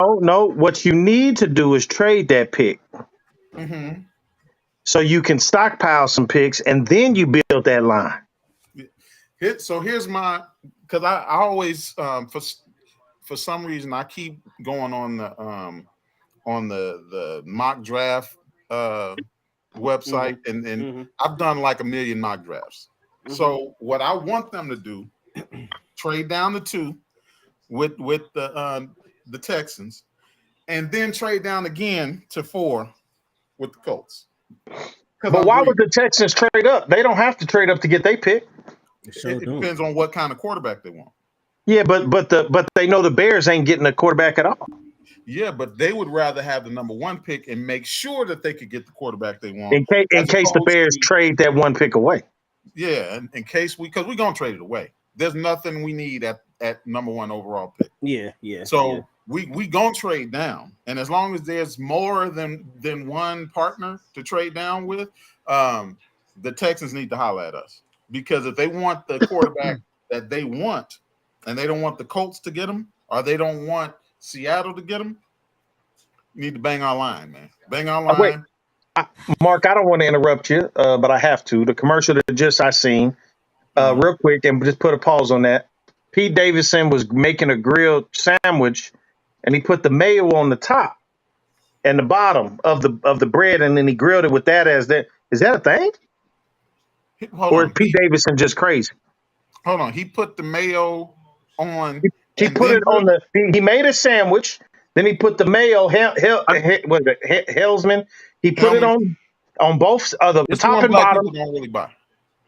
What you need to do is trade that pick. Mm-hmm. So you can stockpile some picks and then you build that line. So here's my, because I always for some reason I keep going on the mock draft website and I've done like 1 million mock drafts. Mm-hmm. So what I want them to do, trade down to 2 with the Texans, and then trade down again to 4 with the Colts. But why would the Texans trade up? They don't have to trade up to get their pick. It depends on what kind of quarterback they want. Yeah, but they know the Bears ain't getting a quarterback at all. Yeah, but they would rather have the number 1 pick and make sure that they could get the quarterback they want. In case the Bears trade that 1 pick away. Yeah, in case because we're gonna trade it away. There's nothing we need at number 1 overall pick. Yeah. So we gonna trade down, and as long as there's more than one partner to trade down with, the Texans need to holler at us, because if they want the quarterback that they want, and they don't want the Colts to get him, or they don't want Seattle to get him, you need to bang our line, man. Bang our line. Wait, Mark, I don't want to interrupt you, but I have to. The commercial that just I seen, real quick, and just put a pause on that. Pete Davidson was making a grilled sandwich, and he put the mayo on the top and the bottom of the bread, and then he grilled it with that as that. Is that a thing? Or is Pete Davidson just crazy? Hold on. He put the mayo on. He put it on he made a sandwich. Then he put the mayo, Hellsman. He put it on both the top and bottom. Don't really buy.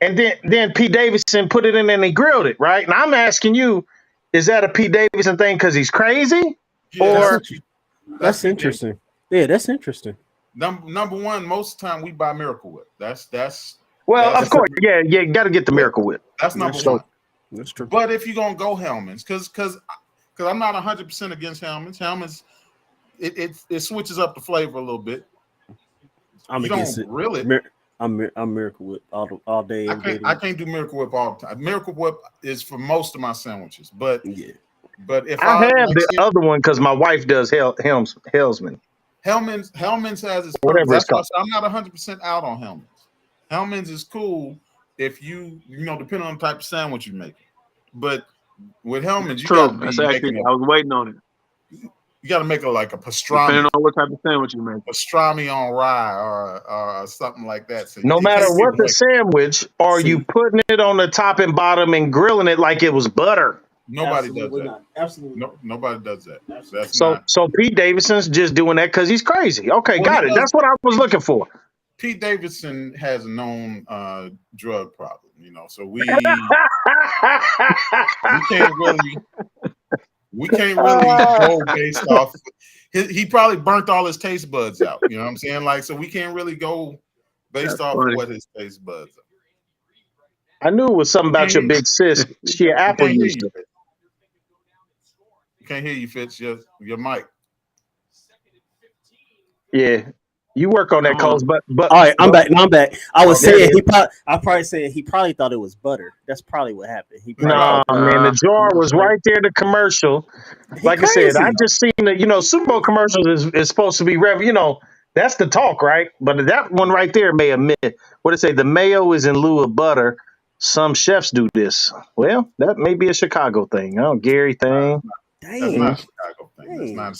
And then Pete Davidson put it in and he grilled it, right? And I'm asking you, is that a Pete Davidson thing because he's crazy? Yeah, or that's interesting. Yeah, that's interesting. Number one, most of the time we buy Miracle Whip. That's of course, you got to get the Miracle Whip. That's number one. That's true. But if you're gonna go Hellman's, because I'm not 100% against Hellman's. Hellman's it switches up the flavor a little bit. I'm against it. Really? I'm Miracle Whip all day. I can't do Miracle Whip all the time. Miracle Whip is for most of my sandwiches, but if I have the other one because my wife does Hellsman. Hellman's has its whatever it's called. I'm not 100% out on Hellman's. Hellman's is cool if you depending on the type of sandwich you make. But with Hellman's, I was waiting on it. You got to make it like a pastrami. Depending on what type of sandwich you make. Pastrami on rye or something like that. So no matter what the sandwich, are you putting it on the top and bottom and grilling it like it was butter? Nobody does that. Not. Absolutely. No, nobody does that. That's so Pete Davidson's just doing that because he's crazy. Okay, got it. That's what I was looking for. Pete Davidson has a known drug problem, so we can't really go based off. He probably burnt all his taste buds out. You know what I'm saying? So we can't really go based off of what his taste buds are. I knew it was something about your big sis. She an Apple user. You can't hear you, Fitz. Your mic. Yeah. You work on that, Coles, but all right, I'm back. I was saying he probably thought it was butter. That's probably what happened. Man, the jar was right there. The commercial, like I said, I just seen the Super Bowl commercials is supposed to be that's the talk, right? But that one right there may admit what it say. The mayo is in lieu of butter. Some chefs do this. Well, that may be a Chicago thing. Gary thing. That's not a Chicago thing. That's not a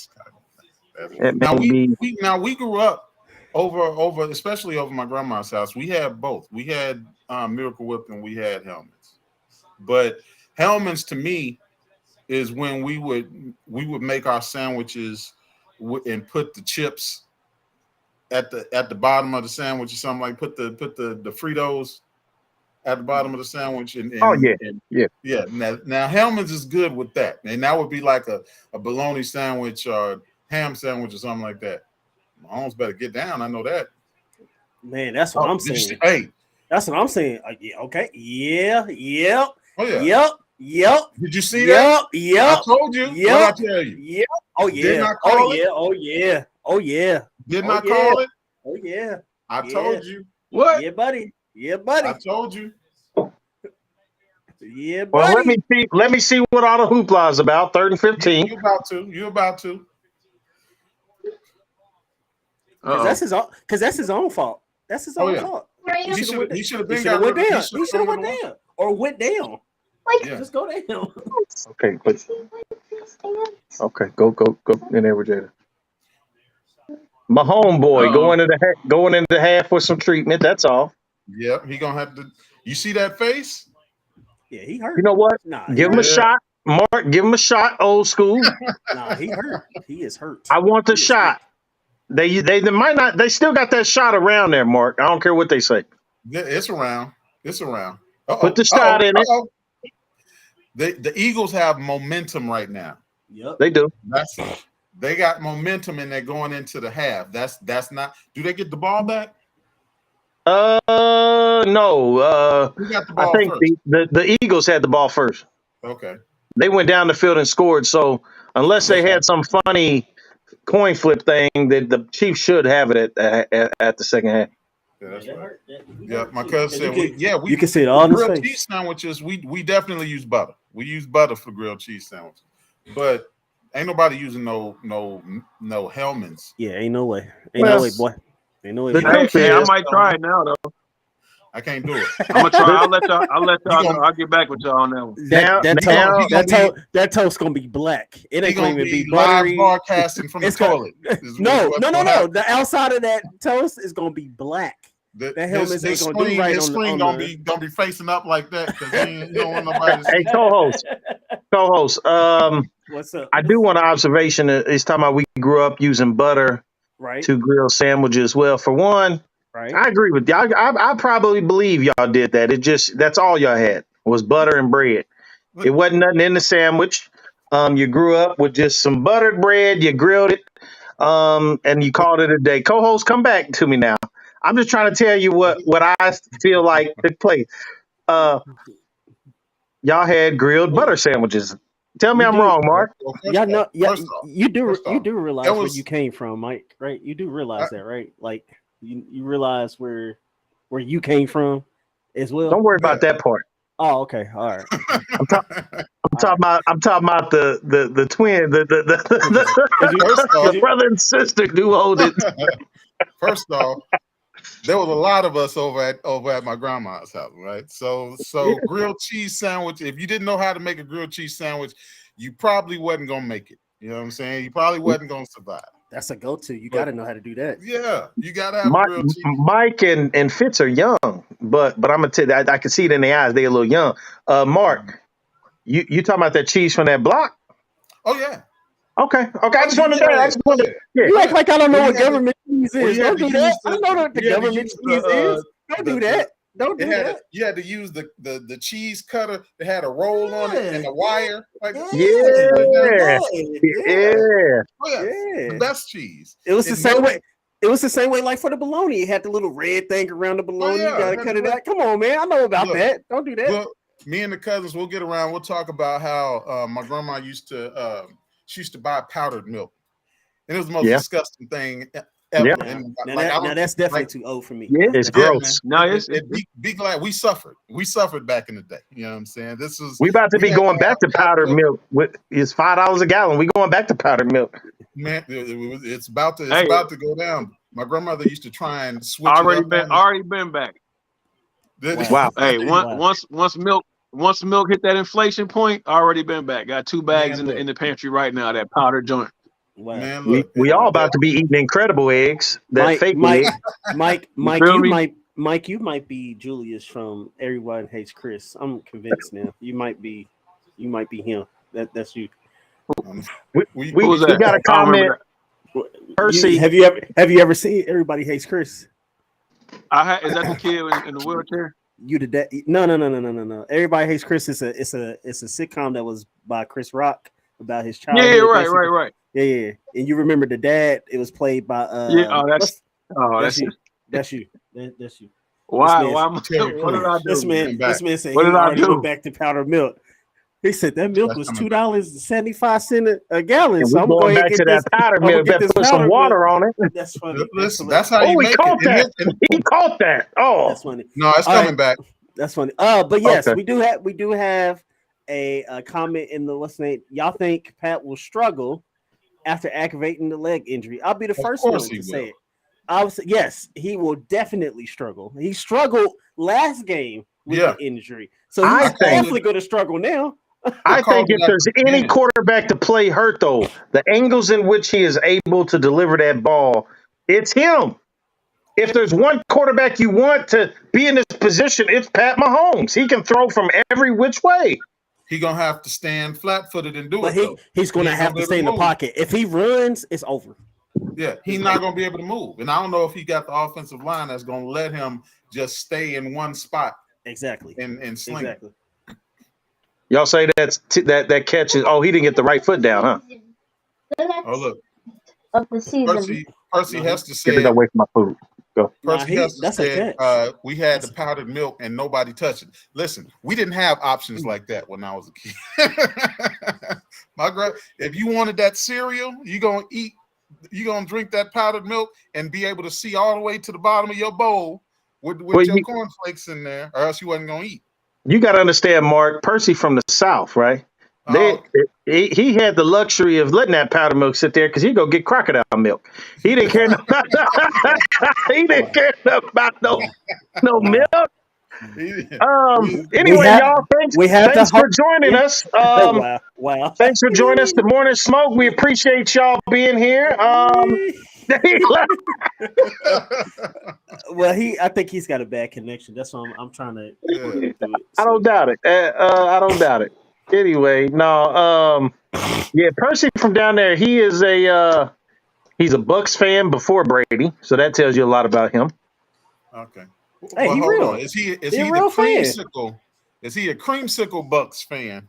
Chicago thing. Now we grew up. Over, especially over my grandma's house, we had both. We had Miracle Whip and we had Hellman's. But Hellman's to me is when we would make our sandwiches and put the chips at the bottom of the sandwich or something, like put the Fritos at the bottom of the sandwich. And Now Hellman's is good with that, and that would be like a bologna sandwich or ham sandwich or something like that. Mahomes better get down. I know that. Man, that's what I'm saying. Hey, that's what I'm saying. Okay. Yeah. Yep. Oh yeah. Yep. Did you see that? Yep. I told you. Yep. What I tell you? Yep. Oh yeah. Didn't I call it? Oh yeah. Oh yeah. Didn't I call it? Oh yeah. I told you. What? Yeah, buddy. I told you. Yeah, buddy. Well, let me see what all the hoopla is about. 3rd and 15. You about to. Because that's his own fault. That's his own fault. He should have been went down. He should have went down or went down. Just go down. Okay, but go in there with Jada. My homeboy going into half with some treatment. That's all. Yep, he gonna have to. You see that face? Yeah, he hurt. You know what? Give him a shot, Mark. Give him a shot. Old school. Nah, he hurt. He is hurt. I want the shot. They might not. They still got that shot around there, Mark. I don't care what they say. Yeah, it's around. Put the shot in it. The Eagles have momentum right now. Yep, they do. They got momentum and they're going into the half. That's not. Do they get the ball back? No. Who got the I ball think first? the Eagles had the ball first. Okay. They went down the field and scored. So unless they had some funny coin flip thing, that the Chiefs should have it at the second half. Yeah, that's right. Yeah, my cousin said you can see it all in his grilled face. cheese sandwiches. We definitely use butter. We use butter for grilled cheese sandwiches, but ain't nobody using no Hellmann's. Yeah, ain't no way. Ain't no way, boy. Ain't no way. The boy. truth Hey, I is, might try it now though. I can't do it. I'm gonna try. I'll let y'all You know. I'll get back with y'all on that one. That toast gonna be black. It ain't gonna even be live buttery. broadcasting from the toilet. No. The outside of that toast is gonna be black. That Hellmann's ain't gonna do right his on screen the. don't be facing up like that because you don't want nobody to see. Hey, co-host. What's up? I do want an observation. It's talking about we grew up using butter Right. to grill sandwiches. Well, for one, Right. I agree with you. I probably believe y'all did that. That's all y'all had was butter and bread. It wasn't nothing in the sandwich. You grew up with just some buttered bread. You grilled it, and you called it a day. Co-host, come back to me now. I'm just trying to tell you what I feel like took place. Y'all had grilled butter sandwiches. Tell me I'm wrong, Mark. You do realize where you came from, Mike, right? You do realize that, right? Like you realize where you came from as well. Don't worry about that part. Oh, okay, all right. I'm talking about the twin, the brother and sister duo. First off, there was a lot of us over at my grandma's house, right? So grilled cheese sandwich. If you didn't know how to make a grilled cheese sandwich, you probably wasn't gonna make it. You know what I'm saying? You probably wasn't gonna survive. That's a go-to. You got to know how to do that. Yeah, you got to have grilled cheese. Mike and Fitz are young, but I'm gonna tell you, I can see it in their eyes. They're a little young. Mark, you talking about that cheese from that block? Oh yeah. Okay. I just wanted to. You act like I don't know what government cheese is. Don't do that. I know what the government cheese is. Don't do that. Don't do that. You had to use the cheese cutter that had a roll on it and a wire. Like, yeah. The best cheese. It was the same way. It was the same way like for the bologna. It had the little red thing around the bologna. You got to cut it out. Come on, man. I know about that. Don't do that. Well, me and the cousins, we'll get around. We'll talk about how my grandma used to buy powdered milk. And it was the most disgusting thing ever. Yeah. And now that's definitely too old for me. Yeah, it's gross. No, be glad we suffered. We suffered back in the day. You know what I'm saying? We about to be going back to powdered milk. It's $5 a gallon. We going back to powdered milk. Man, it's about to go down. My grandmother used to try and switch. Already been back. Wow. Hey, once milk hit that inflation point, already been back. Got 2 bags in the pantry right now. That powdered joint. Wow. Man, look, we all about to be eating Incredible eggs. That fake egg. Mike, you might be Julius from Everyone Hates Chris. I'm convinced now. You might be him. That's you. We got a comment. Percy, have you ever seen Everybody Hates Chris? Is that the kid in the wheelchair? You did that? No. Everybody Hates Chris. It's a sitcom that was by Chris Rock about his childhood. Yeah, right. Yeah. And you remember the dad? It was played by that's you. That's you. Why? What did I do? This man said he went back to powdered milk. He said that milk was $2.75 a gallon. So I'm going back to that powdered milk. Better put some water on it. That's funny. Listen, that's how you make it. He caught that. Oh, that's funny. No, it's coming back. That's funny. But yes, we do have a comment in the listening. Y'all think Pat will struggle after aggravating the leg injury? I'll be the first one to say it. I would say yes, he will definitely struggle. He struggled last game with the injury, so he's definitely going to struggle now. I think if there's any quarterback to play hurt, though, the angles in which he is able to deliver that ball, it's him. If there's one quarterback you want to be in this position, it's Pat Mahomes. He can throw from every which way. He's going to have to stand flat-footed and do it, though. He's going to have to stay in the pocket. If he runs, it's over. Yeah, he's not going to be able to move. And I don't know if he got the offensive line that's going to let him just stay in one spot. Exactly. And sling. Exactly. Y'all say that catch is, he didn't get the right foot down, huh? Oh, look. Of the season. Percy Hester said, get away from my food. Go. Percy Hester that's a said catch. we had the powdered milk and nobody touched it. Listen, we didn't have options like that when I was a kid. If you wanted that cereal, you're gonna drink that powdered milk and be able to see all the way to the bottom of your bowl with your cornflakes in there, or else you wasn't gonna eat. You got to understand, Mark. Percy from the South, right? He had the luxury of letting that powdered milk sit there because he'd go get crocodile milk. He didn't care about no milk. Anyway, y'all, thanks for joining us. Wow. Thanks for joining us. Good morning, Smoke. We appreciate y'all being here. Well, I think he's got a bad connection. That's why I'm trying to work through it. I don't doubt it. I don't doubt it. Anyway, no. Yeah, Percy from down there. He is he's a Bucks fan before Brady, so that tells you a lot about him. Okay. Hey, well, he hold real. on. Is he He the real fan. creamsicle? Is he a creamsicle Bucks fan?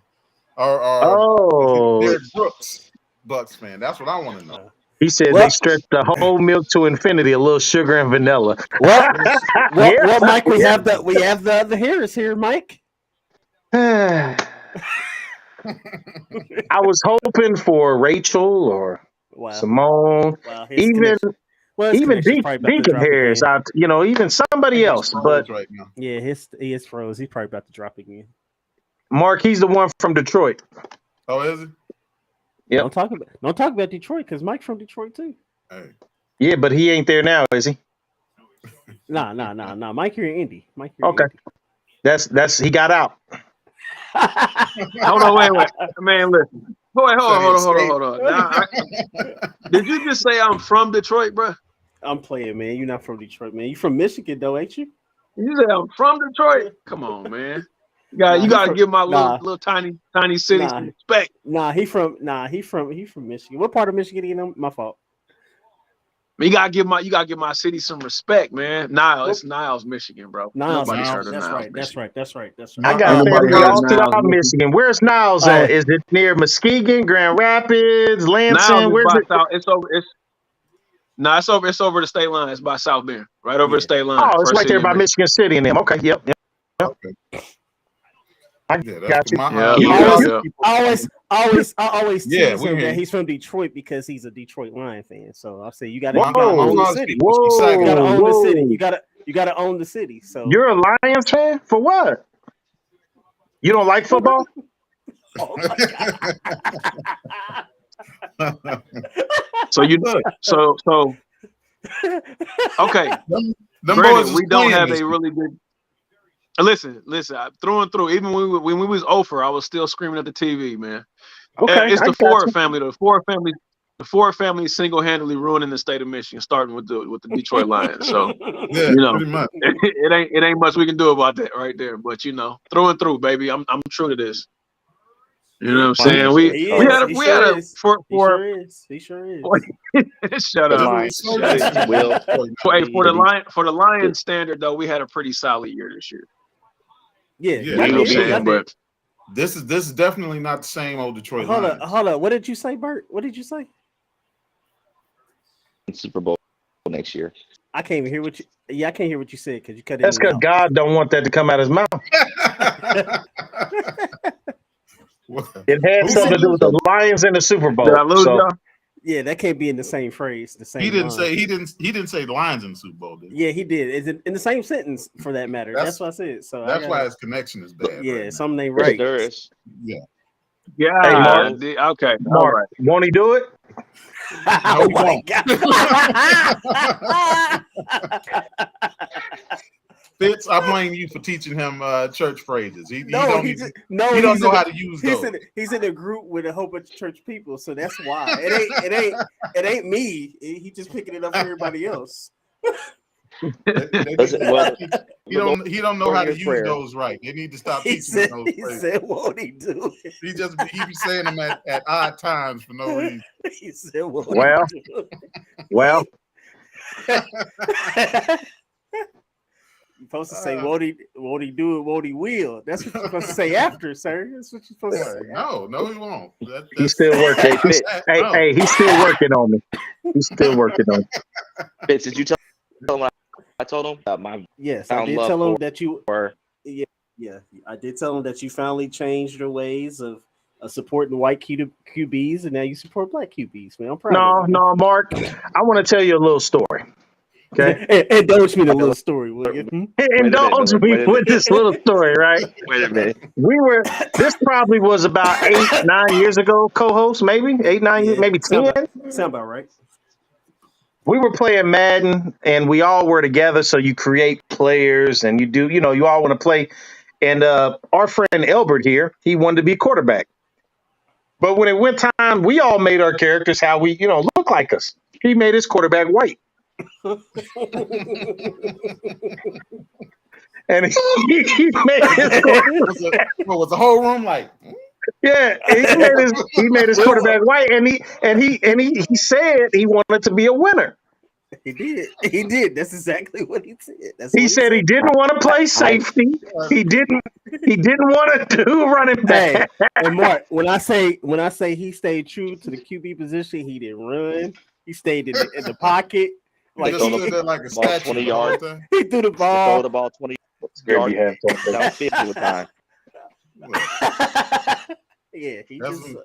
Or Derek Brooks Bucks fan? That's what I want to know. He said they stretched the whole milk to infinity, a little sugar and vanilla. Well, Mike, we have the other Harris here, Mike. I was hoping for Rachel or Simone, even Deacon Harris. Even somebody else. But right now. Yeah, he is froze. He's probably about to drop again. Mark, he's the one from Detroit. Oh, is he? Yeah. Don't talk about Detroit because Mike's from Detroit too. Hey. Yeah, but he ain't there now, is he? Nah. Mike here in Indy. Okay. That's he got out. Hold on, wait. Man, listen. Hold on. Now, did you just say I'm from Detroit, bro? I'm playing, man. You're not from Detroit, man. You from Michigan, though, ain't you? You said I'm from Detroit? Come on, man. You gotta give my little tiny city some respect. He from Michigan. What part of Michigan? You know, my fault. You gotta give my city some respect, man. It's Niles, Michigan, bro. Niles, Nobody's heard of that's Niles, right. That's right. I got family all throughout Michigan. Where's Niles at? Is it near Muskegon, Grand Rapids, Lansing? Where's it? It's over the state line. It's by South Bend, right over the state line. Oh, it's right there by Michigan City and them. Okay, yep. Okay. I got you. I always tease him that he's from Detroit because he's a Detroit Lion fan. So I'll say you gotta own the city. You gotta own the city. You gotta own the city. So you're a Lions fan for what? You don't like football? Oh my God. So okay. Granted, we don't have a really good. Listen. Through and through, even when we was over, I was still screaming at the TV, man. Okay, it's the Ford family. The Ford family single-handedly ruining the state of Michigan, starting with the Detroit Lions. So pretty much. it ain't much we can do about that right there. But through and through, baby, I'm true to this. You know what I'm saying? We had a for he sure is. Shut up. For the Lions standard though, we had a pretty solid year this year. Yeah. You know what I'm saying? But this is definitely not the same old Detroit Lions. Hold up. What did you say, Bert? What did you say? Super Bowl next year. I can't even hear what you. Yeah, I can't hear what you said because you cut it. That's because God don't want that to come out of his mouth. It had something to do with the Lions in the Super Bowl. Did I lose y'all? Yeah, that can't be in the same phrase. The same. He didn't say Lions in the Super Bowl, did he? Yeah, he did. Is it in the same sentence for that matter? That's what I said. So that's why his connection is bad. Yeah, something ain't right. There is. Yeah. Yeah. Hey, Mark. Okay. Mark, right. Won't he do it? Oh my God. Fitz, I blame you for teaching him church phrases. He don't know how to use those. He's in a group with a whole bunch of church people, so that's why. It ain't me. He just picking it up for everybody else. He don't know how to use those right. They need to stop teaching him those phrases. He said, "Won't he do it?" He be saying them at odd times for no reason. He said, "Well." You're supposed to say, won't he do it, won't he will? That's what you're supposed to say after, sir. That's what you're supposed to say. No, he won't. He's still working. Hey, he's still working on me. He's still working on me. Fitz, did you tell him I told him my Yes, I found did love tell him that you. for Yeah, yeah, I did tell him that you finally changed your ways of supporting white QBs, and now you support black QBs. Man, I'm proud No, of you. no, Mark. I want to tell you a little story. Okay. Indulge me in a little story, will you? Wait a minute, Indulge Miller. me Wait a with minute. this little story, right? Wait a minute. This probably was about 8, 9 years ago, co-host, maybe 8, 9 years, Yeah, maybe 10. sound about right. We were playing Madden and we all were together. So you create players and you all want to play. And our friend Elbert here, he wanted to be quarterback. But when it went time, we all made our characters how we, look like us. He made his quarterback white. And he made his quarterback. Was the whole room like? Yeah, he made his quarterback white, and he said he wanted to be a winner. He did. That's exactly what he said. He said he didn't want to play safety. He didn't want to do running back. Hey, and Mark, when I say he stayed true to the QB position, he didn't run. He stayed in the pocket. Like he stood there like a statue. 20 yards. He threw the ball. Throw the ball 20 yards. Down 50 with time. Yeah,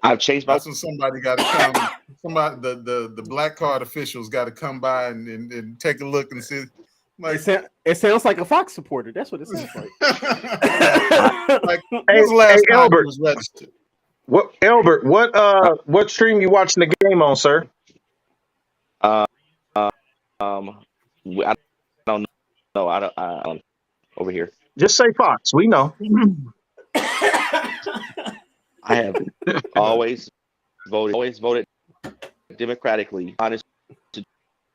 I've changed my. That's when somebody got to come. Somebody, the black card officials got to come by and take a look and see. Like, it sounds like a Fox supporter. That's what it sounds like. Like, when was the last time Albert, he was registered? What stream you watching the game on, sir? I don't know. I don't over here. Just say Fox. We know. I have always voted democratically. Honest, to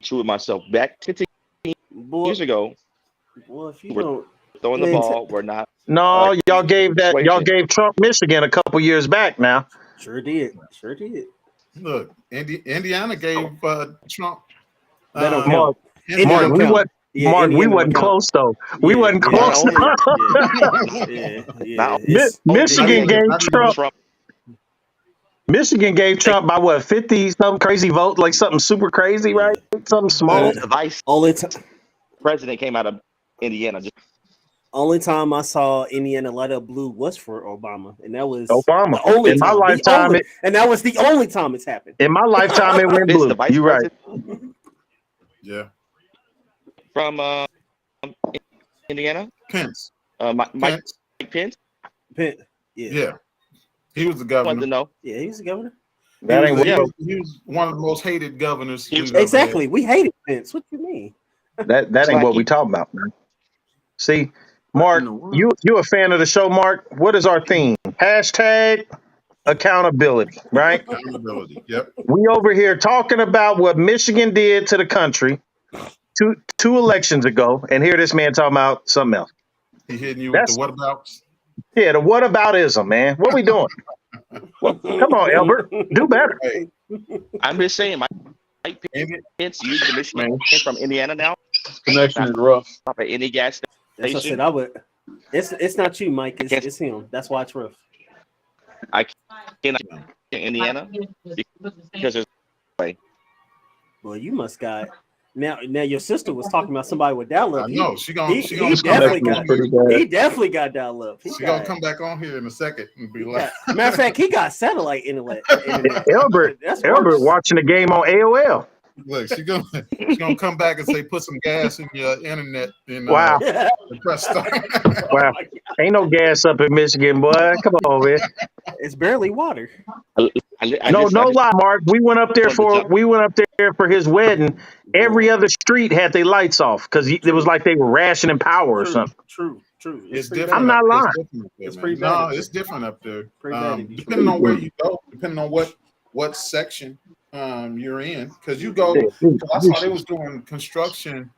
true with myself. Back 15 years ago, if you we're don't throwing the ball. We're not. No, y'all gave Trump Michigan a couple years back now. Sure did. Look, Indiana gave Trump. That don't count. Mark, we wasn't close though. We wasn't close. Michigan gave Trump. Michigan gave Trump by what, 50 something crazy vote, like something super crazy, right? Something small. The vice president came out of Indiana. Only time I saw Indiana light up blue was for Obama, and that was Obama. The only in time, my lifetime, and that was the only time it's happened. In my lifetime, it went blue. You're right. Yeah. From Indiana, Pence. Mike Pence. Yeah. He was the governor. Wanted to know. Yeah, he was the governor. He was one of the most hated governors. Exactly. We hated Pence. What do you mean? That ain't what we talking about, man. See, Mark, you a fan of the show, Mark? What is our theme? Hashtag accountability, right? Accountability. Yep. We over here talking about what Michigan did to the country two elections ago, and here this man talking about something else. He hitting you with the whatabouts. Yeah, the whataboutism, man. What we doing? Come on, Albert, do better. Hey. I'm just saying, Mike Pence used the Michigan from Indiana now. Connection is rough. Stop at any gas station. That's what I said. I would. It's not you, Mike. It's him. That's why it's rough. I can't in Indiana because there's way. Well, you must got now. Your sister was talking about somebody with dial up. No, he definitely got dial up. She's gonna come back on here in a second and be like. Matter of fact, he got satellite internet. Albert watching the game on AOL. Look, she's gonna come back and say, "Put some gas in your internet." Wow. And press start. Wow. Ain't no gas up in Michigan, boy. Come on, man. It's barely water. No lie, Mark. We went up there for his wedding. Every other street had their lights off because it was like they were rationing power or something. True. It's different. I'm not lying. It's pretty bad. No, it's different up there. Depending on where you go, depending on what section you're in, because you go. I saw they was doing construction.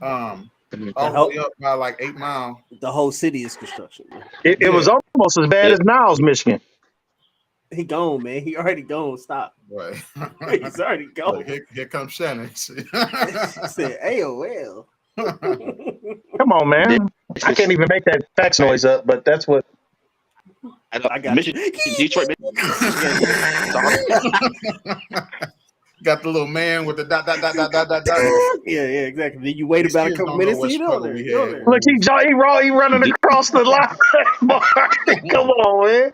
All the way up by like 8 Mile. The whole city is construction. It was almost as bad as Niles, Michigan. He gone, man. He already gone. Stop. Right. He's already gone. Look, here comes Shannon. He said AOL. Come on, man. I can't even make that fax noise up, but that's what. I got Michigan, Detroit, Michigan. got the little man with the dot. Yeah, exactly. Then you wait These about a kids couple don't know minutes, what and you know struggle there. we You know had. there. Look, he running across the line. Come on, man.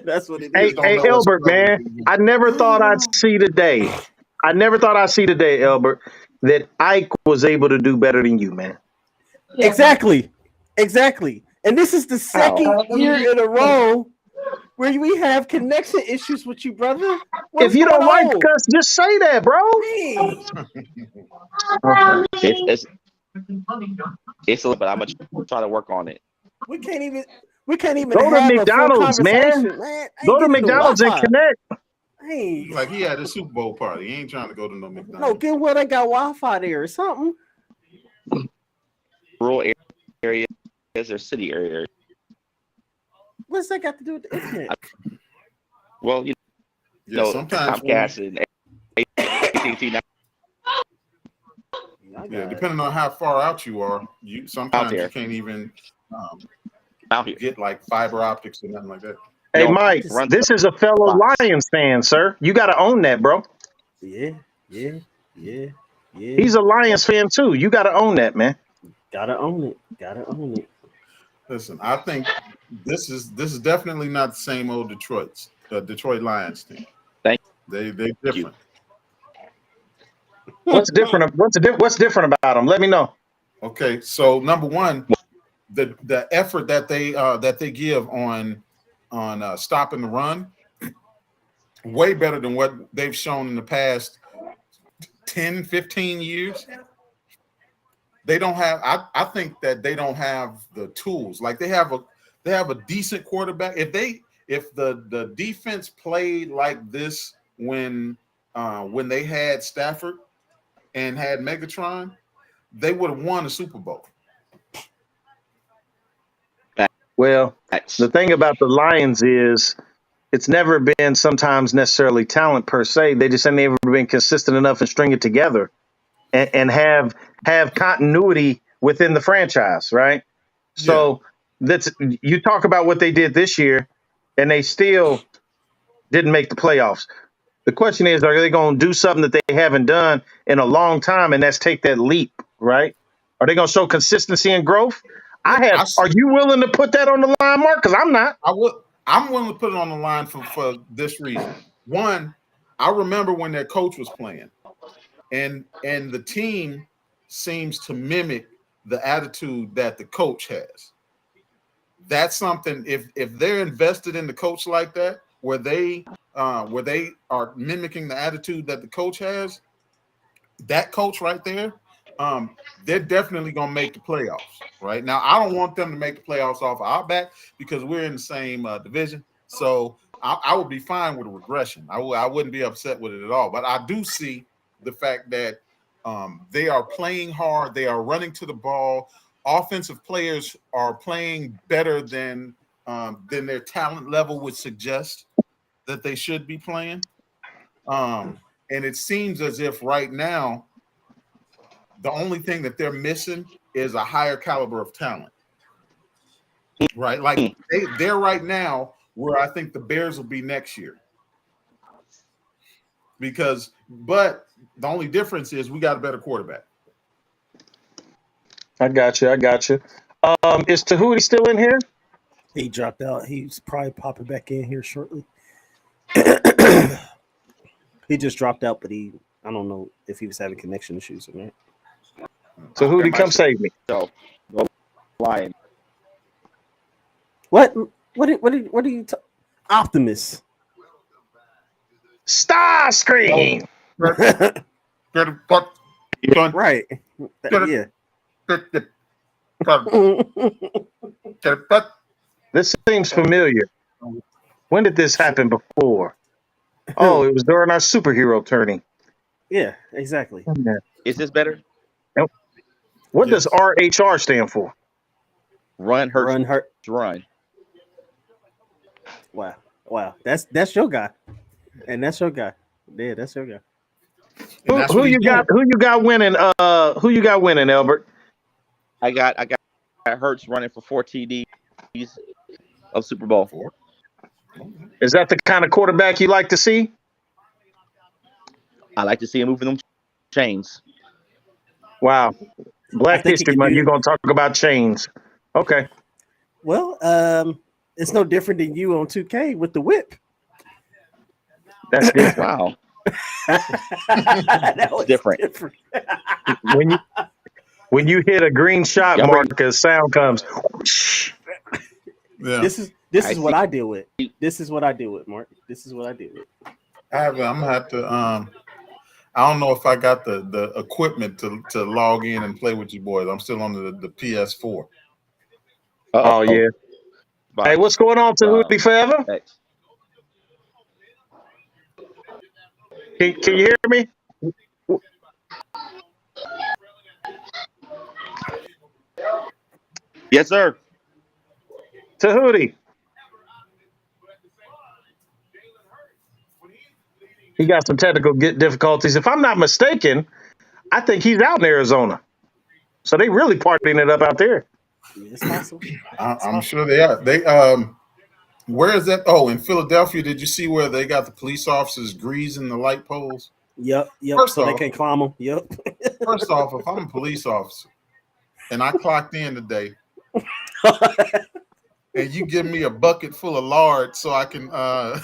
That's what it Hey, is. Kids don't hey, know what Elbert, struggle man. we I never thought I'd see the day. I never thought I'd see the day, Elbert, that Ike was able to do better than you, man. Exactly. And this is the second year in a row where we have connection issues with you, brother. What If is you going don't like on? us, just say that, bro. Hey, It's a little, but I'm gonna try to work on it. we can't even Go to have a full McDonald's, man. conversation, man. I ain't Go to getting no McDonald's and Wi-Fi. connect. Hey, Like he had a Super Bowl party. He ain't trying to go to no no, McDonald's. get where they got Wi-Fi there or something. Rural areas or city area. What's that got to do with the internet? Well, Yeah, sometimes Comcast and AT&T now. Yeah, depending on how far out you are, sometimes you here. can't even Out here. get like fiber optics or nothing like that. Hey, No, Mike, runs this is a fellow box. Lions fan, sir. You got to own that, bro. Yeah. He's a Lions fan, too. You got to own that, man. Gotta own it. Listen, I think this is definitely not the same old Detroit Lions team. They're different. What's different? What's different about them? Let me know. Okay, so number one, the effort that they give on stopping the run, way better than what they've shown in the past 10, 15 years. They don't have. I think that they don't have the tools. Like they have a decent quarterback. If the defense played like this when they had Stafford and had Megatron, they would have won the Super Bowl. Well, the thing about the Lions is it's never been sometimes necessarily talent per se. They just ain't never been consistent enough and string it together and have continuity within the franchise, right? So that's you talk about what they did this year, and they still didn't make the playoffs. The question is, are they going to do something that they haven't done in a long time, and that's take that leap, right? Are they going to show consistency and growth? Are you willing to put that on the line, Mark? Because I'm not. I'm willing to put it on the line for this reason. One, I remember when their coach was playing, and the team seems to mimic the attitude that the coach has. That's something. If they're invested in the coach like that, where they are mimicking the attitude that the coach has, that coach right there, they're definitely going to make the playoffs. Right now, I don't want them to make the playoffs off our back because we're in the same division. So I would be fine with a regression. I wouldn't be upset with it at all. But I do see the fact that they are playing hard. They are running to the ball. Offensive players are playing better than their talent level would suggest that they should be playing. And it seems as if right now, the only thing that they're missing is a higher caliber of talent. Right? Like they're right now where I think the Bears will be next year. But the only difference is we got a better quarterback. I got you. Is Tahuti still in here? He dropped out. He's probably popping back in here shortly. He just dropped out, but I don't know if he was having connection issues or not. Tahuti, come save me. So, go flying. What are you Optimus? Starscream. Right. Yeah. This seems familiar. When did this happen before? Oh, it was during our superhero tourney. Yeah, exactly. Is this better? What does RHR stand for? Run, hurt, run. Wow. That's your guy. And that's your guy. Yeah, that's your guy. Who you got winning? Who you got winning, Albert? I got Hurts running for 4 TDs of Super Bowl. Is that the kind of quarterback you like to see? I like to see him moving them chains. Wow. Black think he History could Month. do- You're gonna talk about chains. Okay. Well, it's no different than you on 2K with the whip. That's different. Wow. That was different. When you hit a green shot Y'all bring- marker, sound comes. Yeah. This is what I deal with. This is what I deal with, Mark. This is what I deal with. I'm gonna have to. I don't know if I got the equipment to log in and play with you boys. I'm still on the PS4. Oh yeah. Hey, what's going on, Tahuti Forever? Thanks. Can you hear me? Yes, sir. Tahuti. He got some technical difficulties. If I'm not mistaken, I think he's out in Arizona. So they really partying it up out there. It's possible. I'm sure they are. They where is that? Oh, in Philadelphia, did you see where they got the police officers greasing the light poles? Yep. First So off- they can climb them. Yep. First off, if I'm a police officer and I clocked in today, and you give me a bucket full of lard so I can I'm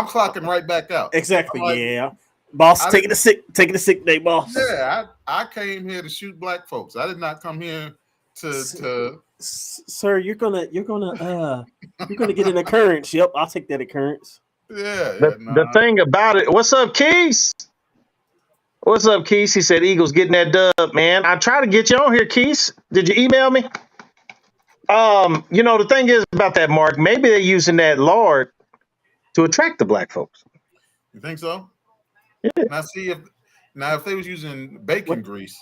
clocking right back out. Exactly. I'm like, Yeah. Boss, I taking a sick day, boss. Yeah, I came here to shoot black folks. I did not come here to Sir, you're gonna get an occurrence. Yep, I'll take that occurrence. The thing about it, what's up, Keys? What's up, Keys? He said Eagles getting that dub, man. I try to get you on here, Keys. Did you email me? The thing is about that, Mark, maybe they're using that lard to attract the black folks. You think so? Yeah. Now if they was using bacon grease,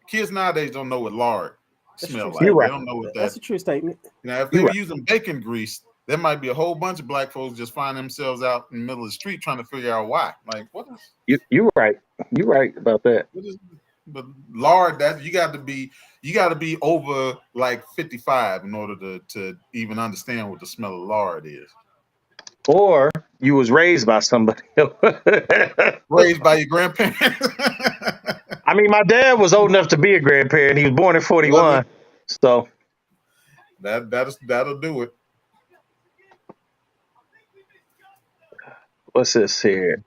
kids nowadays don't know what lard smells like. You're right. They don't know what That's a true statement. Now if they were using bacon grease, there might be a whole bunch of black folks just find themselves out in the middle of the street trying to figure out why. Like, what is You're right. You're right about that. but lard, that you got to be over like 55 in order to even understand what the smell of lard is. Or you was raised by somebody else. Raised by your grandparents. I mean, my dad was old enough to be a grandparent. He was born in 41. So that'll do it. What's this here?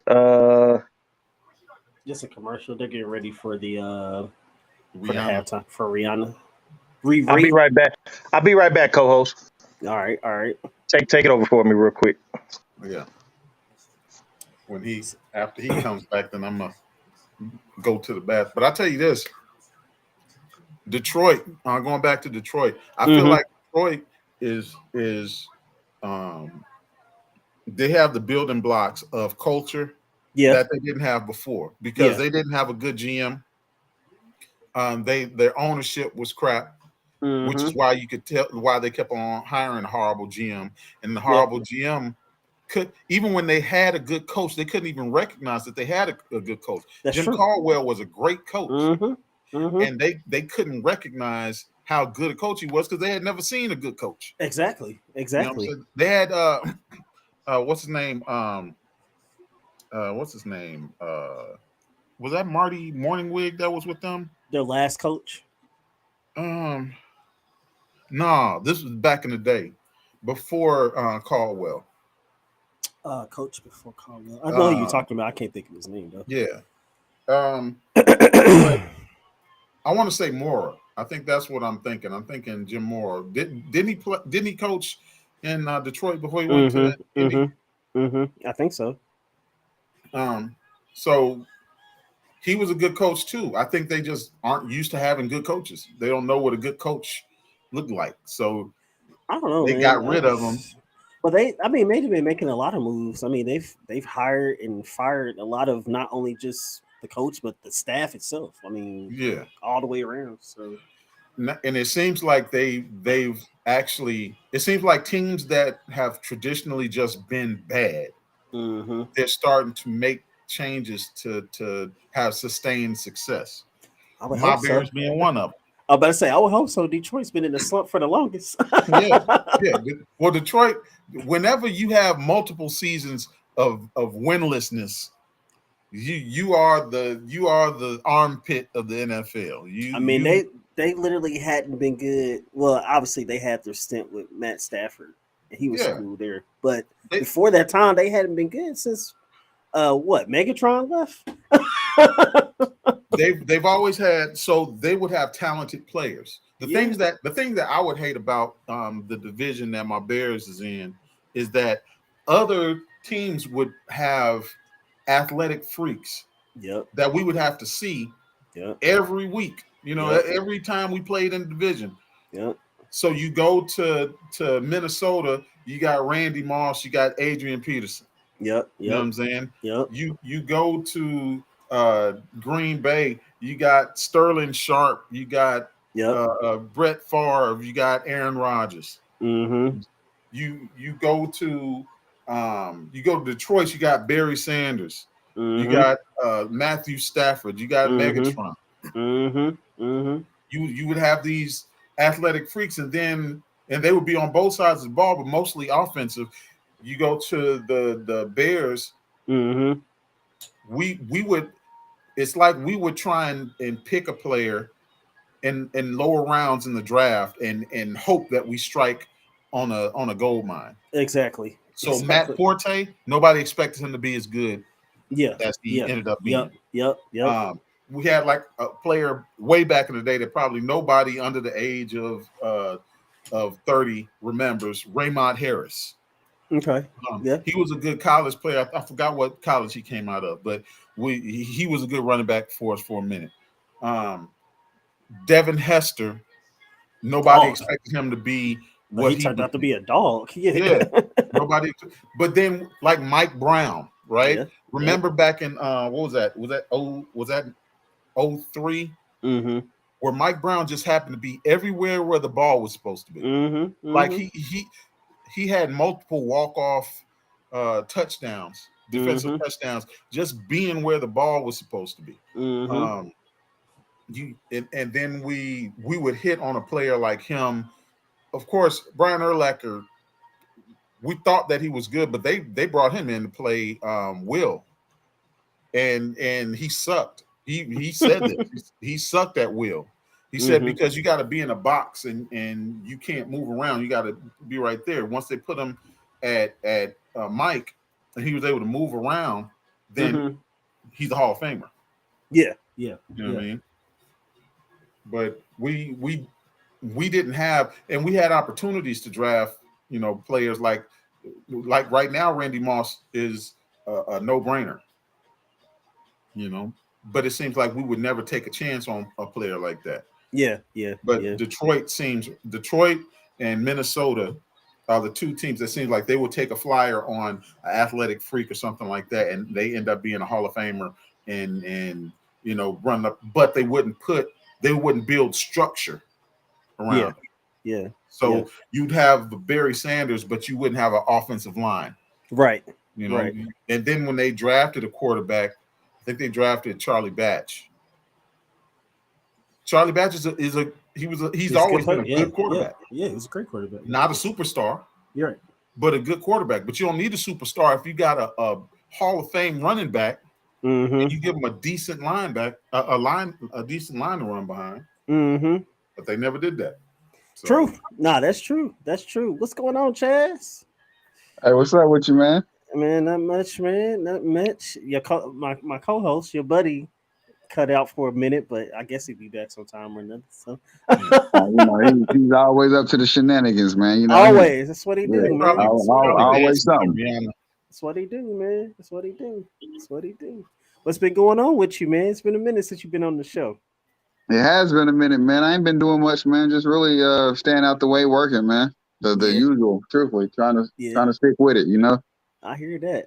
Just a commercial. They're getting ready for the Rihanna. halftime for Rihanna. I'll be right back. I'll be right back, co-host. All right. Take it over for me real quick. Yeah. After he comes back, then I'm gonna go to the bath. But I tell you this, Detroit. Going back to Detroit, I feel like Detroit is they have the building blocks of culture that they didn't have before because they didn't have a good GM. Their ownership was crap. Which is why you could tell why they kept on hiring a horrible GM, and the horrible GM could, even when they had a good coach, they couldn't even recognize that they had a good coach. That's Jim true. Caldwell was a great coach, and they couldn't recognize how good a coach he was because they had never seen a good coach. Exactly. You know what I'm saying? They had what's his name? Was that Marty Morningwig that was with them? Their last coach. No, this was back in the day, before Caldwell. Coach before Caldwell. I know who you're talking about. I can't think of his name though. Yeah. I want to say Mora. I think that's what I'm thinking. I'm thinking Jim Mora. Didn't he coach in Detroit before he went to Indy? I think so. So he was a good coach too. I think they just aren't used to having good coaches. They don't know what a good coach looked like. So I don't know. They got rid of him. But they've been making a lot of moves. I mean, they've hired and fired a lot of not only just the coach but the staff itself. I mean, all the way around. So, and it seems like they've actually. It seems like teams that have traditionally just been bad, they're starting to make changes to have sustained success. My Bears being one of them. I was about to say, I would hope so. Detroit's been in the slump for the longest. yeah. Well, Detroit, whenever you have multiple seasons winlessness, you are the armpit of the NFL. I mean, they literally hadn't been good. Well, obviously they had their stint with Matt Stafford, and he was cool there. But before that time, they hadn't been good since what, Megatron left. They've always had, so they would have talented players. The thing that I would hate about the division that my Bears is in is that other teams would have athletic freaks that we would have to see every week. Every time we played in the division. So you go to Minnesota, you got Randy Moss, you got Adrian Peterson. You know what I'm saying? You go to Green Bay, you got Sterling Sharp, you got Brett Favre, you got Aaron Rodgers. You go to Detroit, you got Barry Sanders, you got Matthew Stafford, you got Megatron. You would have these athletic freaks, and they would be on both sides of the ball, but mostly offensive. You go to the Bears, we would, it's like we would try and pick a player in lower rounds in the draft and hope that we strike on a gold mine. Exactly. So Matt Forte, nobody expected him to be as good as he ended up being. We had like a player way back in the day that probably nobody under the age of 30 remembers, Raymond Harris. Okay. He was a good college player. I forgot what college he came out of, but he was a good running back for us for a minute. Devin Hester, nobody expected him to be what he turned out to be a dog. Nobody. But then like Mike Brown, right? Remember back in what was that? Was that 03? Where Mike Brown just happened to be everywhere where the ball was supposed to be. Like he had multiple walk-off touchdowns, defensive touchdowns, just being where the ball was supposed to be. And then we would hit on a player like him. Of course, Brian Urlacher, we thought that he was good, but they brought him in to play Will, and he sucked. He said that he sucked at Will. He said because you got to be in a box and you can't move around. You got to be right there. Once they put him at Mike and he was able to move around, then he's a Hall of Famer. You know what I mean? But we didn't have, and we had opportunities to draft, players like right now, Randy Moss is a no-brainer, but it seems like we would never take a chance on a player like that. But Detroit and Minnesota are the two teams that seem like they would take a flyer on an athletic freak or something like that, and they end up being a Hall of Famer and run up, but they wouldn't build structure around it. So you'd have the Barry Sanders, but you wouldn't have an offensive line. Right. And then when they drafted a quarterback, I think they drafted Charlie Batch. Charlie Batch he's always been a good quarterback. Yeah, he's a great quarterback. Not a superstar. You're right. But a good quarterback. But you don't need a superstar if you got a Hall of Fame running back. And you give him a decent lineback, a decent line to run behind. But they never did that. So. True. Nah, that's true. That's true. What's going on, Chaz? Hey, what's up with you, man? Man, not much, man. Not much. My co-host, your buddy, cut out for a minute, but I guess he'll be back sometime or another. So he's always up to the shenanigans, man. Always. That's what he do, man. Always something. That's what he do, man. That's what he do. What's been going on with you, man? It's been a minute since you've been on the show. It has been a minute, man. I ain't been doing much, man. Just really staying out the way, working, man. The usual, truthfully, trying to stick with it, I hear that.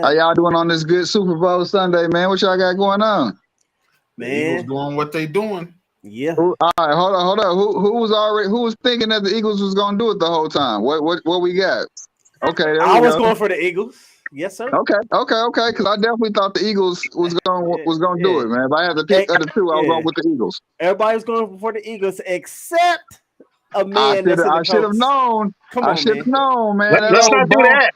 How y'all doing on this good Super Bowl Sunday, man? What y'all got going on? Man, doing what they doing. Yeah. All right, hold on. Who was thinking that the Eagles was gonna do it the whole time? What we got? Okay, I was going for the Eagles. Yes, sir. Okay. Because I definitely thought the Eagles was gonna do it, man. If I had to pick of the two, I was going with the Eagles. Everybody was going for the Eagles except a man. I should have known. Come on, I should have known, man. Let's not do that.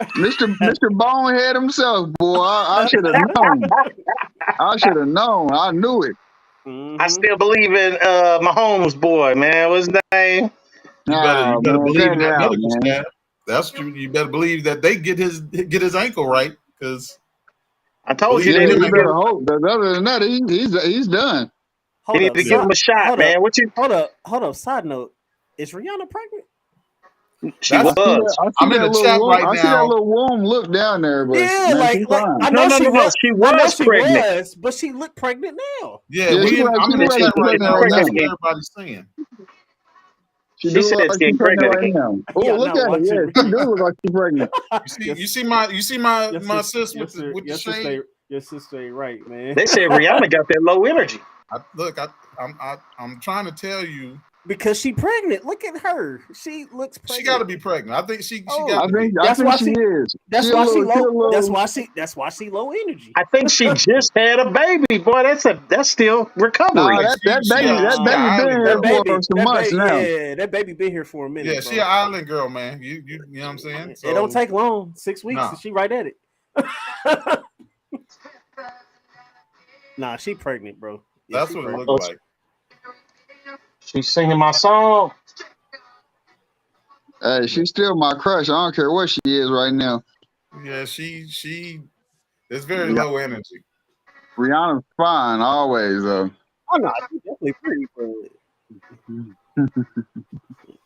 Mr. Bonehead himself, boy. I should have known. I should have known. I knew it. I still believe in Mahomes' boy, man. What's his name? You better man, believe in cut it that out, medical man. staff. That's true. You better believe that they get his ankle right, because I told you Yeah, they need you to better hope. But other than that, he's done. give him a shot, man. Hold up. Side note: is Rihanna pregnant? She That's- was. I'm in the chat right I see that now. little womb look down there, but Yeah, man, she's fine. I know she was. She I know was she pregnant. was, but she looked pregnant now. Yeah, Yeah, she I'm in the look chat right pregnant now. right That's now. what everybody's saying. She She do said look it's like getting she's pregnant pregnant right again. now. Oh, Y'all look not at her. watching. Yeah, she do look like she's pregnant. You see my sis with the shade. Your sister ain't right, man. They said Rihanna got that low energy. I'm trying to tell you, because she pregnant. Look at her. She looks pregnant. she got to be pregnant. I think she Oh, got to be. I think she is. That's She a why she little- low. she a little- That's why she low energy. I think she just had a baby, boy. That's still recovery. Nah, that baby been here for some months now. Yeah, that baby been here for a minute. Yeah, bro. she an island girl, man. You know what I'm saying? It don't take long. 6 weeks, Nah. and she right at it. Nah, she pregnant, bro. Yeah, That's she what it pregnant. looks like. She's singing my song. Hey, she's still my crush. I don't care what she is right now. Yeah, she it's very low energy. Rihanna's fine always though. Oh no, she's definitely pretty,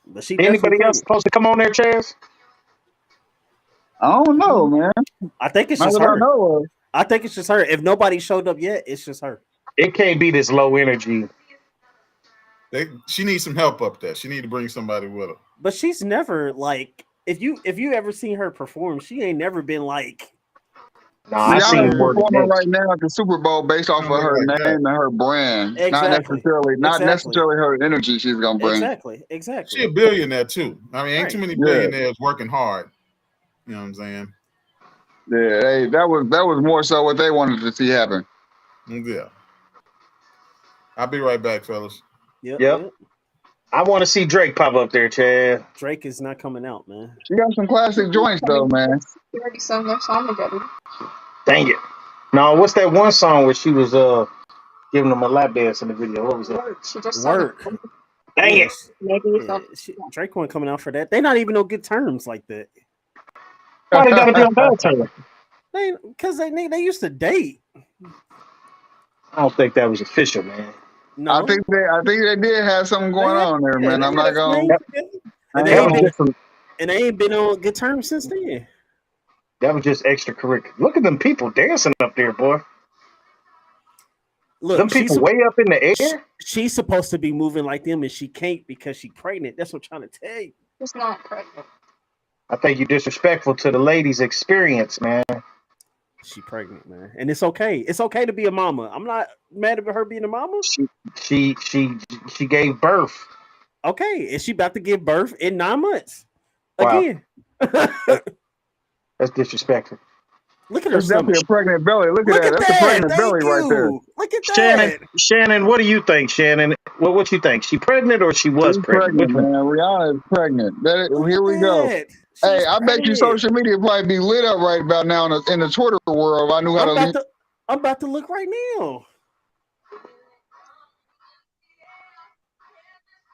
but she Anybody definitely else supposed to come on there, Chaz? I don't know, man. I think it's Not just that I her. know of. I think it's just her. If nobody showed up yet, it's just her. It can't be this low energy. She needs some help up there. She need to bring somebody with her. But she's never like if you ever seen her perform, she ain't never been like. No, I seen Rihanna's more than performing that. right now at the Super Bowl based off of her like name and her brand, Exactly. not necessarily her energy she's gonna bring. Exactly. She a billionaire too. I mean, ain't too many Yeah. billionaires working hard. You know what I'm saying? Yeah, that was more so what they wanted to see happen. Yeah. I'll be right back, fellas. Yep. I want to see Drake pop up there, Chad. Drake is not coming out, man. She got some classic joints though, man. We already sung their song together. Dang it. No, what's that one song where she was giving them a lap dance in the video? What was that? She just Work. Dang it. Drake wasn't coming out for that. They not even on good terms like that. Why they gotta be on bad terms? Because they used to date. I don't think that was official, man. No, I think they did have something going on there, man. I'm not going. And they ain't been on good terms since then. That was just extracurricular. Look at them people dancing up there, boy. Look, them people way up in the air. She's supposed to be moving like them, and she can't because she's pregnant. That's what I'm trying to tell you. She's not pregnant. I think you're disrespectful to the lady's experience, man. She pregnant, man, and it's okay. It's okay to be a mama. I'm not mad about her being a mama. She gave birth. Okay, is she about to give birth in 9 months? Wow. Again. That's disrespectful. Look at her That's definitely stomach. a pregnant belly. Look at that. That's a pregnant belly right there. Look at that. Shannon, what do you think, Shannon? What you think? She pregnant or she was pregnant? Man. Rihanna is pregnant. Here we go. Hey, I bet you social media probably be lit up right about now in the Twitter world. If I knew how to. I'm about to look right now.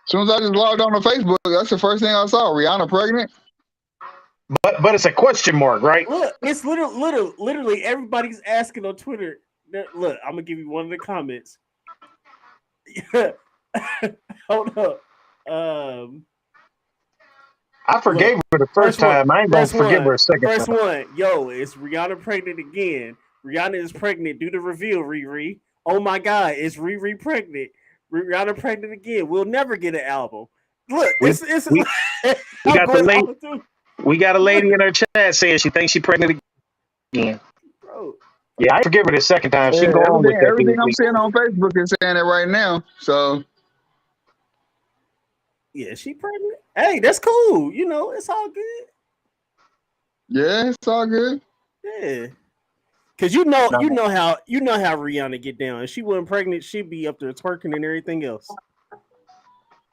As soon as I just logged on to Facebook, that's the first thing I saw. Rihanna pregnant. But it's a question mark, right? Look, it's literally everybody's asking on Twitter. Look, I'm gonna give you one of the comments. Hold up. I forgave her the first time. I ain't gonna forgive her a second time. First one, yo, is Rihanna pregnant again? Rihanna is pregnant. Do the reveal, Riri. Oh my God, is Riri pregnant? Rihanna pregnant again. We'll never get an album. Look, we got a lady in her chat saying she thinks she's pregnant again. Bro. Yeah, I forgive her the second time. She go on with that. Everything I'm seeing on Facebook is saying it right now. So yeah, she pregnant. Hey, that's cool. You know, it's all good. Yeah, it's all good. Yeah. Cause you know how Rihanna get down. If she wasn't pregnant, she'd be up there twerking and everything else.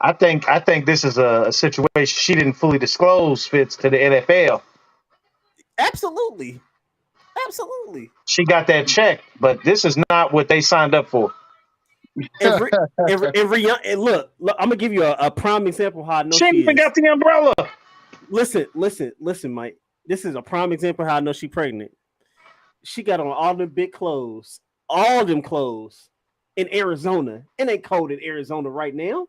I think this is a situation she didn't fully disclose fits to the NFL. Absolutely. She got that check, but this is not what they signed up for. Every young, and look, I'm gonna give you a prime example of how I know She ain't she even is. got the umbrella. Listen, Mike. This is a prime example of how I know she pregnant. She got on all them big clothes, all them clothes in Arizona. It ain't cold in Arizona right now.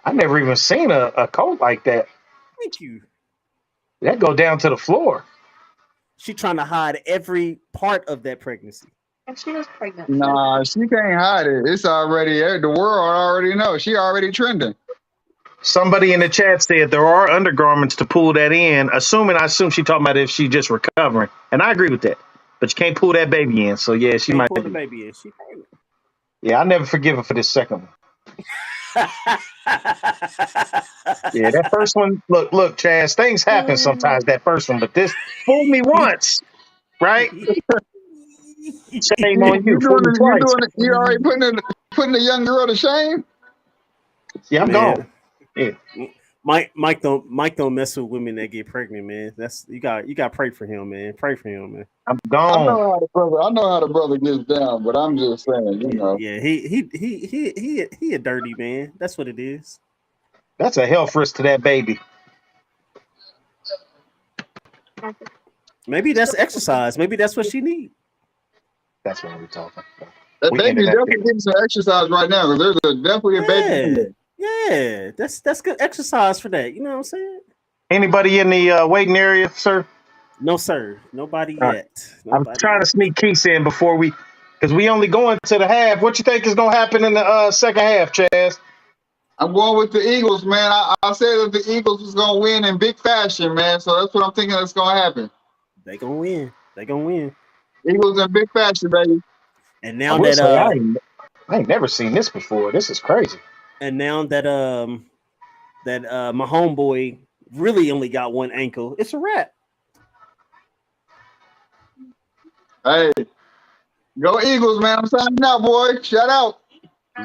I never even seen a coat like that. Thank you. That go down to the floor. She trying to hide every part of that pregnancy. And she was pregnant. Nah, she can't hide it. It's already the world already knows. She already trending. Somebody in the chat said there are undergarments to pull that in. I assume she talking about if she just recovering, and I agree with that. But you can't pull that baby in, so yeah, she Can't might pull the baby in. She pregnant. Yeah, I never forgive her for this second one. Yeah, that first one. Look, Chaz. Things happen sometimes. That first one, but this fooled me once, right? Shame on you. Fooled me twice. You already putting the young girl to shame. Yeah, I'm gone. Yeah. Mike don't mess with women that get pregnant, man. That's you got to pray for him, man. Pray for him, man. I'm gone. I know how the brother gets down, but I'm just saying, you know. Yeah, he a dirty man. That's what it is. That's a health risk to that baby. Maybe that's exercise. Maybe that's what she needs. That's what we're talking about. That baby definitely getting some exercise right now because there's definitely a baby in there. Yeah, that's good exercise for that. You know what I'm saying? Anybody in the waiting area, sir? No, sir. Nobody All yet. Right. I'm trying to sneak Keith in before because we only going to the half. What you think is going to happen in the second half, Chaz? I'm going with the Eagles, man. I said that the Eagles was going to win in big fashion, man. So that's what I'm thinking that's going to happen. They going to win. Eagles in big fashion, baby. And now I ain't never seen this before. This is crazy. And now that my homeboy really only got one ankle, it's a wrap. Hey, go Eagles, man. I'm signing out, boy. Shout out.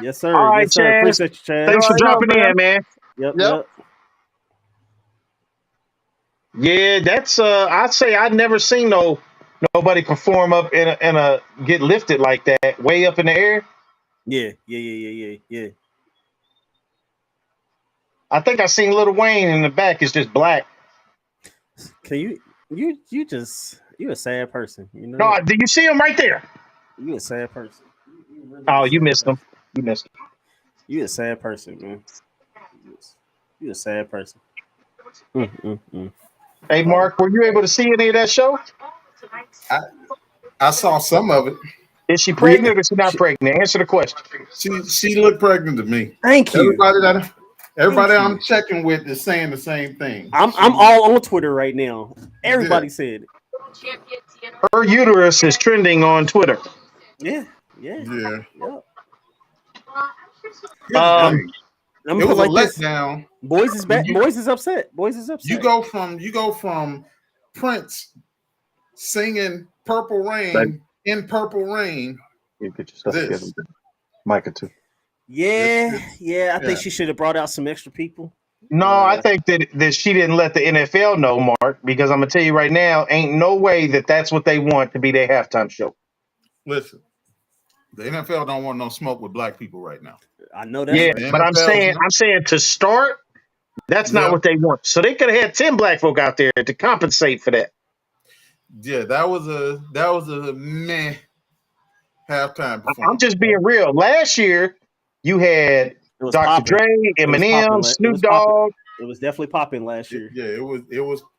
Yes, sir. All right, yes, sir. Chaz. Appreciate you, Chaz. Thanks for dropping in, man. Yep. Yeah, that's I'd say I'd never seen nobody perform up in a get lifted like that, way up in the air. Yeah. I think I seen Lil Wayne in the back. It's just black. Can you a sad person, you know? No, do you see him right there? You a sad person. You missed him. You missed him. You a sad person, man. You a sad person. Hey, Mark, were you able to see any of that show? I saw some of it. Is she pregnant or is she not pregnant? Answer the question. She looked pregnant to me. Thank you. Everybody I'm checking with is saying the same thing. I'm all on Twitter right now. Everybody said it. Her uterus is trending on Twitter. Yeah. It I'm was like a letdown. Boys is back. Boys is upset. You go from Prince singing "Purple Rain" in "Purple Rain." You get your stuff together, Micah too. Yeah. I think she should have brought out some extra people. No, I think that she didn't let the NFL know, Mark, because I'm gonna tell you right now, ain't no way that's what they want to be their halftime show. Listen, the NFL don't want no smoke with black people right now. I know that. Yeah, but I'm saying to start, that's not what they want. So they could have had 10 black folk out there to compensate for that. Yeah, that was a meh halftime performance. I'm just being real. Last year, you had Dr. Dre, Eminem, Snoop Dogg. It was definitely popping last year. Yeah, it was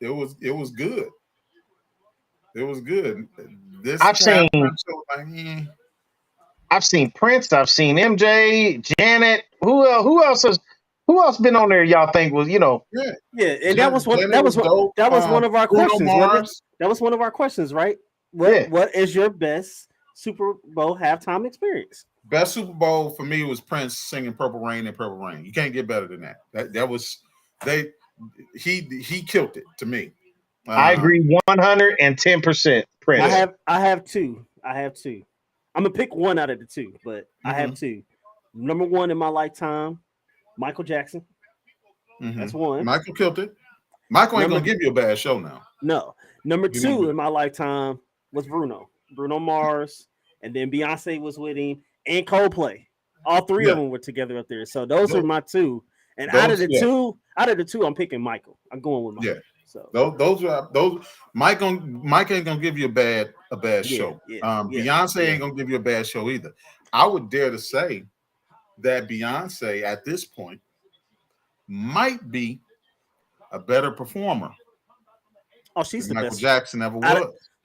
good. It was good. I've seen Prince. I've seen MJ, Janet. Who else been on there? Y'all think was Yeah, and that was one of our questions. That was one of our questions, right? What is your best Super Bowl halftime experience? Best Super Bowl for me was Prince singing "Purple Rain" and "Purple Rain." You can't get better than that. That was he killed it to me. I agree 110%. Prince. I have two. I'm gonna pick one out of the two, but I have two. Number one in my lifetime, Michael Jackson. Mm-hmm. That's one. Michael killed it. Michael ain't gonna give you a bad show now. No. Number 2 in my lifetime was Bruno Mars, and then Beyonce was with him, and Coldplay. All 3 of them were together up there. So those are my 2. And out of the two, I'm picking Michael. I'm going with Michael. Yeah. So those. Mike ain't gonna give you a bad show. Beyonce ain't gonna give you a bad show either. I would dare to say that Beyonce at this point might be a better performer. Oh, she's the Michael best. Jackson ever was.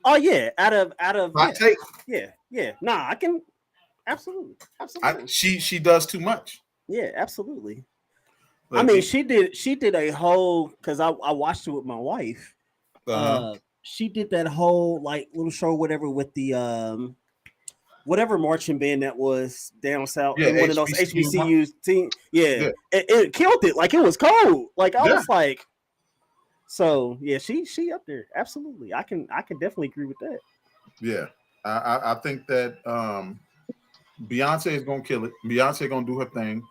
Out of My take. Yeah. Nah, I can absolutely. She does too much. Yeah, absolutely. Like, I mean, she did a whole, because I watched it with my wife. She did that whole like little show, whatever, with the whatever marching band that was down south in one of those HBCU team. Yeah. It killed it. Like, it was cold. Like, I was like, so yeah, she up there. Absolutely. I can definitely agree with that. Yeah. I think that Beyonce is gonna kill it. Beyonce gonna do her thing.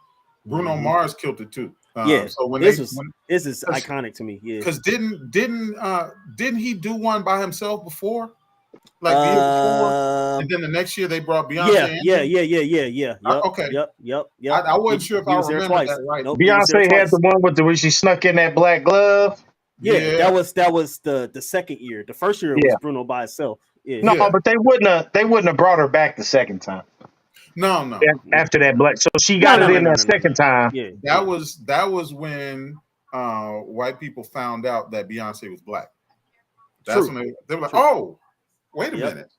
Bruno Mars killed it too. So when this is iconic to me. Yeah, because didn't he do one by himself before? Like the year before, and then the next year they brought Beyonce. Yeah. Okay. Yep. I wasn't sure if I remember that right. Nope, Beyonce had the one where she snuck in that black glove. Yeah, that was the second year. The first year was Bruno by itself. Yeah. No, but they wouldn't have brought her back the second time. No. After that black, so she got it in that second time. Yeah, that was when white people found out that Beyonce was black. That's when they were like, "Oh, wait a minute,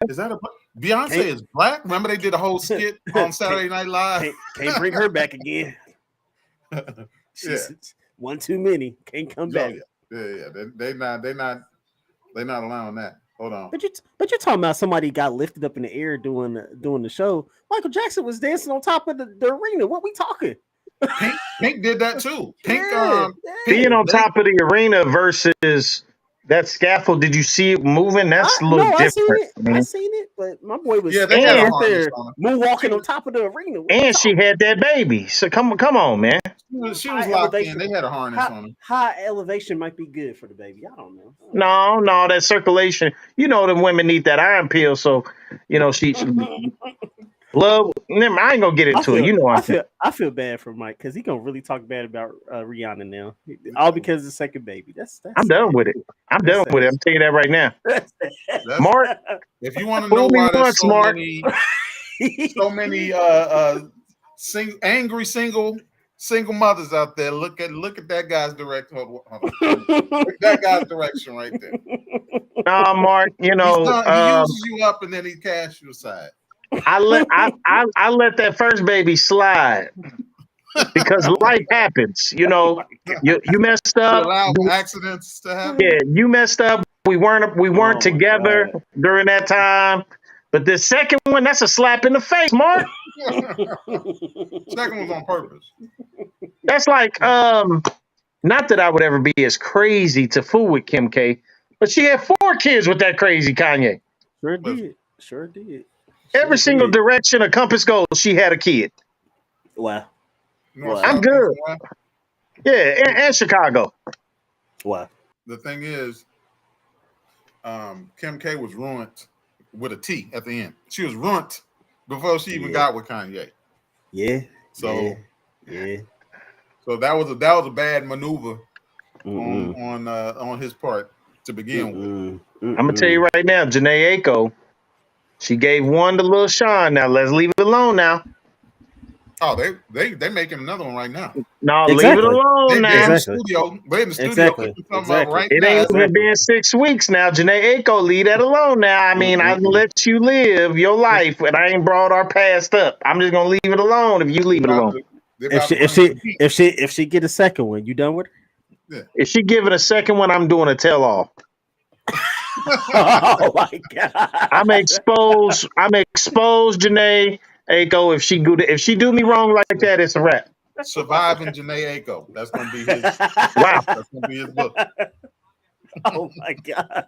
is that Beyonce is black?" Remember they did a whole skit on Saturday Night Live. Can't bring her back again. She's one too many. Can't come back. Yeah. They're not allowing that. Hold on. But you're talking about somebody got lifted up in the air doing the show. Michael Jackson was dancing on top of the arena. What we talking? Pink did that too. Pink being on top of the arena versus that scaffold. Did you see it moving? That's a little different. I seen it, but my boy was they had out there moonwalking on top of the arena. And she had that baby. So come on, man. She was locked in. They had a harness on her. High elevation might be good for the baby. I don't know. No, that circulation. You know, them women need that iron pill. So, she love. I ain't gonna get into it. You know, I feel bad for Mike because he gonna really talk bad about Rihanna now, all because of the second baby. That's I'm done with it. I'm done with it. I'm telling you that right now. Mark, if you want to know why there's so many angry single mothers out there, look at that guy's direction. Hold on. Look at that guy's direction right there. Nah, Mark, he uses you up and then he casts you aside. I let that first baby slide because life happens. You messed up. You allow accidents to happen. Yeah, you messed up. We weren't together during that time. But the second one, that's a slap in the face, Mark. Second one's on purpose. That's like, not that I would ever be as crazy to fool with Kim K, but she had 4 kids with that crazy Kanye. Sure did. Every single direction a compass goes, she had a kid. Wow. I'm good. Yeah, and Chicago. Wow. The thing is, Kim K was ruined with a T at the end. She was ruined before she even got with Kanye. Yeah. So So that was a bad maneuver on his part to begin with. I'm gonna tell you right now, Janae Aiko, she gave one to Lil Sean. Now let's leave it alone now. Oh, they making another one right now. No, leave it alone now. They're in the studio. Right it now. ain't even been 6 weeks now. Janae Aiko, leave that alone now. I mean, I let you live your life, and I ain't brought our past up. I'm just gonna leave it alone if you leave it alone. If she get a second one, you done with her? Yeah. If she giving a second one, I'm doing a tell all. Oh my God! I'm exposed Janae Aiko. If she do me wrong like that, it's a wrap. Surviving Janae Aiko. That's gonna be his. Wow. That's gonna be his book. Oh my God!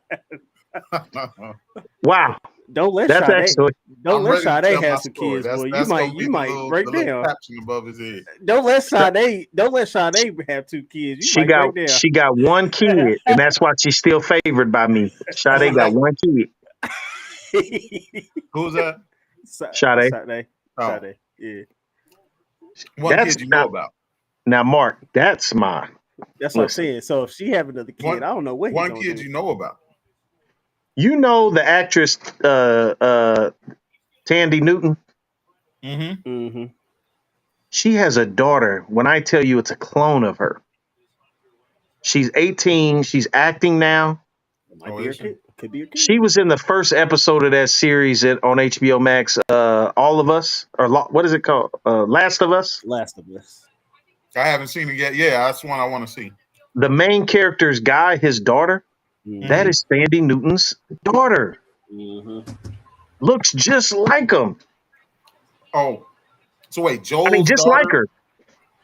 Wow. Don't let That's Sade. actually. Don't I'm let ready to Sade tell my have some story. kids, boy. That's gonna be You might break the little down. caption above his head. Don't let Sade. Don't let Sade have 2 kids. You might break down. She got one kid, and that's why she's still favored by me. Sade got one kid. Who's that? Sade. Sade. Oh. Sade. Yeah. One That's kid you know about. Now, Mark, that's mine. That's what I'm Listen. saying. So if she have another kid, I don't know what he One gonna kid do. you know about. You know the actress Tandy Newton? Mm-hmm. Mm-hmm. She has a daughter. When I tell you it's a clone of her. She's 18. She's acting now. Might be her kid. Could be her kid. She was in the first episode of that series on HBO Max, All of Us, or what is it called? Last of Us? Last of Us. I haven't seen it yet. Yeah, that's one I want to see. The main character's guy, his daughter, that is Sandy Newton's daughter. Mm-hmm. Looks just like him. Oh, so wait, Joel's I mean, just daughter, like her.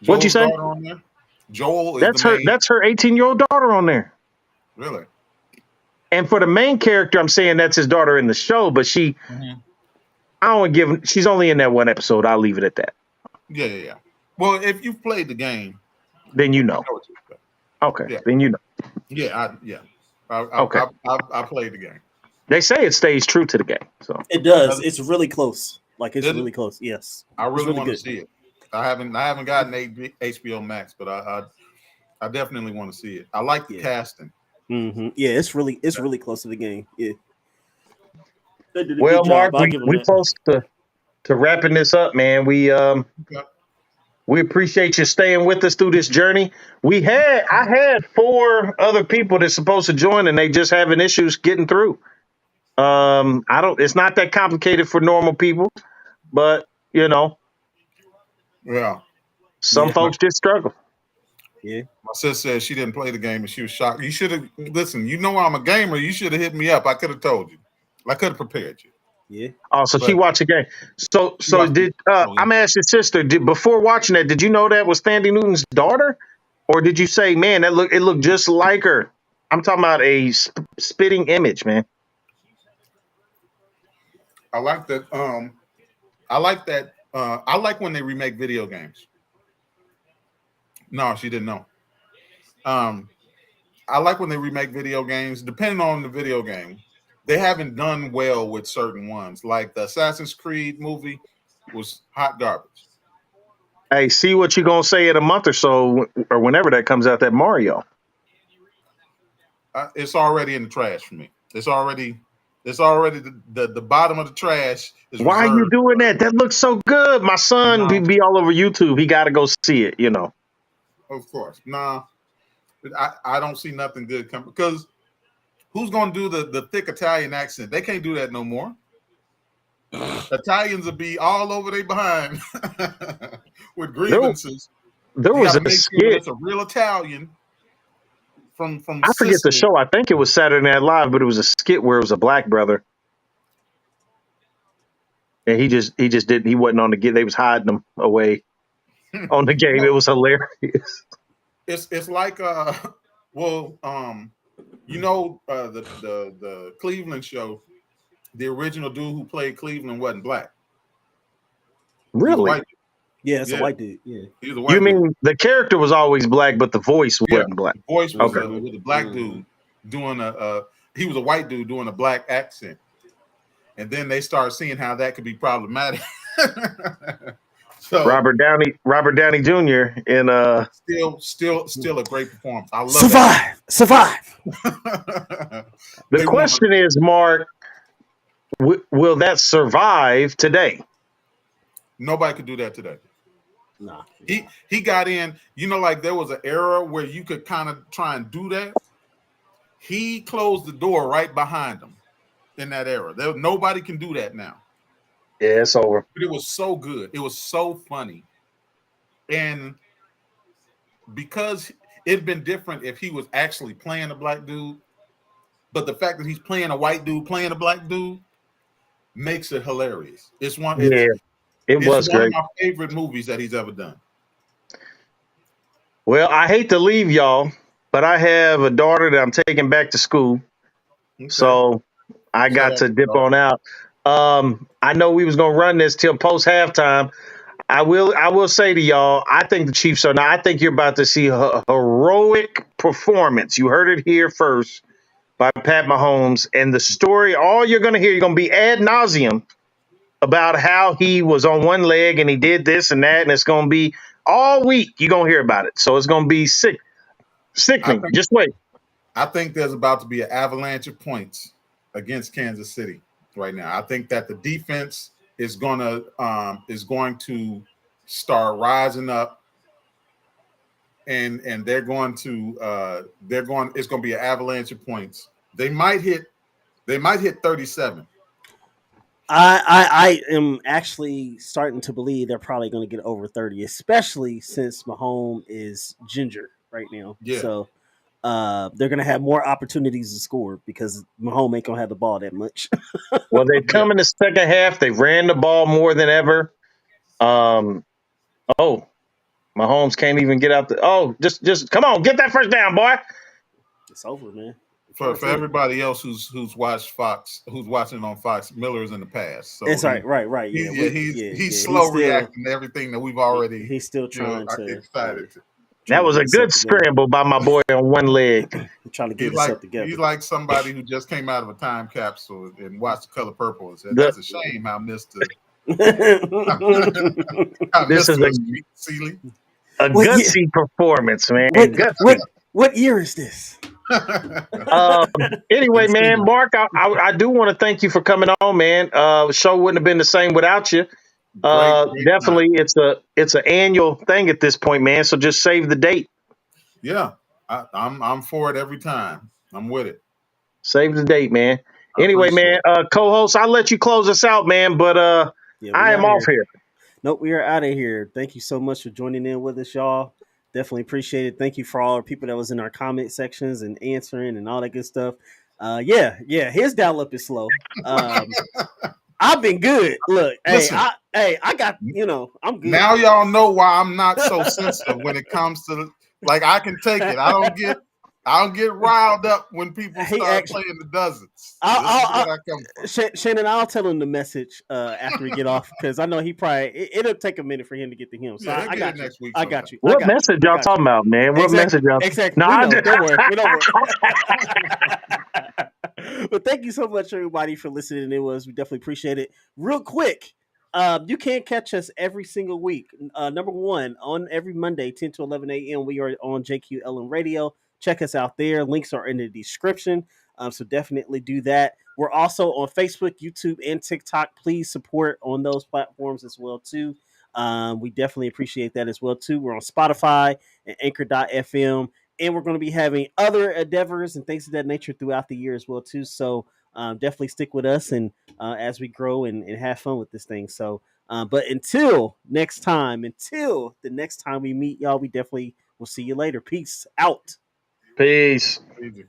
Joel's What'd you say? daughter on there? Joel is That's the her. main. That's her 18-year-old daughter on there. Really? And for the main character, I'm saying that's his daughter in the show, but I don't want to give. She's only in that one episode. I'll leave it at that. Yeah. Well, if you've played the game, Then you know. I know what you expect. Okay. Yeah. Then you know. Yeah. Okay. I played the game. They say it stays true to the game. So It does. It's really close. Like it's really close. Yes. I really really want to good. see it. I haven't gotten HBO Max, but I definitely want to see it. I like the casting. Mm-hmm. Yeah, it's really close to the game. Yeah. They did a well, good Mark, job. I'll give them we that. close to wrapping this up, man. We appreciate you staying with us through this journey. I had 4 other people that's supposed to join, and they just having issues getting through. It's not that complicated for normal people, but Yeah. Some folks just struggle. Yeah. My sister said she didn't play the game and she was shocked. You should have listen. You know I'm a gamer. You should have hit me up. I could have told you. I could have prepared you. Yeah. Oh, so she watched the game. So did I'm gonna ask your sister? Before watching that, did you know that was Sandy Newton's daughter, or did you say, man, it looked just like her? I'm talking about a spitting image, man. I like that. I like that. I like when they remake video games. No, she didn't know. I like when they remake video games. Depending on the video game, they haven't done well with certain ones. Like the Assassin's Creed movie was hot garbage. Hey, see what you're gonna say in a month or so, or whenever that comes out. That Mario. It's already in the trash for me. It's already the bottom of the trash. Why are you doing that? That looks so good. My son be all over YouTube. He got to go see it. You know. Of course, nah. I don't see nothing good coming because who's going to do the thick Italian accent? They can't do that no more. Italians will be all over they behind with grievances. There was a skit. Sure it's a real Italian from I forget the Sicily. show. I think it was Saturday Night Live, but it was a skit where it was a black brother, and he just didn't. He wasn't on the game. They was hiding him away on the game. It was hilarious. It's like the Cleveland show. The original dude who played Cleveland wasn't black. Really? Yeah, it's a white dude. Yeah. He was a white You mean dude. the character was always black, but the voice wasn't black? The voice was okay. with a black dude doing he was a white dude doing a black accent. And then they started seeing how that could be problematic. So Robert Downey Jr. in still a great performance. I love Survive. The question is, Mark, will that survive today? Nobody could do that today. Nah. He got in, like there was an era where you could kind of try and do that. He closed the door right behind him in that era. Nobody can do that now. Yeah, it's over. But it was so good. It was so funny. And because it'd been different if he was actually playing a black dude, but the fact that he's playing a white dude playing a black dude makes it hilarious. It was great. One of my favorite movies that he's ever done. Well, I hate to leave y'all, but I have a daughter that I'm taking back to school. Okay. So I got to dip on out. I know we was gonna run this till post halftime. I will say to y'all, I think the Chiefs are now. I think you're about to see a heroic performance. You heard it here first by Pat Mahomes, and the story. All you're gonna hear, you're gonna be ad nauseum about how he was on one leg and he did this and that, and it's gonna be all week. You're gonna hear about it, so it's gonna be sickening. Just wait. I think there's about to be an avalanche of points against Kansas City right now. I think that the defense is going to start rising up, and they're going to it's going to be an avalanche of points. They might hit 37. I am actually starting to believe they're probably going to get over 30, especially since Mahomes is ginger right now. Yeah. So they're going to have more opportunities to score because Mahomes ain't going to have the ball that much. Well, they've come in the second half. They ran the ball more than ever. Mahomes can't even get out just come on, get that first down, boy. It's over, man. For everybody else who's watched Fox, who's watching on Fox, Miller's in the past. So it's right. Yeah, he's slow reacting to everything that we've already. He's still trying to. Excited. That was a good scramble by my boy on one leg. Trying to get himself together. He's like somebody who just came out of a time capsule and watched The Color Purple and said, "That's a shame how Mr. This is a gutsy performance, man. What year is this? Anyway, man, Mark, I do want to thank you for coming on, man. The show wouldn't have been the same without you. Great definitely, time. It's an annual thing at this point, man. So just save the date. Yeah, I'm for it every time. I'm with it. Save the date, man. Anyway, man, co-host, I'll let you close us out, man. But I am off here. Nope, we are out of here. Thank you so much for joining in with us, y'all. Definitely appreciate it. Thank you for all the people that was in our comment sections and answering and all that good stuff. His dial-up is slow. I've been good. Look, listen, I got, I'm good. Now y'all know why I'm not so sensitive when it comes to, like, I can take it. I don't get riled up when people start playing the dozens. Shannon, I'll tell him the message after we get off because I know he probably it'll take a minute for him to get to him. So I got you. Next week I got you. What message y'all talking about, man? What message y'all? Exactly. No, don't worry. We don't worry. But thank you so much, everybody, for listening to us. We definitely appreciate it. Real quick, you can catch us every single week. Number one, on every Monday, 10 to 11 a.m., we are on JQLM Radio. Check us out there. Links are in the description. So definitely do that. We're also on Facebook, YouTube, and TikTok. Please support on those platforms as well, too. We definitely appreciate that as well, too. We're on Spotify and Anchor.fm. And we're going to be having other endeavors and things of that nature throughout the year as well, too. So definitely stick with us and as we grow and have fun with this thing. So, but until the next time we meet, y'all, we definitely will see you later. Peace out. Peace. Easy.